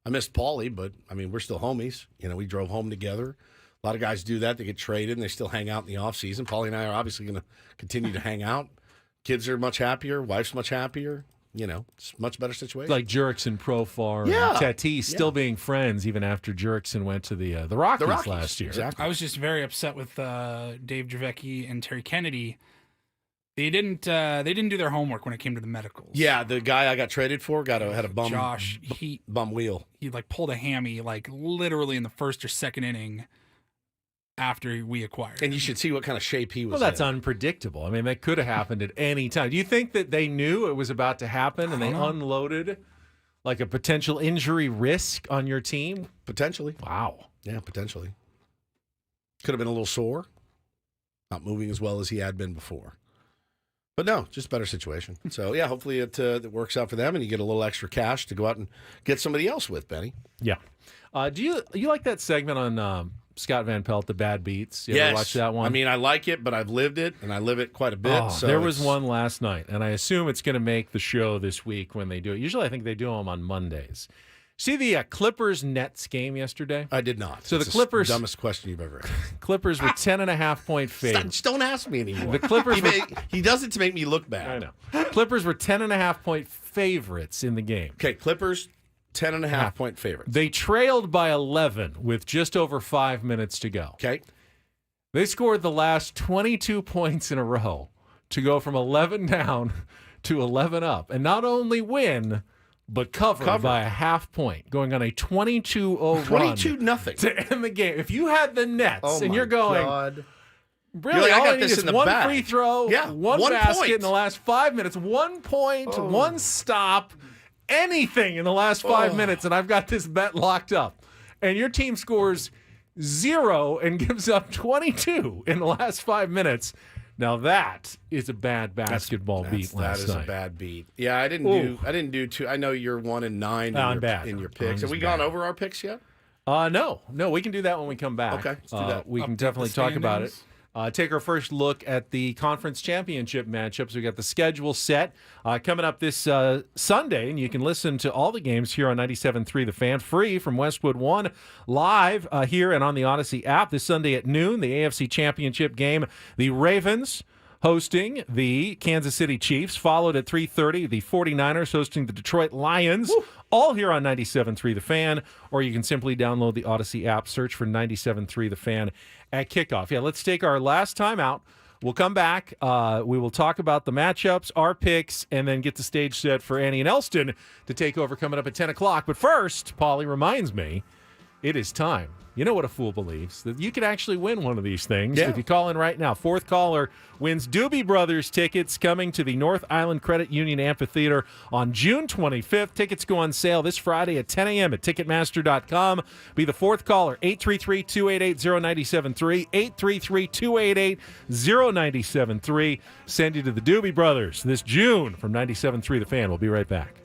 Speaker 1: missed Paulie, but I mean, we're still homies. We drove home together. A lot of guys do that. They get traded and they still hang out in the off season. Paulie and I are obviously going to continue to hang out. Kids are much happier. Wife's much happier. It's a much better situation.
Speaker 3: Like Jurickson, Profar, and Tatis still being friends even after Jurickson went to the Rockies last year.
Speaker 1: Exactly.
Speaker 2: I was just very upset with Dave Javecki and Terry Kennedy. They didn't do their homework when it came to the medicals.
Speaker 1: Yeah, the guy I got traded for had a bum.
Speaker 2: Josh,
Speaker 1: bum wheel.
Speaker 2: He pulled a hammy literally in the first or second inning after we acquired.
Speaker 1: And you should see what kind of shape he was
Speaker 3: Well, that's
Speaker 1: in.
Speaker 3: unpredictable. I mean, that could have happened at any time. Do you think that they knew it was about to happen and they unloaded like a potential injury risk on your team?
Speaker 1: Potentially.
Speaker 3: Wow.
Speaker 1: Yeah, potentially. Could have been a little sore. Not moving as well as he had been before. But no, just better situation. So, yeah, hopefully it works out for them and you get a little extra cash to go out and get somebody else with, Benny.
Speaker 3: Yeah. Do you like that segment on Scott Van Pelt, The Bad Beats? You ever watch that one?
Speaker 1: I mean, I like it, but I've lived it, and I live it quite a bit. So
Speaker 3: there was one last night, and I assume it's going to make the show this week when they do it. Usually I think they do them on Mondays. See the Clippers-Nets game yesterday?
Speaker 1: I did not.
Speaker 3: So
Speaker 1: it's
Speaker 3: the Clippers...
Speaker 1: the dumbest question you've ever asked.
Speaker 3: Clippers were 10.5-point favorites.
Speaker 1: Just don't ask me anymore.
Speaker 3: The Clippers
Speaker 1: he does it to make me look bad.
Speaker 3: I know. Clippers were 10.5-point favorites in the game.
Speaker 1: Okay, Clippers... 10.5-point favorites.
Speaker 3: They trailed by 11 with just over 5 minutes to go.
Speaker 1: Okay.
Speaker 3: They scored the last 22 points in a row to go from 11 down to 11 up. And not only win, but cover by a half point, going on a 22-0 run.
Speaker 1: 22-0.
Speaker 3: To end the game. If you had the Nets and you're going...
Speaker 1: God.
Speaker 3: Really,
Speaker 1: I
Speaker 3: all
Speaker 1: got
Speaker 3: I need
Speaker 1: this
Speaker 3: is
Speaker 1: in the
Speaker 3: one
Speaker 1: bag.
Speaker 3: free throw, one basket
Speaker 1: point.
Speaker 3: in the last 5 minutes, 1 point, one stop, anything in the last 5 minutes, and I've got this bet locked up. And your team scores 0 and gives up 22 in the last 5 minutes. Now that is a bad basketball beat last night.
Speaker 1: That is a bad beat. Yeah, I didn't do two. I know you're 1-9 in your picks. Have we gone over our picks yet?
Speaker 3: No, we can do that when we come back.
Speaker 1: Okay, let's do that.
Speaker 3: We can definitely talk about it. Take our first look at the conference championship matchups. We got the schedule set coming up this Sunday, and you can listen to all the games here on 97.3 The Fan, free from Westwood One, live here and on the Odyssey app this Sunday at noon. The AFC Championship game, the Ravens hosting the Kansas City Chiefs, followed at 3:30, the 49ers hosting the Detroit Lions. Woo! All here on 97.3 The Fan, or you can simply download the Odyssey app, search for 97.3 The Fan at kickoff. Yeah, let's take our last time out. We'll come back. We will talk about the matchups, our picks, and then get the stage set for Annie and Elston to take over coming up at 10 o'clock. But first, Paulie reminds me, it is time. You know what a fool believes, that you could actually win one of these things.
Speaker 1: Yeah.
Speaker 3: If you call in right now, fourth caller wins Doobie Brothers tickets coming to the North Island Credit Union Amphitheater on June 25th. Tickets go on sale this Friday at 10 a.m. at Ticketmaster.com. Be the fourth caller, 833-288-0973, 833-288-0973. Send you to the Doobie Brothers this June from 97.3 The Fan. We'll be right back.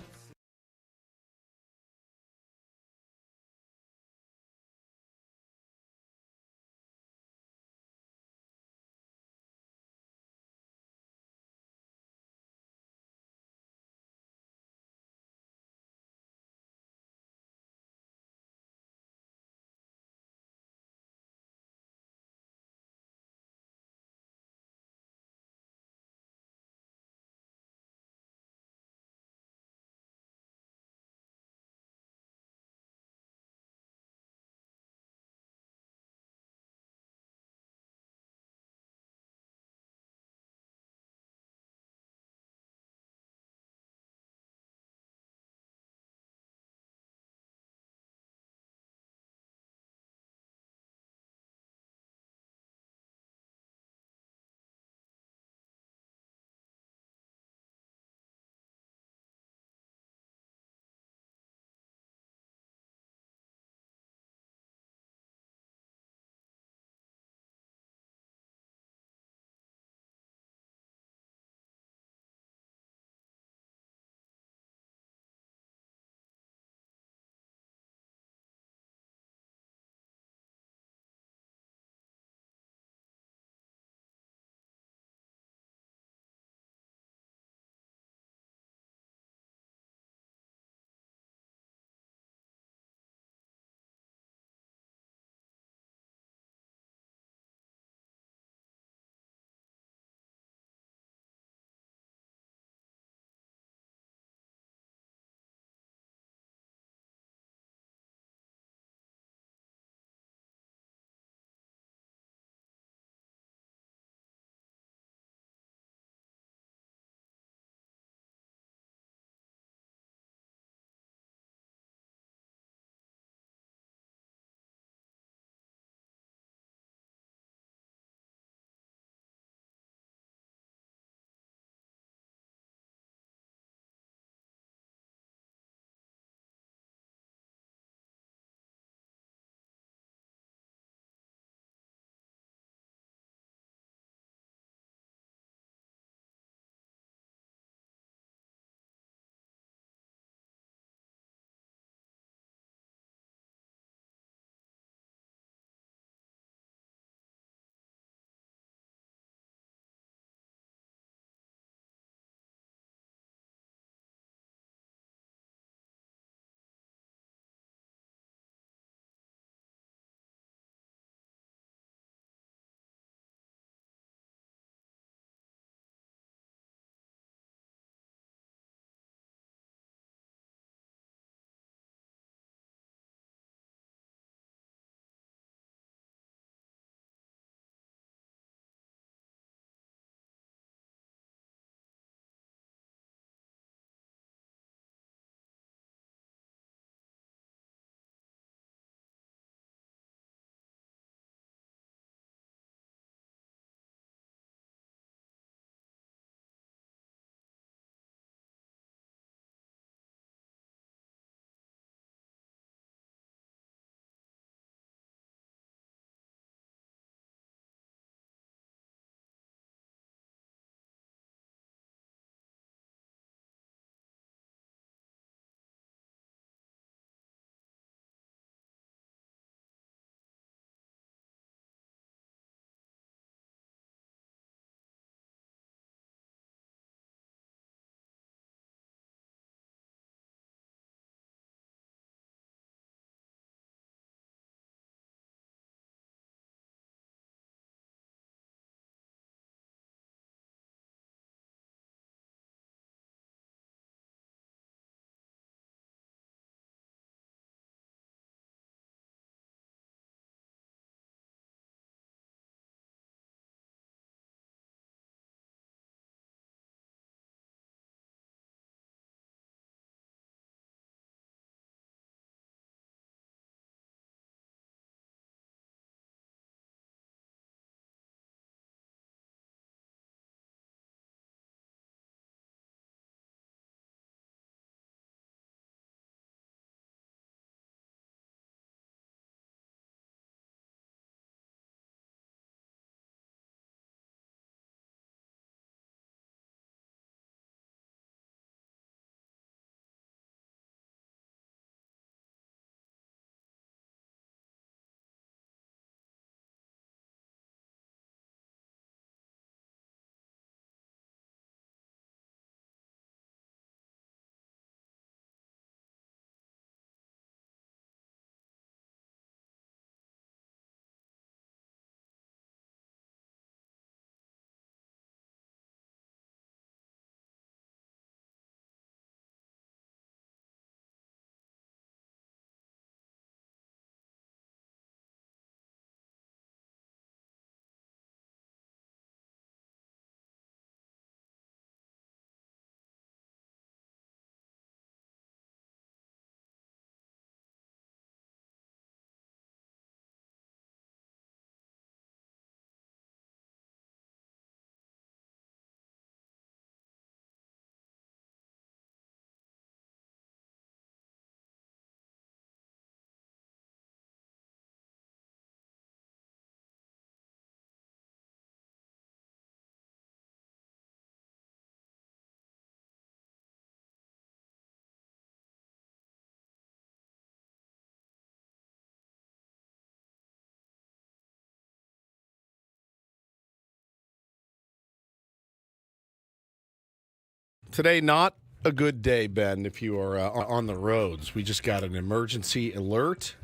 Speaker 1: Today, not a good day, Ben, if you are on the roads. We just got an emergency alert.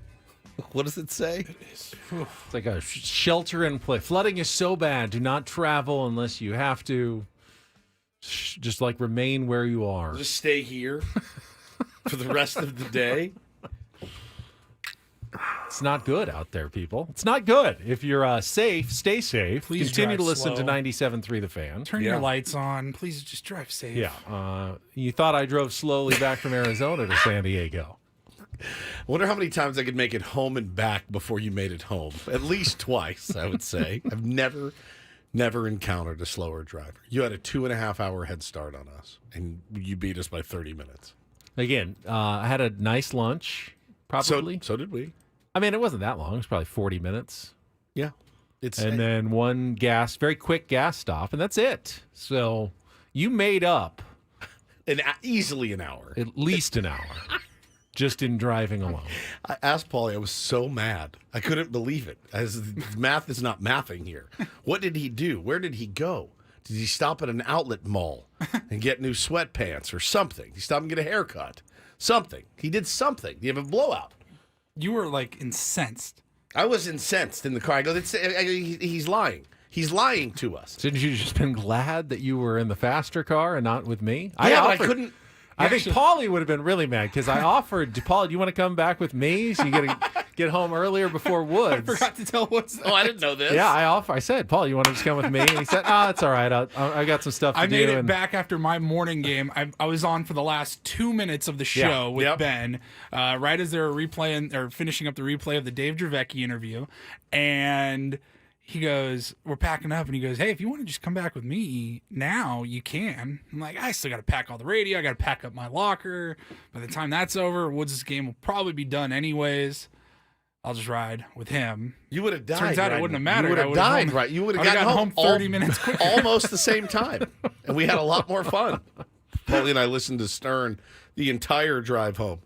Speaker 1: What does it say?
Speaker 3: It's like a shelter in place. Flooding is so bad. Do not travel unless you have to. Just like remain where you are.
Speaker 1: Just stay here for the rest of the day.
Speaker 3: It's not good out there, people. It's not good. If you're safe, stay safe.
Speaker 2: Please
Speaker 3: continue to
Speaker 2: drive
Speaker 3: listen
Speaker 2: slow.
Speaker 3: to 97.3 The Fan.
Speaker 2: Turn your lights on. Please just drive safe.
Speaker 3: Yeah. You thought I drove slowly back from Arizona to San Diego.
Speaker 1: I wonder how many times I could make it home and back before you made it home. At least twice, I would say. I've never encountered a slower driver. You had a 2.5-hour head start on us, and you beat us by 30 minutes.
Speaker 3: Again, I had a nice lunch, probably.
Speaker 1: So did we.
Speaker 3: I mean, it wasn't that long. It was probably 40 minutes.
Speaker 1: Yeah.
Speaker 3: Then one very quick gas stop, and that's it. So you made up.
Speaker 1: Easily an hour.
Speaker 3: At least an hour. Just in driving alone.
Speaker 1: I asked Paulie, I was so mad. I couldn't believe it. Math is not mathing here. What did he do? Where did he go? Did he stop at an outlet mall and get new sweatpants or something? Did he stop and get a haircut? Something. He did something. Do you have a blowout?
Speaker 2: You were like incensed.
Speaker 1: I was incensed in the car. I go, he's lying. He's lying to us.
Speaker 3: Didn't you just been glad that you were in the faster car and not with me?
Speaker 1: Yeah, but I couldn't.
Speaker 3: I think Paulie would have been really mad because I offered, Paulie, do you want to come back with me so you get home earlier before Woods?
Speaker 2: I forgot to tell Woods that.
Speaker 1: Oh, I didn't know this.
Speaker 3: Yeah, I said, Paul, you want to just come with me? And he said, it's all right. I got some stuff to do.
Speaker 2: I made it back after my morning game. I was on for the last 2 minutes of the show with Ben, right as they were replaying or finishing up the replay of the Dave Dravecki interview. And he goes, we're packing up, and he goes, hey, if you want to just come back with me now, you can. I'm like, I still got to pack all the radio. I got to pack up my locker. By the time that's over, Woods' game will probably be done anyways. I'll just ride with him.
Speaker 1: You would have died.
Speaker 2: Turns out
Speaker 1: right?
Speaker 2: it wouldn't have mattered.
Speaker 1: You would have died, right? You would have gotten home
Speaker 2: 30 minutes quicker.
Speaker 1: Almost the same time. And we had a lot more fun. Paulie and I listened to Stern the entire drive home.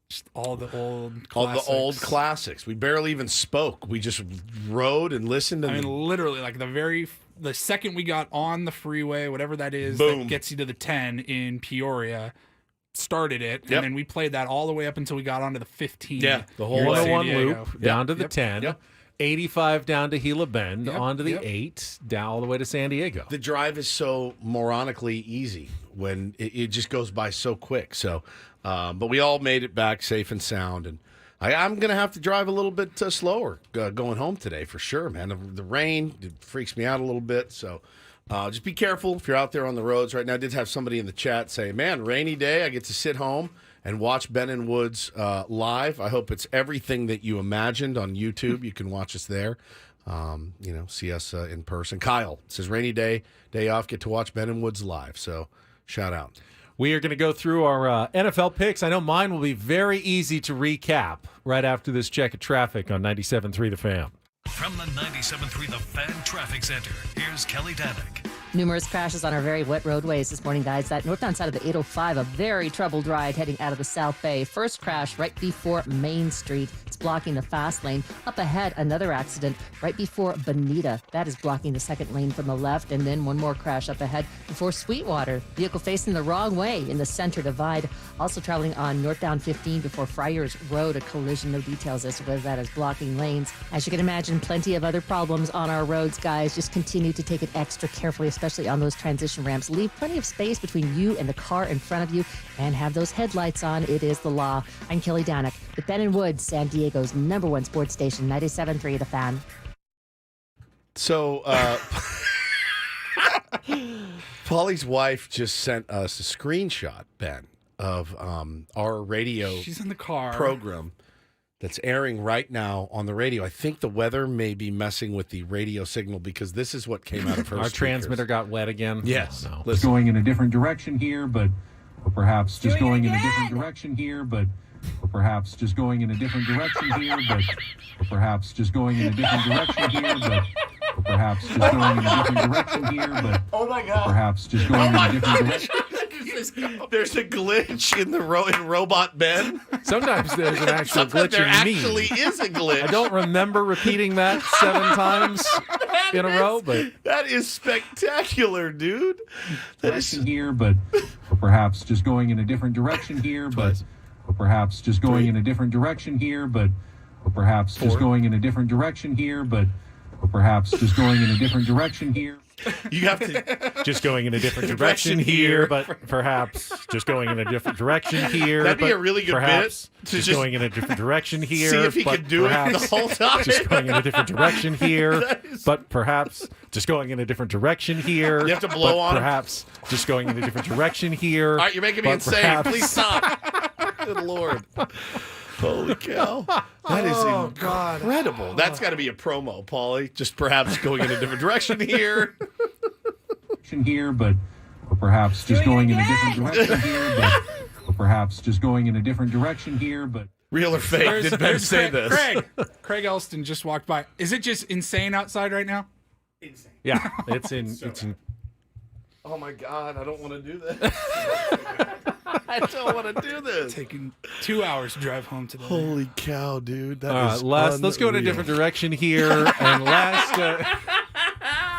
Speaker 2: Just all the old classics.
Speaker 1: All the old classics. We barely even spoke. We just rode and listened.
Speaker 2: I mean, literally, like the second we got on the freeway, whatever that is,
Speaker 1: Boom.
Speaker 2: that gets you to the 10 in Peoria, started it, and then we played that all the way up until we got onto the 15.
Speaker 1: Yeah, the whole
Speaker 3: 101 loop down to the 10. 85 down to Gila Bend, onto the 8, down all the way to San Diego.
Speaker 1: The drive is so moronically easy when it just goes by so quick. So, but we all made it back safe and sound. And I'm going to have to drive a little bit slower going home today for sure, man. The rain it freaks me out a little bit. So just be careful if you're out there on the roads right now. I did have somebody in the chat say, man, rainy day. I get to sit home and watch Ben and Woods live. I hope it's everything that you imagined on YouTube. You can watch us there. See us in person. Kyle says, rainy day off, get to watch Ben and Woods live. So shout out.
Speaker 3: We are going to go through our NFL picks. I know mine will be very easy to recap right after this check of traffic on 97.3 The Fan.
Speaker 4: From the 97.3 The Fan Traffic Center, here's Kelly Danick.
Speaker 5: Numerous crashes on our very wet roadways this morning, guys. That northbound side of the 805, a very troubled ride heading out of the South Bay. First crash right before Main Street. It's blocking the fast lane. Up ahead, another accident right before Bonita. That is blocking the second lane from the left. And then one more crash up ahead before Sweetwater. Vehicle facing the wrong way in the center divide. Also traveling on northbound 15 before Friars Road. A collision. No details as to whether that is blocking lanes. As you can imagine, plenty of other problems on our roads, guys. Just continue to take it extra carefully, especially on those transition ramps. Leave plenty of space between you and the car in front of you and have those headlights on. It is the law. I'm Kelly Danick with Ben and Woods, San Diego's #1 sports station, 97.3 The Fan.
Speaker 1: So, Paulie's wife just sent us a screenshot, Ben, of our radio
Speaker 2: She's in the car
Speaker 1: program that's airing right now on the radio. I think the weather may be messing with the radio signal because this is what came out of her
Speaker 3: Our
Speaker 1: speakers.
Speaker 3: transmitter got wet again.
Speaker 1: Yes.
Speaker 3: Oh, no.
Speaker 1: Listen.
Speaker 19: Going in a different direction here, but perhaps just going in a different direction here, but perhaps just going in a different direction here, but perhaps just going in a different direction here, but perhaps just going in a different direction here, but
Speaker 1: oh my God.
Speaker 19: Perhaps just going in a different direction.
Speaker 1: there's a glitch in in Robot Ben.
Speaker 3: Sometimes there's an actual
Speaker 1: Sometimes
Speaker 3: glitch
Speaker 1: there
Speaker 3: in
Speaker 1: actually
Speaker 3: me.
Speaker 1: is a glitch.
Speaker 3: I don't remember repeating that 7 times in a row, but
Speaker 1: that is spectacular, dude. That is
Speaker 19: here, but or perhaps just going in a different direction here, but or perhaps just going in a different direction here, but or perhaps just going in a different direction here, but or perhaps just going in a different direction here.
Speaker 1: You have to
Speaker 3: just going in a different direction here, but perhaps just going in a different direction here.
Speaker 1: That'd be
Speaker 3: but
Speaker 1: a really good
Speaker 3: perhaps
Speaker 1: bit. To
Speaker 3: just going in a different direction here.
Speaker 1: See if he
Speaker 3: but
Speaker 1: could do it the whole time.
Speaker 3: Just going in a different direction here, but perhaps just going in a different direction here.
Speaker 1: You have to blow
Speaker 3: but
Speaker 1: on him.
Speaker 3: Perhaps just going in a different direction here.
Speaker 1: All right, you're making me
Speaker 3: but
Speaker 1: insane.
Speaker 3: perhaps-
Speaker 1: Please stop. Good Lord. Holy cow. That is incredible. That's got to be a promo, Paulie. Just perhaps going in a different direction here.
Speaker 19: Here, but or perhaps just going in a different direction here, but or perhaps just going in a different direction here, but
Speaker 1: real or fake? Did Ben say this?
Speaker 2: Craig Elston just walked by. Is it just insane outside right now?
Speaker 1: Insane.
Speaker 3: Yeah, it's in.
Speaker 1: Oh my God, I don't want to do this. I don't want to do this.
Speaker 2: Taking 2 hours to drive home today.
Speaker 1: Holy cow, dude. That
Speaker 3: All right,
Speaker 1: is
Speaker 3: let's go in a
Speaker 1: unreal.
Speaker 3: different direction here. And last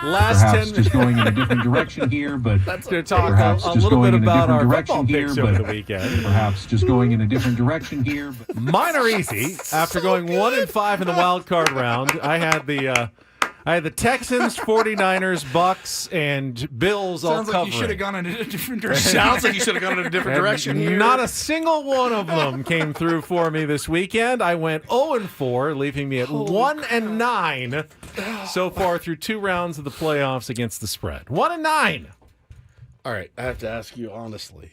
Speaker 19: perhaps
Speaker 3: 10
Speaker 19: just going in a different direction here, but
Speaker 3: Let's talk
Speaker 19: perhaps
Speaker 3: a
Speaker 19: just
Speaker 3: little
Speaker 19: going
Speaker 3: bit
Speaker 19: in a
Speaker 3: about our
Speaker 19: different
Speaker 3: football
Speaker 19: direction here,
Speaker 3: picks over the
Speaker 19: but
Speaker 3: weekend.
Speaker 19: perhaps just going in a different direction here. But
Speaker 3: Mine are easy. After going 1-5 in the wild card round, I had the Texans, 49ers, Bucks, and Bills all
Speaker 2: Sounds like
Speaker 3: covering.
Speaker 2: you should have gone in a different direction.
Speaker 1: Sounds like you should have gone in a different
Speaker 3: And
Speaker 1: direction here.
Speaker 3: Not a single one of them came through for me this weekend. I went 0-4, leaving me at 1-9 so far through 2 rounds of the playoffs against the spread. 1-9.
Speaker 1: All right, I have to ask you honestly.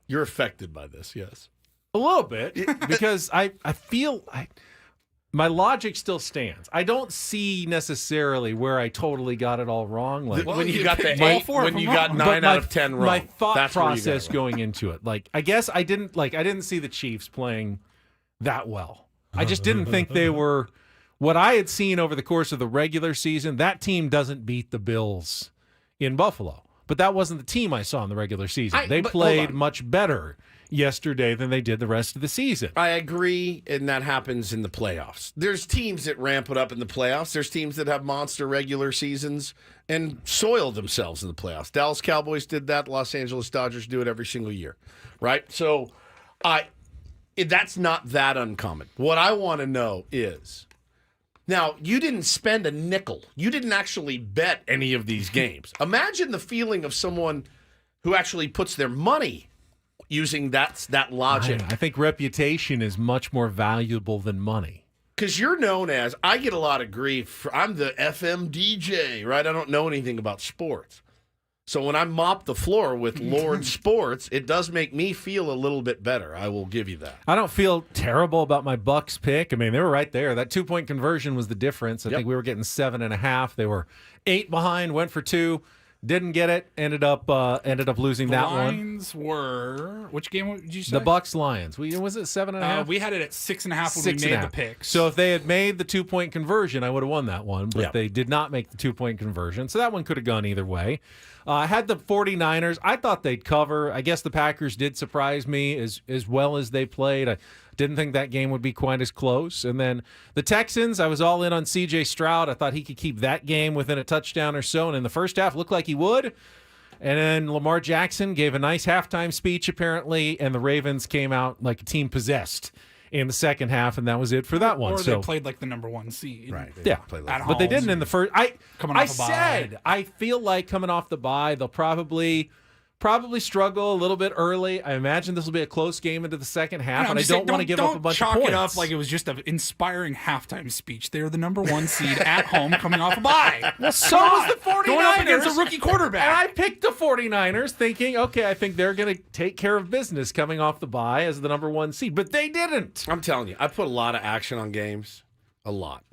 Speaker 1: You're affected by this, yes?
Speaker 3: A little bit, because I feel my logic still stands. I don't see necessarily where I totally got it all wrong. Like
Speaker 1: When you got the
Speaker 3: my-
Speaker 1: 8, when you got
Speaker 3: But
Speaker 1: 9 out of 10 wrong.
Speaker 3: My thought
Speaker 1: That's where you got
Speaker 3: process
Speaker 1: it wrong.
Speaker 3: going into it, like I guess I didn't see the Chiefs playing that well. I just didn't think they were what I had seen over the course of the regular season. That team doesn't beat the Bills in Buffalo, but that wasn't the team I saw in the regular season. They
Speaker 1: but
Speaker 3: played
Speaker 1: hold on.
Speaker 3: much better yesterday than they did the rest of the season.
Speaker 1: I agree, and that happens in the playoffs. There's teams that ramp it up in the playoffs. There's teams that have monster regular seasons and soil themselves in the playoffs. Dallas Cowboys did that. Los Angeles Dodgers do it every single year, right? So that's not that uncommon. What I want to know is, now, you didn't spend a nickel. You didn't actually bet any of these games. Imagine the feeling of someone who actually puts their money using that logic.
Speaker 3: I think reputation is much more valuable than money.
Speaker 1: Because you're known as, I get a lot of grief. I'm the FM DJ, right? I don't know anything about sports. So when I mop the floor with Lord Sports, it does make me feel a little bit better. I will give you that.
Speaker 3: I don't feel terrible about my Bucks pick. I mean, they were right there. That 2-point conversion was the difference. I think we were getting 7.5. They were 8 behind, went for 2. Didn't get it. Ended up losing
Speaker 2: The
Speaker 3: that one.
Speaker 2: lines were, which game did you say?
Speaker 3: The Bucks Lions. Was it 7.5?
Speaker 2: We had it at 6.5 when we made the picks.
Speaker 3: So if they had made the 2-point conversion, I would have won that one. But they did not make the 2-point conversion. So that one could have gone either way. I had the 49ers. I thought they'd cover. I guess the Packers did surprise me as well as they played. I didn't think that game would be quite as close. And then the Texans, I was all in on C.J. Stroud. I thought he could keep that game within a touchdown or so. And in the first half, looked like he would. And then Lamar Jackson gave a nice halftime speech, apparently, and the Ravens came out like a team possessed in the second half, and that was it for that one.
Speaker 2: Or
Speaker 3: so
Speaker 2: they played like the number 1 seed.
Speaker 1: Right.
Speaker 3: Yeah, but they didn't in the first.
Speaker 2: Coming off a bye.
Speaker 3: Said I feel like coming off the bye, they'll probably struggle a little bit early. I imagine this will be a close game into the second half, and I don't want to give up a bunch of points.
Speaker 2: Don't chalk it up like it was just an inspiring halftime speech. They're the number 1 seed at home coming off a bye.
Speaker 3: Well, so was the 49ers.
Speaker 2: Going up against a rookie quarterback.
Speaker 3: And I picked the 49ers thinking, okay, I think they're going to take care of business coming off the bye as the number 1 seed, but they didn't.
Speaker 1: I'm telling you, I put a lot of action on games. A lot.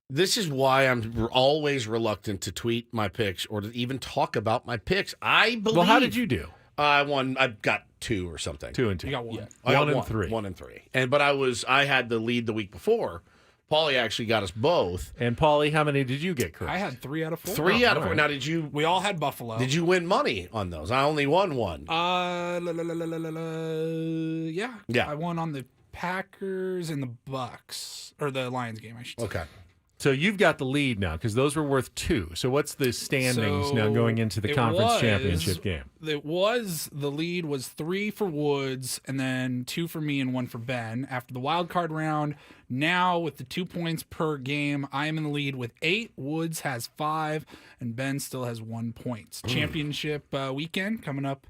Speaker 1: This is why I'm always reluctant to tweet my picks or to even talk about my picks. I believe.
Speaker 3: Well, how did you do?
Speaker 1: I won. I got 2 or something.
Speaker 3: 2 and 2.
Speaker 2: You got 1.
Speaker 1: I got
Speaker 3: 1 and 3.
Speaker 1: 1 and 3. But I had the lead the week before Paulie actually got us both.
Speaker 3: And Paulie, how many did you get correct?
Speaker 2: I had 3 out of 4.
Speaker 1: 3 out of 4.
Speaker 3: right.
Speaker 1: Now, did you?
Speaker 2: We all had Buffalo.
Speaker 1: Did you win money on those? I only won one.
Speaker 2: Yeah.
Speaker 1: Yeah.
Speaker 2: I won on the Packers and the Bucks, or the Lions game, I should say.
Speaker 1: Okay.
Speaker 3: So you've got the lead now because those were worth 2. So what's the standings now going into the conference championship game?
Speaker 2: The lead was 3 for Woods and then 2 for me and 1 for Ben after the wild card round. Now with the 2 points per game, I am in the lead with 8. Woods has 5 and Ben still has 1 point. Championship weekend coming up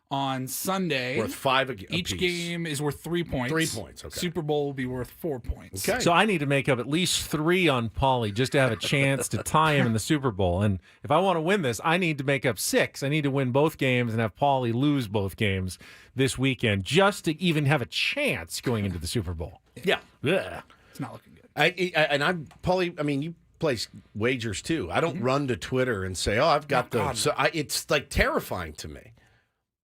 Speaker 2: on Sunday.
Speaker 1: Worth 5 apiece.
Speaker 2: Each game is worth 3 points.
Speaker 1: 3 points, okay.
Speaker 2: Super Bowl will be worth 4 points.
Speaker 1: Okay.
Speaker 3: So I need to make up at least 3 on Paulie just to have a chance to tie him in the Super Bowl. And if I want to win this, I need to make up 6. I need to win both games and have Paulie lose both games this weekend just to even have a chance going into the Super Bowl.
Speaker 1: Yeah.
Speaker 2: It's not looking good.
Speaker 1: Paulie, I mean, you place wagers too. I don't run to Twitter and say, "Oh, I've got those." So it's like terrifying to me.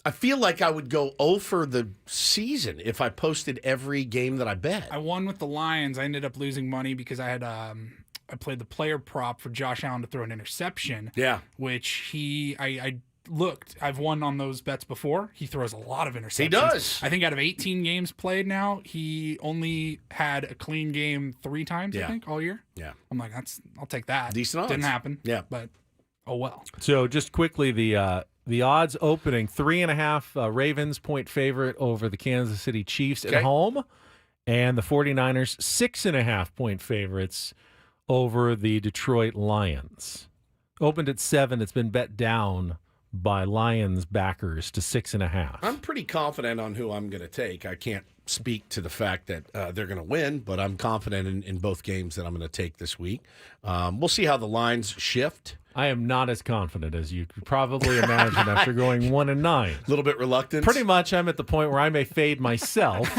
Speaker 1: I feel like I would go 0 for the season if I posted every game that I bet.
Speaker 2: I won with the Lions. I ended up losing money because I had I played the player prop for Josh Allen to throw an interception.
Speaker 1: Yeah.
Speaker 2: Which I looked. I've won on those bets before. He throws a lot of interceptions.
Speaker 1: He does.
Speaker 2: I think out of 18 games played now, he only had a clean game 3 times, I think, all year.
Speaker 1: Yeah.
Speaker 2: I'm like, I'll take that.
Speaker 1: Decent odds.
Speaker 2: Didn't happen.
Speaker 1: Yeah.
Speaker 2: But oh well.
Speaker 3: So just quickly, the odds opening 3.5 Ravens point favorite over the Kansas City Chiefs at home, and the 49ers 6.5 point favorites over the Detroit Lions. Opened at 7. It's been bet down by Lions backers to 6.5.
Speaker 1: I'm pretty confident on who I'm going to take. I can't speak to the fact that they're going to win, but I'm confident in both games that I'm going to take this week. We'll see how the lines shift.
Speaker 3: I am not as confident as you could probably imagine after going 1-9.
Speaker 1: A little bit reluctant.
Speaker 3: Pretty much, I'm at the point where I may fade myself,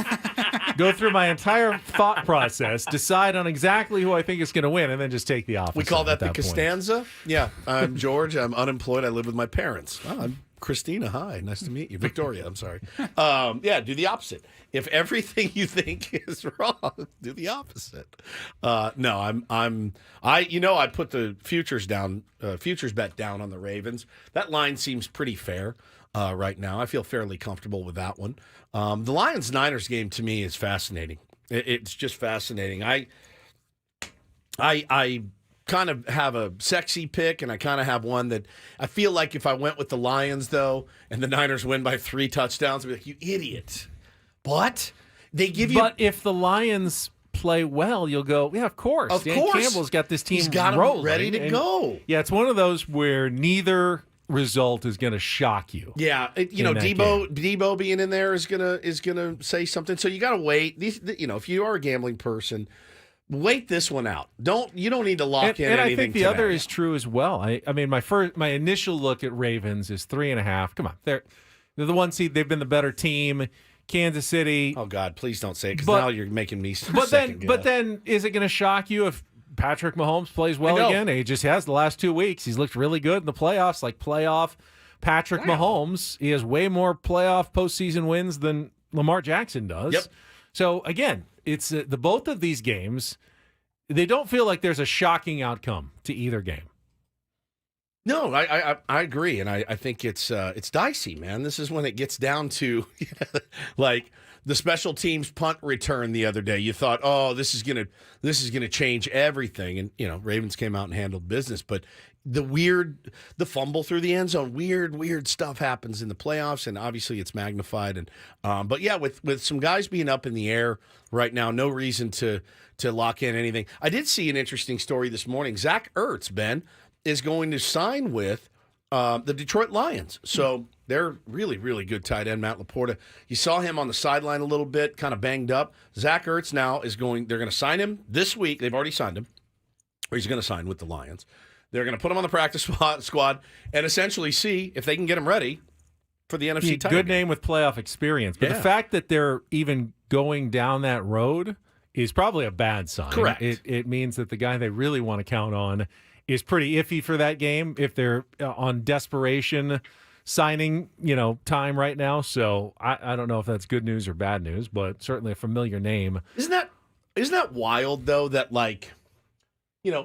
Speaker 3: go through my entire thought process, decide on exactly who I think is going to win, and then just take the opposite.
Speaker 1: We call that the
Speaker 3: point.
Speaker 1: Costanza. Yeah, I'm George. I'm unemployed. I live with my parents. Oh, I'm Christina. Hi, nice to meet you. Victoria. I'm sorry. Yeah, do the opposite. If everything you think is wrong, do the opposite. No, I put the futures bet down on the Ravens. That line seems pretty fair right now. I feel fairly comfortable with that one. The Lions-Niners game to me is fascinating. It's just fascinating. I kind of have a sexy pick, and I kind of have one that I feel like if I went with the Lions, though, and the Niners win by 3 touchdowns, I'd be like, you idiot. But they give you...
Speaker 3: But if the Lions play well, you'll go, yeah, of course.
Speaker 1: Of
Speaker 3: Dan
Speaker 1: course.
Speaker 3: Campbell's got this team
Speaker 1: He's got
Speaker 3: rolling,
Speaker 1: them ready to
Speaker 3: and
Speaker 1: go.
Speaker 3: Yeah, it's one of those where neither result is going to shock you.
Speaker 1: Yeah, Debo being in there is gonna say something. So you got to wait. If you are a gambling person, wait this one out. You don't need to lock in anything.
Speaker 3: And I think the
Speaker 1: today.
Speaker 3: other is true as well. I mean, my initial look at Ravens is 3.5. Come on, they're the 1 seed. They've been the better team. Kansas City.
Speaker 1: Oh God, please don't say it because now you're making me.
Speaker 3: But then, is it going to shock you if Patrick Mahomes plays well again? He just has the last 2 weeks. He's looked really good in the playoffs, like playoff Patrick Mahomes. He has way more playoff postseason wins than Lamar Jackson does.
Speaker 1: Yep.
Speaker 3: So again, it's the both of these games. They don't feel like there's a shocking outcome to either game.
Speaker 1: No, I agree, and I think it's dicey, man. This is when it gets down to like the special teams punt return the other day. You thought, oh, this is gonna change everything, and Ravens came out and handled business. But the fumble through the end zone, weird stuff happens in the playoffs, and obviously it's magnified. And but yeah, with some guys being up in the air right now, no reason to lock in anything. I did see an interesting story this morning. Zach Ertz, Ben, is going to sign with the Detroit Lions. So they're really, really good tight end, Matt LaPorta. You saw him on the sideline a little bit, kind of banged up. Zach Ertz now they're going to sign him this week. They've already signed him, or he's going to sign with the Lions. They're going to put him on the practice squad and essentially see if they can get him ready for the NFC title.
Speaker 3: Good name with playoff experience. But the fact that they're even going down that road is probably a bad sign.
Speaker 1: Correct.
Speaker 3: It means that the guy they really want to count on is pretty iffy for that game if they're on desperation signing, time right now. So I don't know if that's good news or bad news, but certainly a familiar name.
Speaker 1: Isn't that Isn't that wild, though, that, like,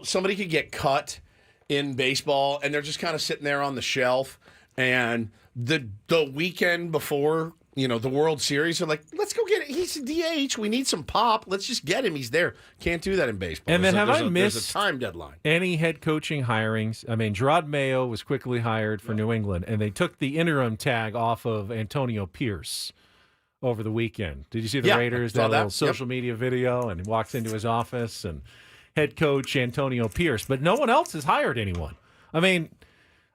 Speaker 1: somebody could get cut in baseball and they're just kind of sitting there on the shelf, and the weekend before, the World Series, they're like, let's go get it. He's a DH. We need some pop. Let's just get him. He's there. Can't do that in baseball.
Speaker 3: And then
Speaker 1: there's
Speaker 3: missed
Speaker 1: a time deadline.
Speaker 3: Any head coaching hirings? I mean, Gerard Mayo was quickly hired for New England, and they took the interim tag off of Antonio Pierce over the weekend. Did you see the Raiders? That little social media video, and he walks into his office, and head coach Antonio Pierce. But no one else has hired anyone. I mean,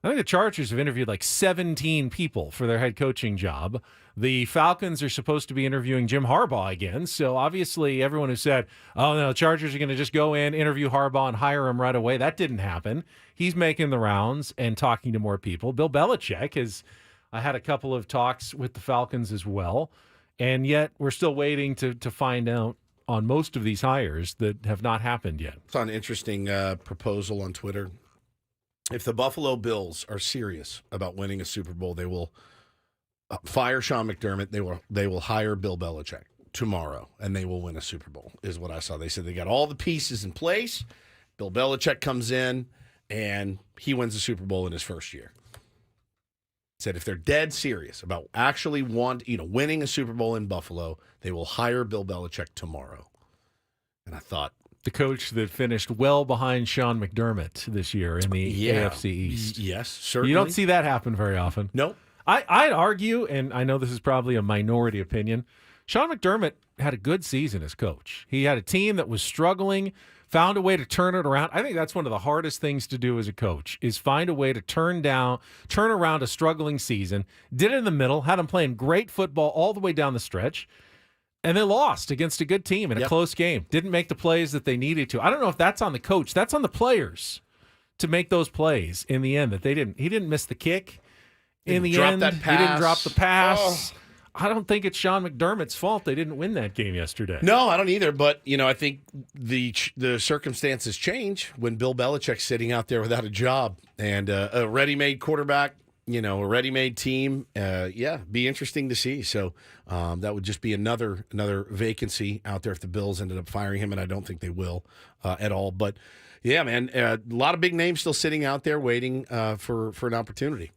Speaker 3: I think the Chargers have interviewed like 17 people for their head coaching job. The Falcons are supposed to be interviewing Jim Harbaugh again. So obviously everyone who said, oh, no, the Chargers are going to just go in, interview Harbaugh, and hire him right away, that didn't happen. He's making the rounds and talking to more people. Bill Belichick I had a couple of talks with the Falcons as well. And yet we're still waiting to find out on most of these hires that have not happened yet.
Speaker 1: It's an interesting proposal on Twitter. If the Buffalo Bills are serious about winning a Super Bowl, they will fire Sean McDermott. They will hire Bill Belichick tomorrow, and they will win a Super Bowl, is what I saw. They said they got all the pieces in place. Bill Belichick comes in, and he wins the Super Bowl in his first year. Said if they're dead serious about actually winning a Super Bowl in Buffalo, they will hire Bill Belichick tomorrow. And I thought,
Speaker 3: the coach that finished well behind Sean McDermott this year in the AFC East.
Speaker 1: Yes, certainly.
Speaker 3: You don't see that happen very often.
Speaker 1: Nope.
Speaker 3: I'd argue, and I know this is probably a minority opinion, Sean McDermott had a good season as coach. He had a team that was struggling, found a way to turn it around. I think that's one of the hardest things to do as a coach, is find a way to turn around a struggling season. Did it in the middle, had them playing great football all the way down the stretch. And they lost against a good team in a close game. Didn't make the plays that they needed to. I don't know if that's on the coach. That's on the players to make those plays in the end. He didn't miss the kick in the end. He didn't drop the pass. Oh. I don't think it's Sean McDermott's fault they didn't win that game yesterday.
Speaker 1: No, I don't either. But, I think the circumstances change when Bill Belichick's sitting out there without a job and a ready-made quarterback. A ready-made team, be interesting to see. So that would just be another vacancy out there if the Bills ended up firing him, and I don't think they will at all. But, yeah, man, a lot of big names still sitting out there waiting for an opportunity.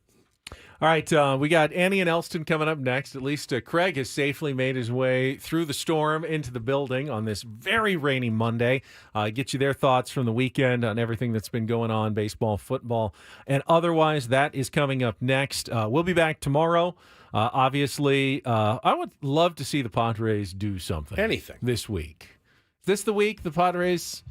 Speaker 3: All right, we got Annie and Elston coming up next. At least Craig has safely made his way through the storm into the building on this very rainy Monday. Get you their thoughts from the weekend on everything that's been going on, baseball, football, and otherwise. That is coming up next. We'll be back tomorrow. Obviously, I would love to see the Padres do something.
Speaker 1: Anything.
Speaker 3: This week. Is this the week the Padres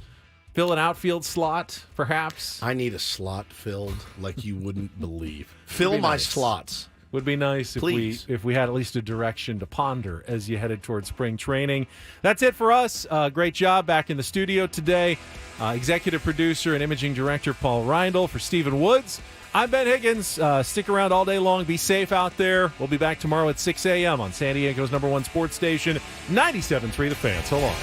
Speaker 3: fill an outfield slot, perhaps?
Speaker 1: I need a slot filled like you wouldn't believe. Fill my slots.
Speaker 3: Would be nice if we had at least a direction to ponder as you headed towards spring training. That's it for us. Great job back in the studio today. Executive producer and imaging director Paul Reindl. For Stephen Woods, I'm Ben Higgins. Stick around all day long. Be safe out there. We'll be back tomorrow at 6 a.m. on San Diego's #1 sports station, 97.3 The Fan. So long.